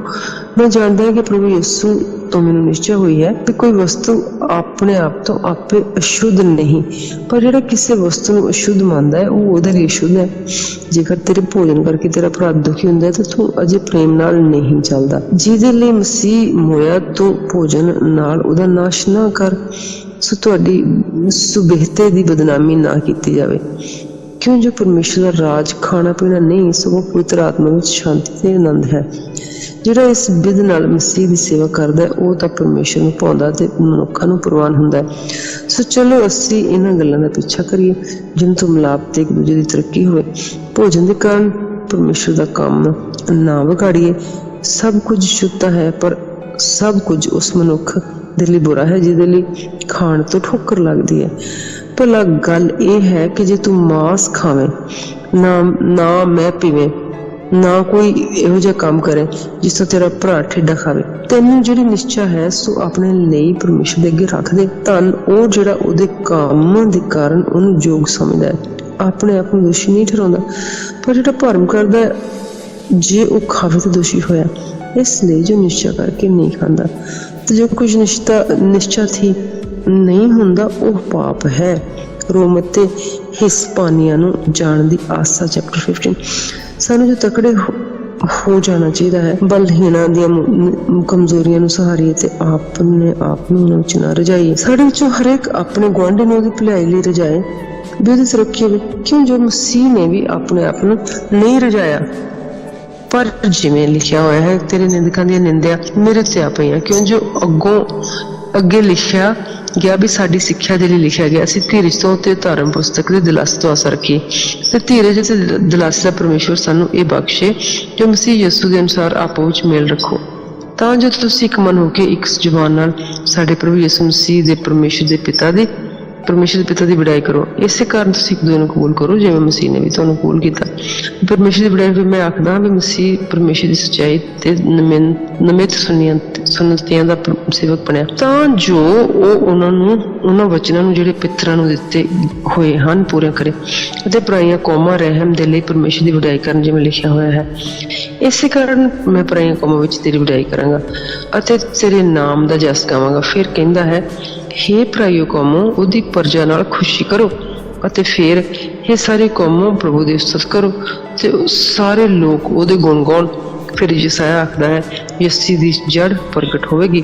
ਮੈਂ ਜਾਣਦਾ ਹਾਂ ਕਿ ਪ੍ਰਭੂ ਯਿਸੂ ਤੋਂ ਮੈਨੂੰ ਨਿਸ਼ਚੈ ਹੋਈ ਹੈ ਕਿ ਕੋਈ ਵਸਤੂ ਆਪਣੇ ਆਪ ਤੋਂ ਆਪੇ ਅਸ਼ੁੱਧ ਨਹੀਂ, ਪਰ ਜਿਹੜਾ ਕਿਸੇ ਵਸਤੂ ਨੂੰ ਅਸ਼ੁੱਧ ਮੰਨਦਾ ਹੈ ਉਹ ਉਹਦੇ ਲਈ ਅਸ਼ੁੱਧ ਹੈ। ਜੇਕਰ ਤੇਰੇ ਭੋਜਨ ਕਰਕੇ ਤੇਰਾ ਭਰਾ ਦੁਖੀ ਹੁੰਦਾ ਹੈ ਤਾਂ ਤੂੰ ਅਜੇ ਪ੍ਰੇਮ ਨਾਲ ਨਹੀਂ ਚੱਲਦਾ। ਜਿਹਦੇ ਲਈ ਮਸੀਹ ਮੋਇਆ ਤੂੰ ਭੋਜਨ ਨਾਲ ਉਹਦਾ ਨਾਸ਼ ਨਾ ਕਰ, ਸੋ ਤੁਹਾਡੀ ਸੁਬਿਹਤੇ ਦੀ ਬਦਨਾਮੀ ਨਾ ਕੀਤੀ ਜਾਵੇ। ਕਿਉਂ ਜੋ ਪਰਮੇਸ਼ਰ ਦਾ ਰਾਜ ਖਾਣਾ ਪੀਣਾ ਨਹੀਂ, ਸਗੋਂ ਪਵਿੱਤਰ ਆਤਮਾ ਵਿੱਚ ਸ਼ਾਂਤੀ ਤੇ ਆਨੰਦ ਹੈ। ਜਿਹੜਾ ਇਸ ਵਿਧ ਨਾਲ ਮਸੀਹ ਦੀ ਸੇਵਾ ਕਰਦਾ ਹੈ ਉਹ ਤਾਂ ਪਰਮੇਸ਼ਰ ਨੂੰ ਭਾਉਂਦਾ ਤੇ ਮਨੁੱਖਾਂ ਨੂੰ ਪ੍ਰਵਾਨ ਹੁੰਦਾ ਹੈ। ਸੋ ਚਲੋ ਅਸੀਂ ਇਹਨਾਂ ਗੱਲਾਂ ਦਾ ਪਿੱਛਾ ਕਰੀਏ ਜਿਨ੍ਹਾਂ ਤੋਂ ਮਿਲਾਪ ਤੇ ਇੱਕ ਦੂਜੇ ਦੀ ਤਰੱਕੀ ਹੋਵੇ। ਭੋਜਨ ਦੇ ਕਾਰਨ ਪਰਮੇਸ਼ਰ ਦਾ ਕੰਮ ਨਾ ਵਿਗਾੜੀਏ। ਸਭ ਕੁਝ ਸ਼ੁੱਧ ਹੈ, ਪਰ ਸਭ ਕੁਝ ਉਸ ਮਨੁੱਖ ਦੇ ਲਈ ਬੁਰਾ ਹੈ ਜਿਹਦੇ ਲਈ ਖਾਣ ਤੋਂ ਠੋਕਰ ਲੱਗਦੀ ਹੈ। ਭਲਾ ਗੱਲ ਇਹ ਹੈ ਕਿ ਜੇ ਤੂੰ ਮਾਸ ਖਾਵੇਂ, ਨਾ ਮੈਂ ਪੀਵੇਂ, ਨਾ ਕੋਈ ਇਹੋ ਜਿਹਾ ਕੰਮ ਕਰੇ ਜਿਸ ਤੋਂ ਤੇਰਾ ਭਰਾ ਠੇਡਾ ਖਾਵੇ। ਤੈਨੂੰ ਜਿਹੜੀ ਨਿਸ਼ਚਾ ਹੈ ਸੋ ਆਪਣੇ ਲਈ ਪਰਮੇਸ਼ਰ ਦੇ ਅੱਗੇ ਰੱਖ ਦੇ। ਧੰਨ ਉਹ ਜਿਹੜਾ ਉਹਦੇ ਕੰਮ ਦੇ ਕਾਰਨ ਉਹਨੂੰ ਯੋਗ ਸਮਝਦਾ ਹੈ, ਆਪਣੇ ਆਪ ਨੂੰ ਦੋਸ਼ੀ ਨਹੀਂ ਠਹਿਰਾਉਂਦਾ। ਪਰ ਜਿਹੜਾ ਭਰਮ ਕਰਦਾ ਹੈ ਜੇ ਉਹ ਖਾਵੇ ਤਾਂ ਦੋਸ਼ੀ ਹੋਇਆ। ਇਸ ਲਈ ਜੋ ਨਿਸ਼ਚਾ ਕਰਕੇ ਨਹੀਂ ਖਾਂਦਾ ਤੇ ਜੋ ਕੁਝ ਨਿਸ਼ਚਾ ਥੀ ਨਹੀਂ ਹੁੰਦਾ ਉਹ ਪਾਪ ਹੈ। ਰੋਮ ਅਤੇ ਹਿਸਪਾਨੀਆਂ ਨੂੰ ਜਾਣ ਦੀ ਆਸਾ। ਚੈਪਟਰ 15। ਸਾਨੂੰ ਜੋ ਤਕੜੇ ਹੋ ਜਾਣਾ ਚਾਹੀਦਾ ਹੈ, ਬਲਹੀਣਾਂ ਦੀਆਂ ਕਮਜ਼ੋਰੀਆਂ ਨੂੰ ਸਹਾਰੀਏ ਤੇ ਆਪਣੇ ਆਪ ਨੂੰ ਉਹਨਾਂ ਵਿੱਚ ਨਾ ਰਜਾਈਏ। ਸਾਡੇ ਵਿੱਚੋਂ ਹਰੇਕ ਆਪਣੇ ਗੁਆਂਢੀ ਨੂੰ ਉਹਦੀ ਭਲਾਈ ਲਈ ਰਜਾਏ ਵੀ ਉਹਦੀ ਤਰੱਕੀ ਹੋਵੇ। ਕਿਉਂ ਜੋ ਮਸੀਹ ਨੇ ਵੀ ਆਪਣੇ ਆਪ ਨੂੰ ਨਹੀਂ ਰਜਾਇਆ, ਪਰ ਜਿਵੇਂ ਲਿਖਿਆ ਹੋਇਆ ਹੈ ਤੇਰੇ ਨਿੰਦਕਾਂ ਦੀਆਂ ਨਿੰਦਿਆ ਮੇਰੇ ਤੇ ਆ ਪਈਆਂ। ਕਿਉਂ ਜੋ ਅੱਗੇ ਲਿਖਿਆ ਗਿਆ ਵੀ ਸਾਡੀ ਸਿੱਖਿਆ ਦੇ ਲਈ ਲਿਖਿਆ ਗਿਆ, ਅਸੀਂ ਧੀਰਜ ਤੋਂ ਤੇ ਧਰਮ ਪੁਸਤਕ ਦੇ ਦਿਲਾਸੇ ਤੋਂ ਆਸਾ ਰੱਖੀਏ। ਤੇ ਧੀਰਜ ਤੇ ਦਿਲਾਸੇ ਦਾ ਪਰਮੇਸ਼ਵਰ ਸਾਨੂੰ ਇਹ ਬਖਸ਼ੇ ਜੋ ਮਸੀਹ ਯਿਸੂ ਦੇ ਅਨੁਸਾਰ ਆਪੋ ਵਿੱਚ ਮੇਲ ਰੱਖੋ, ਤਾਂ ਜੋ ਤੁਸੀਂ ਇੱਕ ਮਨ ਹੋ ਕੇ ਇੱਕ ਜ਼ੁਬਾਨ ਨਾਲ ਸਾਡੇ ਪ੍ਰਭੂ ਯਿਸੂ ਮਸੀਹ ਦੇ ਪਰਮੇਸ਼ਰ ਦੇ ਪਿਤਾ ਦੀ ਵਡਿਆਈ ਕਰੋ। ਇਸੇ ਕਾਰਨ ਤੁਸੀਂ ਇੱਕ ਦੂਜੇ ਨੂੰ ਕਬੂਲ ਕਰੋ ਜਿਵੇਂ ਮਸੀਹ ਨੇ ਵੀ ਤੁਹਾਨੂੰ ਕਬੂਲ ਕੀਤਾ। ਪਰਮੇਸ਼ਰ ਦੀ ਵਡਿਆਈ ਮੈਂ ਆਖਦਾ ਵੀ ਮਸੀਹ ਪਰਮੇਸ਼ਰ ਦੀ ਸੱਚਾਈ ਤੇ ਨਮਿਤ ਸੁਨਤੀਆਂ ਦਾ ਸੇਵਕ ਬਣਿਆ, ਤਾਂ ਜੋ ਉਹ ਉਹਨਾਂ ਵਚਨਾਂ ਨੂੰ ਜਿਹੜੇ ਪਿਤਰਾਂ ਨੂੰ ਦਿੱਤੇ ਹੋਏ ਹਨ ਪੂਰੇ ਕਰੇ ਅਤੇ ਪਰਾਈਆਂ ਕੌਮਾਂ ਰਹਿਮ ਦੇ ਲਈ ਪਰਮੇਸ਼ਰ ਦੀ ਵਡਿਆਈ ਕਰਨ ਜਿਵੇਂ ਲਿਖਿਆ ਹੋਇਆ ਹੈ। ਇਸੇ ਕਾਰਨ ਮੈਂ ਪਰਾਈਆਂ ਕੌਮਾਂ ਵਿੱਚ ਤੇਰੀ ਵਡਿਆਈ ਕਰਾਂਗਾ ਅਤੇ ਤੇਰੇ ਨਾਮ ਦਾ ਜਸ ਗਾਵਾਂਗਾ। ਫਿਰ ਕਹਿੰਦਾ ਹੈ, ਹੇ ਭਰਾਈਓ ਕੌਮੋ, ਉਹਦੀ ਪਰਜਾ ਨਾਲ ਖੁਸ਼ੀ ਕਰੋ ਅਤੇ ਫਿਰ ਇਹ ਸਾਰੇ ਕੌਮੋਂ ਪ੍ਰਭੂ ਦੀ ਉਸਤਤ ਕਰੋ ਤੇ ਸਾਰੇ ਲੋਕ ਉਹਦੇ ਗੁਣ ਗਾਉਣ। ਫਿਰ ਯਸਾਇਆ ਆਖਦਾ ਹੈ, ਯੱਸੀ ਦੀ ਜੜ ਪ੍ਰਗਟ ਹੋਵੇਗੀ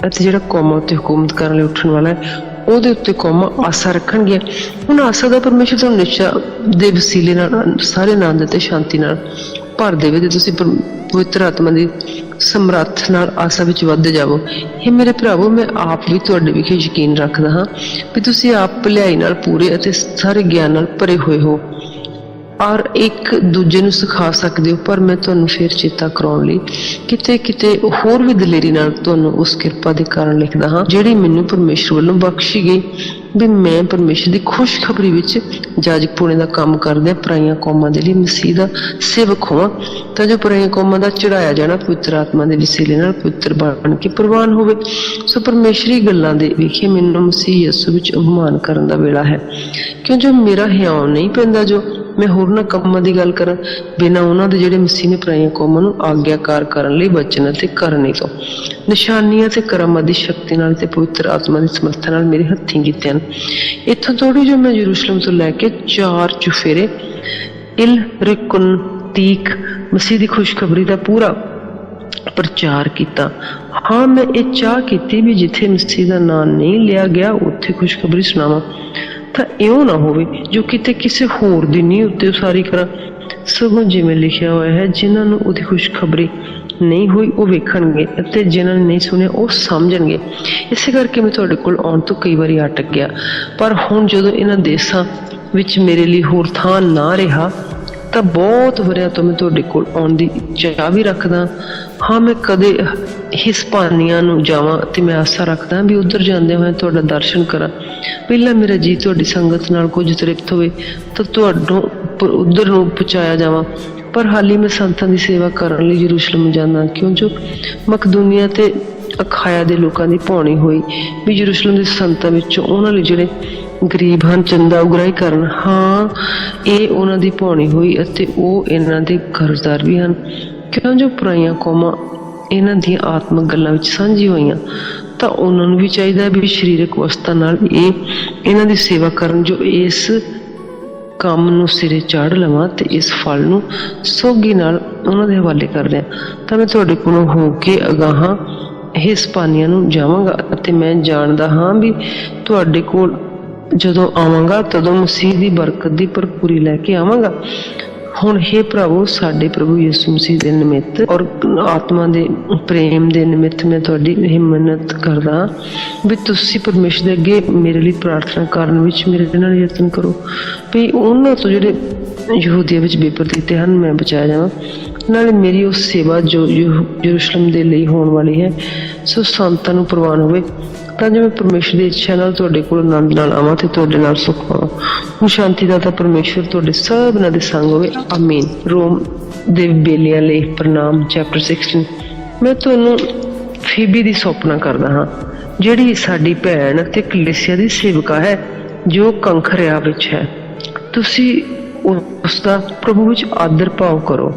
ਅਤੇ ਜਿਹੜਾ ਕੌਮਾਂ ਉੱਤੇ ਹੁਕੂਮਤ ਕਰਨ ਲਈ ਉੱਠਣ ਵਾਲਾ ਹੈ ਉਹਦੇ ਉੱਤੇ ਕੌਮਾਂ ਆਸਾ ਰੱਖਣਗੀਆਂ। ਹੁਣ ਆਸਾ ਦਾ ਪਰਮੇਸ਼ਰ ਤੁਹਾਨੂੰ ਨਿਸ਼ਚਾ ਦੇ ਵਸੀਲੇ ਨਾਲ ਸਾਰੇ ਆਨੰਦ ਅਤੇ ਸ਼ਾਂਤੀ ਨਾਲ ਭਰ ਦੇਵੇ ਤੇ ਤੁਸੀਂ ਪਵਿੱਤਰ ਆਤਮਾ ਦੀ ਸਮਰੱਥ ਨਾਲ ਆਸਾ ਵਿੱਚ ਵੱਧਦੇ ਜਾਵੋ। ਇਹ ਮੇਰੇ ਭਰਾਵੋ, ਮੈਂ ਆਪ ਵੀ ਤੁਹਾਡੇ ਵਿਖੇ ਯਕੀਨ ਰੱਖਦਾ ਹਾਂ ਵੀ ਤੁਸੀਂ ਆਪ ਭਲਾਈ ਨਾਲ ਪੂਰੇ ਅਤੇ ਸਾਰੇ ਗਿਆਨ ਨਾਲ ਭਰੇ ਹੋਏ ਹੋ ਔਰ ਇੱਕ ਦੂਜੇ ਨੂੰ ਸਿਖਾ ਸਕਦੇ ਹੋ। ਪਰ ਮੈਂ ਤੁਹਾਨੂੰ ਫਿਰ ਚੇਤਾ ਕਰਾਉਣ ਲਈ ਕਿਤੇ ਕਿਤੇ ਹੋਰ ਵੀ ਦਲੇਰੀ ਨਾਲ ਤੁਹਾਨੂੰ ਉਸ ਕਿਰਪਾ ਦੇ ਕਾਰਨ ਲਿਖਦਾ ਹਾਂ ਜਿਹੜੀ ਮੈਨੂੰ ਪਰਮੇਸ਼ਰ ਵੱਲੋਂ ਬਖਸ਼ੀ ਗਈ, ਵੀ ਮੈਂ ਪਰਮੇਸ਼ਰ ਦੀ ਖੁਸ਼ਖਬਰੀ ਵਿੱਚ ਜਾਜਕ ਪੁਣੇ ਦਾ ਕੰਮ ਕਰਦਿਆਂ ਪਰਾਈਆਂ ਕੌਮਾਂ ਦੇ ਲਈ ਮਸੀਹ ਦਾ ਸੇਵਕ ਹੋਵਾਂ, ਤਾਂ ਜੋ ਪਰਾਈਆਂ ਕੌਮਾਂ ਦਾ ਚੜਾਇਆ ਜਾਣਾ ਪਵਿੱਤਰ ਆਤਮਾ ਦੇ ਵਸੀਲੇ ਨਾਲ ਪਵਿੱਤਰ ਬਣ ਕੇ ਪ੍ਰਵਾਨ ਹੋਵੇ। ਸੋ ਪਰਮੇਸ਼ਰੀ ਗੱਲਾਂ ਦੇ ਵਿਖੇ ਮੈਨੂੰ ਮਸੀਹ ਯਿਸੂ ਵਿੱਚ ਅਭਿਮਾਨ ਕਰਨ ਦਾ ਵੇਲਾ ਹੈ, ਕਿਉਂ ਜੋ ਮੇਰਾ ਹਿਆਉ ਨਹੀਂ ਪੈਂਦਾ ਜੋ ਮੈਂ ਹੋਰਨਾਂ ਕੰਮਾਂ ਦੀ ਗੱਲ ਕਰਾਂ, ਬਿਨਾਂ ਉਹਨਾਂ ਦੇ ਜਿਹੜੇ ਮਸੀਹ ਨੇ ਪਰਾਈਆਂ ਕੌਮਾਂ ਨੂੰ ਆਗਿਆਕਾਰ ਕਰਨ ਲਈ ਵਚਨ ਅਤੇ ਕਰਨੀ ਤੋਂ ਨਿਸ਼ਾਨੀਆਂ ਤੇ ਕਰਾਮਾਤ ਦੀ ਸ਼ਕਤੀ ਨਾਲ ਤੇ ਪਵਿੱਤਰ ਆਤਮਾ ਦੀ ਸਮਰੱਥਾ ਨਾਲ ਮੇਰੇ ਹੱਥੀਂ ਕੀਤੇ ਹਨ। ਇੱਥੋਂ ਥੋੜ੍ਹੀ ਜੋ ਮੈਂ ਯਰੂਸ਼ਲਮ ਤੋਂ ਲੈ ਕੇ 4 ਚੁਫੇਰੇ ਇਲਰਿਕੁਨ ਤੀਕ ਮਸੀਹ ਦੀ ਖੁਸ਼ਖਬਰੀ ਦਾ ਪੂਰਾ ਪ੍ਰਚਾਰ ਕੀਤਾ। ਹਾਂ, ਮੈਂ ਇਹ ਚਾਹ ਕੀਤੀ ਵੀ ਜਿੱਥੇ ਮਸੀਹ ਦਾ ਨਾਂ ਨਹੀਂ ਲਿਆ ਗਿਆ ਉੱਥੇ ਖੁਸ਼ਖਬਰੀ ਸੁਣਾਵਾਂ, ਤਾਂ ਇਉਂ ਨਾ ਹੋਵੇ ਜੋ ਕਿਤੇ ਕਿਸੇ ਹੋਰ ਦੀ ਨੀਂਹ ਉੱਤੇ ਉਸਾਰੀ ਕਰਾਂ। ਸਗੋਂ ਜਿਵੇਂ ਲਿਖਿਆ ਹੋਇਆ ਹੈ, ਜਿਨ੍ਹਾਂ ਨੂੰ ਉਹਦੀ ਖੁਸ਼ਖਬਰੀ ਨਹੀਂ ਹੋਈ ਉਹ ਵੇਖਣਗੇ ਅਤੇ ਜਿਨ੍ਹਾਂ ਨੇ ਨਹੀਂ ਸੁਣਿਆ ਉਹ ਸਮਝਣਗੇ। ਇਸੇ ਕਰਕੇ ਮੈਂ ਤੁਹਾਡੇ ਕੋਲ ਆਉਣ ਤੋਂ ਕਈ ਵਾਰੀ ਅਟਕ ਗਿਆ, ਪਰ ਹੁਣ ਜਦੋਂ ਇਹਨਾਂ ਦੇਸ਼ਾਂ ਵਿੱਚ ਮੇਰੇ ਲਈ ਹੋਰ ਥਾਂ ਨਾ ਰਿਹਾ ਤਾਂ ਬਹੁਤ ਵਰ੍ਹਿਆਂ ਤੋਂ ਮੈਂ ਤੁਹਾਡੇ ਕੋਲ ਆਉਣ ਦੀ ਚਾਹ ਵੀ ਰੱਖਦਾ ਹਾਂ। ਮੈਂ ਕਦੇ ਹਿਸਪਾਨੀਆ ਨੂੰ ਜਾਵਾਂ ਤੇ ਮੈਂ ਆਸਾ ਰੱਖਦਾ ਵੀ ਉੱਧਰ ਜਾਂਦੇ ਹੋਏ ਤੁਹਾਡਾ ਦਰਸ਼ਨ ਕਰਾਂ। ਪਹਿਲਾਂ ਮੇਰਾ ਜੀ ਤੁਹਾਡੀ ਸੰਗਤ ਨਾਲ ਕੁਝ ਤ੍ਰਿਪਤ ਹੋਵੇ ਤਾਂ ਤੁਹਾਨੂੰ ਉੱਧਰ ਨੂੰ ਪਹੁੰਚਾਇਆ ਜਾਵਾਂ, ਪਰ ਹਾਲੀ ਮੈਂ ਸੰਤਾਂ ਦੀ ਸੇਵਾ ਕਰਨ ਲਈ ਯਰੂਸ਼ਲਮ ਜਾਂਦਾ, ਕਿਉਂ ਜੋ ਮਕਦੂਨੀਆ ਤੇ ਅਖਾਇਆ ਦੇ ਲੋਕਾਂ ਦੀ ਭਾਉਣੀ ਹੋਈ ਵੀ ਯਰੂਸ਼ਲਮ ਦੇ ਸੰਤਾਂ ਵਿੱਚੋਂ ਉਹਨਾਂ ਲਈ ਜਿਹੜੇ ਗਰੀਬ ਹਨ ਚੰਦਾ ਉਗਰਾਹੀ ਕਰਨ। ਹਾਂ, ਇਹ ਉਹਨਾਂ ਦੀ ਭਾਉਣੀ ਹੋਈ ਅਤੇ ਉਹ ਇਹਨਾਂ ਦੇ ਕਰਜ਼ਦਾਰ ਵੀ ਹਨ, ਕਿਉਂ ਜੋ ਪਰਾਈਆਂ ਕੌਮਾਂ ਇਹਨਾਂ ਦੀਆਂ ਆਤਮਿਕ ਗੱਲਾਂ ਵਿੱਚ ਸਾਂਝੀ ਹੋਈਆਂ, ਤਾਂ ਉਹਨਾਂ ਨੂੰ ਵੀ ਚਾਹੀਦਾ ਵੀ ਸਰੀਰਕ ਅਵਸਥਾ ਨਾਲ ਇਹਨਾਂ ਦੀ ਸੇਵਾ ਕਰਨ। ਜੋ ਇਸ ਕੰਮ ਨੂੰ ਸਿਰੇ ਚਾੜ ਲਵਾਂ ਤੇ ਇਸ ਫਲ ਨੂੰ ਸੋਗੀ ਨਾਲ ਉਹਨਾਂ ਦੇ ਹਵਾਲੇ ਕਰ ਦਿਆਂ, ਤਾਂ ਮੈਂ ਤੁਹਾਡੇ ਕੋਲੋਂ ਹੋ ਕੇ ਅਗਾਹਾਂ ਹਿਸਪਾਨੀਆ ਨੂੰ ਜਾਵਾਂਗਾ ਅਤੇ ਮੈਂ ਜਾਣਦਾ ਹਾਂ ਵੀ ਤੁਹਾਡੇ ਕੋਲ ਜਦੋਂ ਆਵਾਂਗਾ ਤਦੋਂ ਮਸੀਹ ਦੀ ਬਰਕਤ ਦੀ ਭਰਪੂਰੀ ਲੈ ਕੇ ਆਵਾਂਗਾ। ਹੁਣ ਹੇ ਭਰਾਵੋ, ਸਾਡੇ ਪ੍ਰਭੂ ਯਿਸੂ ਮਸੀਹ ਦੇ ਨਿਮਿਤ ਔਰ ਆਤਮਾ ਦੇ ਪ੍ਰੇਮ ਦੇ ਨਿਮਿਤ ਮੈਂ ਤੁਹਾਡੀ ਇਹ ਮਿੰਨਤ ਕਰਦਾ ਵੀ ਤੁਸੀਂ ਪਰਮੇਸ਼ਰ ਦੇ ਅੱਗੇ ਮੇਰੇ ਲਈ ਪ੍ਰਾਰਥਨਾ ਕਰਨ ਵਿੱਚ ਮੇਰੇ ਨਾਲ ਯਤਨ ਕਰੋ ਵੀ ਉਹਨਾਂ ਤੋਂ ਜਿਹੜੇ ਯਹੂਦੀਆਂ ਵਿੱਚ ਬੇਪਰਦੀਤੇ ਹਨ ਮੈਂ ਬਚਾਇਆ ਜਾਵਾਂ। ਨਾਲੇ ਮੇਰੀ ਉਹ ਸੇਵਾ ਜੋ ਯਰੂਸ਼ਲਮ ਦੇ ਲਈ ਹੋਣ ਵਾਲੀ ਹੈ ਸੋ ਸੰਤਾਂ ਨੂੰ ਪ੍ਰਵਾਨ ਹੋਵੇ, ਤਾਂ ਜੋ ਮੈਂ ਪਰਮੇਸ਼ਰ ਦੀ ਇੱਛਾ ਨਾਲ ਤੁਹਾਡੇ ਕੋਲ ਆਨੰਦ ਨਾਲ ਆਵਾਂ ਤੇ ਤੁਹਾਡੇ ਨਾਲ ਸੁਖ ਪਾਵਾਂ। ਹੁਣ ਸ਼ਾਂਤੀ ਦਾ ਤਾਂ ਪਰਮੇਸ਼ਰ ਤੁਹਾਡੇ ਸਭਨਾਂ ਦੇ ਸੰਗ ਹੋਵੇ। ਆਮੀਨ। ਰੋਮ ਦੇ ਬੇਲੀਆਂ ਲਈ ਪ੍ਰਣਾਮ। ਚੈਪਟਰ 16। ਮੈਂ ਤੁਹਾਨੂੰ ਫੀਬੀ ਦੀ ਸੌਪਨਾ ਕਰਦਾ ਹਾਂ, ਜਿਹੜੀ ਸਾਡੀ ਭੈਣ ਅਤੇ ਕਲੀਸਿਆ ਦੀ ਸੇਵਕਾ ਹੈ ਜੋ ਕੰਖਰਿਆ ਵਿੱਚ ਹੈ। ਤੁਸੀਂ ਉਸ ਦਾ ਪ੍ਰਭੂ ਵਿੱਚ ਆਦਰ ਭਾਵ ਕਰੋ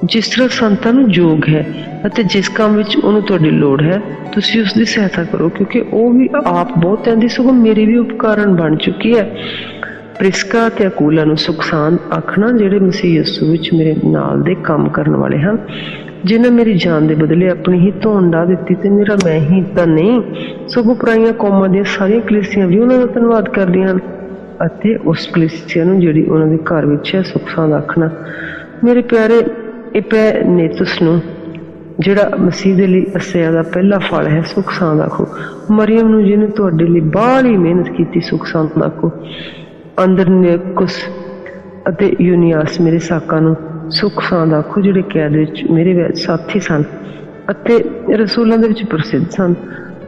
ਜਿਸ ਤਰ੍ਹਾਂ ਸੰਤਾਂ ਨੂੰ ਯੋਗ ਹੈ, ਅਤੇ ਜਿਸ ਕੰਮ ਵਿੱਚ ਉਹਨੂੰ ਤੁਹਾਡੀ ਲੋੜ ਹੈ ਤੁਸੀਂ ਉਸ ਦੀ ਸਹਾਇਤਾ ਕਰੋ, ਕਿਉਂਕਿ ਉਹ ਵੀ ਆਪ ਬਹੁਤਿਆਂ ਦੀ ਸਗੋਂ ਮੇਰੀ ਵੀ ਉਪਕਾਰਨ ਬਣ ਚੁੱਕੀ ਹੈ। ਪ੍ਰਿਸਕਾ ਤੇ ਅਕੂਲਾ ਨੂੰ ਸੁਖ ਸਾਂਦ ਆਖਣਾ, ਜਿਹੜੇ ਮਸੀਹ ਯਿਸੂ ਵਿੱਚ ਮੇਰੇ ਨਾਲ ਦੇ ਕੰਮ ਕਰਨ ਵਾਲੇ ਹਨ, ਜਿਨ੍ਹਾਂ ਮੇਰੀ ਜਾਨ ਦੇ ਬਦਲੇ ਆਪਣੀ ਹੀ ਧੌਣ ਢਾ ਦਿੱਤੀ, ਤੇ ਮੇਰਾ ਮੈਂ ਹੀ ਤਾਂ ਨਹੀਂ ਸਗੋਂ ਪਰਾਈਆਂ ਕੌਮਾਂ ਦੀਆਂ ਸਾਰੀਆਂ ਕਲੀਸਿਆਂ ਵੀ ਉਹਨਾਂ ਦਾ ਧੰਨਵਾਦ ਕਰਦੀਆਂ ਹਨ, ਅਤੇ ਉਸ ਕਲੀਸਿਆ ਨੂੰ ਜਿਹੜੀ ਉਹਨਾਂ ਦੇ ਘਰ ਵਿੱਚ ਹੈ ਸੁਖ ਸਾਂਦ ਆਖਣਾ। ਮੇਰੇ ਪਿਆਰੇ ਇਪੈਨੇਤੁਸ ਨੂੰ ਜਿਹੜਾ ਮਸੀਹ ਦੇ ਲਈ ਅਸਿਆ ਦਾ ਪਹਿਲਾ ਫਲ ਹੈ ਸੁਖ ਸਾਂਦ ਆਖੋ। ਮਰੀਅਮ ਨੂੰ ਜਿਹਨੇ ਤੁਹਾਡੇ ਲਈ ਬਾਹਲੀ ਮਿਹਨਤ ਕੀਤੀ ਸੁਖ ਸਾਂਦ ਆਖੋ। ਅੰਦਰਨਿਕੁਸ ਅਤੇ ਯੂਨੀਆਸ ਮੇਰੇ ਸਾਕਾਂ ਨੂੰ ਸੁਖ ਸਾਂਦ ਆਖੋ, ਜਿਹੜੇ ਕੈਦ ਵਿੱਚ ਮੇਰੇ ਵਿੱਚ ਸਾਥੀ ਸਨ ਅਤੇ ਰਸੂਲਾਂ ਦੇ ਵਿੱਚ ਪ੍ਰਸਿੱਧ ਸਨ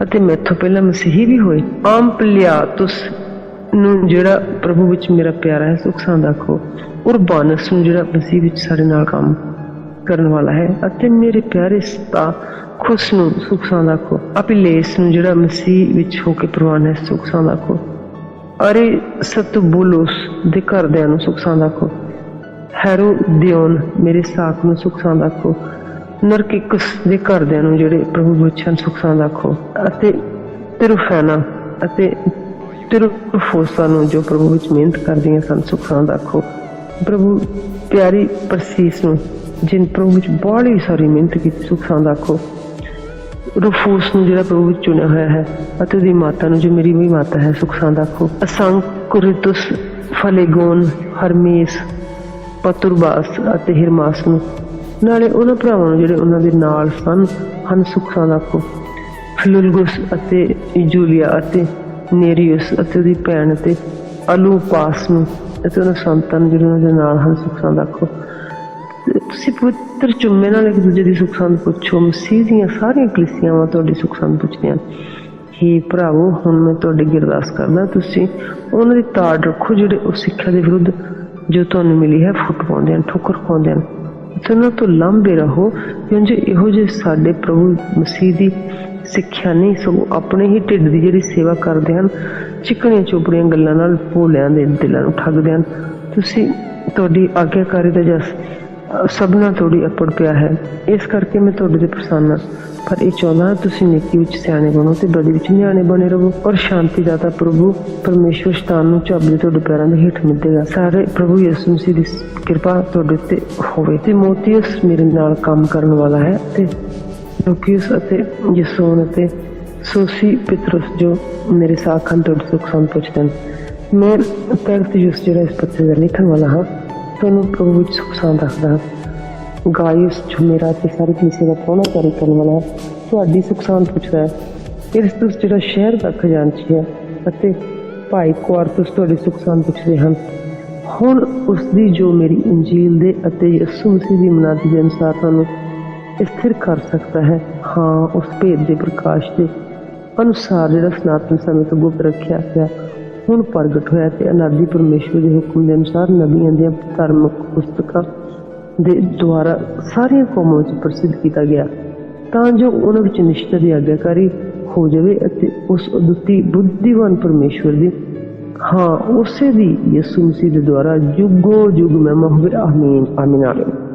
ਅਤੇ ਮੈਥੋਂ ਪਹਿਲਾਂ ਮਸੀਹੀ ਵੀ ਹੋਏ। ਆਮਪਲਿਆਤੁਸ ਨੂੰ ਜਿਹੜਾ ਪ੍ਰਭੂ ਵਿੱਚ ਮੇਰਾ ਪਿਆਰਾ ਹੈ ਸੁਖ ਸਾਂਦ ਆਖੋ। ਉਰਬਾਨਸ ਨੂੰ ਜਿਹੜਾ ਮਸੀਹ ਵਿੱਚ ਸਾਡੇ ਨਾਲ ਕੰਮ ਕਰਨ ਵਾਲਾ ਹੈ, ਅਤੇ ਮੇਰੇ ਪਿਆਰੇ ਸਤਾਖੁਸ ਨੂੰ ਸੁਖ ਸਾਂਦ ਆਖੋ। ਅਪਿਲੇਸ ਨੂੰ ਜਿਹੜਾ ਮਸੀਹ ਵਿੱਚ ਹੋ ਕੇ ਪ੍ਰਵਾਨ ਹੈ ਸੁਖ ਸਾਂਦ ਆਖੋ। ਅਰੇ ਸਤਬੁਲੋਸ ਦੇ ਘਰਦਿਆਂ ਨੂੰ ਸੁਖ ਸਾਂਦ ਆਖੋ। ਹੈਰੋਦਿਓਨ ਮੇਰੇ ਸਾਕ ਨੂੰ ਸੁਖ ਸਾਂਦ ਆਖੋ। ਨਰਕਿਕਸ ਦੇ ਘਰਦਿਆਂ ਨੂੰ ਜਿਹੜੇ ਪ੍ਰਭੂ ਵਿੱਚ ਹਨ ਸੁਖ ਸਾਂਦ ਆਖੋ। ਅਤੇ ਤਿਰੁਫੈਨਾ ਅਤੇ ਤੇ ਰੂਫੋਸਾਂ ਨੂੰ ਜੋ ਪ੍ਰਭੂ ਵਿੱਚ ਮਿਹਨਤ ਕਰਦੀਆਂ ਸਨ ਸੁੱਖ ਸਾਂਦ ਆਖੋ। ਪ੍ਰਭੂ ਪਿਆਰੀ ਪਰਸੀਸ ਨੂੰ ਜਿਨ ਪ੍ਰਭੂ ਵਿੱਚ ਬੜੀ ਸਾਰੀ ਮਿਹਨਤ ਕੀਤੀ ਸੁੱਖ ਸਾਂਦ ਆਖੋ। ਰੂਫੋਸ ਨੂੰ ਜਿਹੜਾ ਪ੍ਰਭੂ ਵਿੱਚ ਚੁਣਿਆ ਹੋਇਆ ਹੈ ਅਤੇ ਉਹਦੀ ਮਾਤਾ ਨੂੰ ਜੋ ਮੇਰੀ ਵੀ ਮਾਤਾ ਹੈ ਸੁੱਖ ਸਾਂਦ ਆਖੋ। ਅਸਾਂਕੁਰਿਤੁਸ, ਫਲੇਗੋਨ, ਹਰਮੇਸ, ਪਤੁਰਬਾਸ ਅਤੇ ਹਿਰਮਾਸ ਨੂੰ ਨਾਲੇ ਉਹਨਾਂ ਭਰਾਵਾਂ ਨੂੰ ਜਿਹੜੇ ਉਹਨਾਂ ਦੇ ਨਾਲ ਹਨ ਸੁੱਖ ਸਾਂਦ ਆਖੋ। ਫਿਲੁਲਗੁਸ ਅਤੇ ਜੂਲੀਆ ਅਤੇ ਨੇਰੀਅਸ ਅਤੇ ਉਹਦੀ ਭੈਣ ਅਤੇ ਅਲੂਪਾਸ ਨੂੰ ਅਤੇ ਉਹਨਾਂ ਸੰਤਾਂ ਨੂੰ ਜਿਹੜੇ ਉਹਨਾਂ ਦੇ ਨਾਲ ਹਨ ਸੁੱਖ ਸਾਂਦ ਆਖੋ। ਤੁਸੀਂ ਪਵਿੱਤਰ ਚੁੰਮੇ ਨਾਲ ਇੱਕ ਦੂਜੇ ਦੀ ਸੁੱਖ ਸਾਂਦ ਪੁੱਛੋ। ਮਸੀਹ ਦੀਆਂ ਸਾਰੀਆਂ ਕਲੀਸਿਆਵਾਂ ਤੁਹਾਡੀ ਸੁੱਖ ਸਾਂਦ ਪੁੱਛਦੀਆਂ ਹਨ। ਹੇ ਭਰਾਵੋ, ਹੁਣ ਮੈਂ ਤੁਹਾਡੀ ਅੱਗੇ ਅਰਦਾਸ ਕਰਦਾ, ਤੁਸੀਂ ਉਹਨਾਂ ਦੀ ਤਾੜ ਰੱਖੋ ਜਿਹੜੇ ਉਸ ਸਿੱਖਿਆ ਦੇ ਵਿਰੁੱਧ ਜੋ ਤੁਹਾਨੂੰ ਮਿਲੀ ਹੈ ਫੁੱਟ ਪਾਉਂਦੇ ਹਨ, ਠੋਕਰ ਖਾਉਂਦੇ ਹਨ। ਤੇ ਉਹਨਾਂ ਤੋਂ ਲਾਂਭੇ ਰਹੋ, ਕਿਉਂਕਿ ਇਹੋ ਜਿਹੇ ਸਾਡੇ ਪ੍ਰਭੂ ਮਸੀਹ ਦੀ ਸਿੱਖਿਆ ਨਹੀਂ, ਸਗੋਂ ਆਪਣੇ ਹੀ ਢਿੱਡ ਦੀ ਜਿਹੜੀ ਸੇਵਾ ਕਰਦੇ ਹਨ, ਚਿਕਣੀਆਂ ਚੋਪੜੀਆਂ ਗੱਲਾਂ ਨਾਲ ਭੋਲਿਆਂ ਦੇ ਦਿਲਾਂ ਨੂੰ ਠੱਗਦੇ ਹਨ। ਤੁਸੀਂ ਤੁਹਾਡੀ ਆਗਿਆਕਾਰੀ ਦਾ ਜਸ ਸਭਨਾ ਤੁਹਾਡੀ ਅਪੜ ਪਿਆ ਹੈ, ਇਸ ਕਰਕੇ ਮੈਂ ਤੁਹਾਡੇ ਤੇ ਪ੍ਰਸੰਨ ਹਾਂ। ਪਰ ਇਹ ਚਾਹੁੰਦਾ ਤੁਸੀਂ ਨੇਕੀ ਵਿੱਚ ਸਿਆਣੇ ਬਣੋ ਤੇ ਬਦੀ ਵਿੱਚ ਨਿਆਣੇ ਬਣੇ ਰਹੋ। ਔਰ ਸ਼ਾਂਤੀ ਦਾਤਾ ਪ੍ਰਭੂ ਪਰਮੇਸ਼ਵਰ ਸ਼ਤਾਨ ਨੂੰ ਝਾਬਦੇ ਤੁਹਾਡੇ ਪੈਰਾਂ ਦੇ ਹੇਠ ਮਿੱਧੇਗਾ। ਸਾਰੇ ਪ੍ਰਭੂ ਯਿਸੂ ਮਸੀਹ ਦੀ ਕਿਰਪਾ ਤੁਹਾਡੇ ਤੇ ਹੋਵੇ। ਤਿਮੋਥੀਅਸ ਮੇਰੇ ਨਾਲ ਕੰਮ ਕਰਨ ਵਾਲਾ ਹੈ ਤੇ ਲੂਕੀਅਸ ਅਤੇ ਯਸੋਨ ਅਤੇ ਸੋਸੀ ਪਿਤਰਸ ਜੋ ਮੇਰੇ ਸਾਥ ਹਨ ਤੁਹਾਡੇ ਸੁੱਖ ਸਾਂਦ ਪੁੱਛਦੇ ਹਨ। ਮੈਂ ਪੈਰਥੀਅਸ ਜਿਹੜਾ ਇਸ ਪੱਤਰ ਦਾ ਲਿਖਣ ਵਾਲਾ ਹਾਂ ਤੁਹਾਨੂੰ ਪ੍ਰਭੂ ਵਿੱਚ ਸੁੱਖ ਸਾਂਦ ਰੱਖਦਾ ਹਾਂ। ਗਾਇਸ ਜੋ ਮੇਰਾ ਤੇ ਸਾਰੀ ਕਲੀਸਿਆ ਦਾ ਪ੍ਰਾਹੁਣਾਚਾਰੀ ਕਰਨ ਵਾਲਾ ਹੈ ਤੁਹਾਡੀ ਸੁੱਖ ਸਾਂਦ ਪੁੱਛਦਾ ਹੈ। ਇਰਸਤੁਸ ਜਿਹੜਾ ਸ਼ਹਿਰ ਦਾ ਖਜ਼ਾਨਚੀ ਹੈ ਅਤੇ ਭਾਈ ਕੁਆਰਤੁਸ ਤੁਹਾਡੀ ਸੁੱਖ ਸਾਂਦ ਪੁੱਛਦੇ ਹਨ। ਹੁਣ ਉਸਦੀ ਜੋ ਮੇਰੀ ਇੰਜੀਲ ਦੇ ਅਤੇ ਯਿਸੂ ਮਸੀਹ ਦੀ ਮਨਾਦੀ ਦੇ ਅਨੁਸਾਰ ਤੁਹਾਨੂੰ ਸਥਿਰ ਕਰ ਸਕਦਾ ਹੈ। ਹਾਂ, ਉਸ ਭੇਦ ਦੇ ਪ੍ਰਕਾਸ਼ ਦੇ ਅਨੁਸਾਰ ਜਿਹੜਾ ਸਨਾਤਨ ਸਮੇਂ ਤੋਂ ਗੁਪਤ ਰੱਖਿਆ ਗਿਆ ਹੁਣ ਪ੍ਰਗਟ ਹੋਇਆ ਤੇ ਅਨਾਦੀ ਪਰਮੇਸ਼ਵਰ ਦੇ ਹੁਕਮ ਦੇ ਅਨੁਸਾਰ ਨਬੀਆਂ ਦੀਆਂ ਧਾਰਮਿਕ ਪੁਸਤਕਾਂ ਦੇ ਦੁਆਰਾ ਸਾਰੀਆਂ ਕੌਮਾਂ ਵਿੱਚ ਪ੍ਰਸਿੱਧ ਕੀਤਾ ਗਿਆ, ਤਾਂ ਜੋ ਉਹਨਾਂ ਵਿੱਚ ਨਿਸ਼ਚੈ ਦੀ ਆਗਿਆਕਾਰੀ ਹੋ ਜਾਵੇ ਅਤੇ ਉਸ ਅਦੁੱਤੀ ਬੁੱਧੀਵਾਨ ਪਰਮੇਸ਼ਵਰ ਦੀ ਉਸੇ ਦੀ ਯਿਸੂ ਮਸੀਹ ਦੇ ਦੁਆਰਾ ਜੁਗੋ ਜੁਗ ਮਹਿਮਾ ਹੋਵੇ। ਆਮੀਨ ਆਮੀਨ ਆਮੀਨ।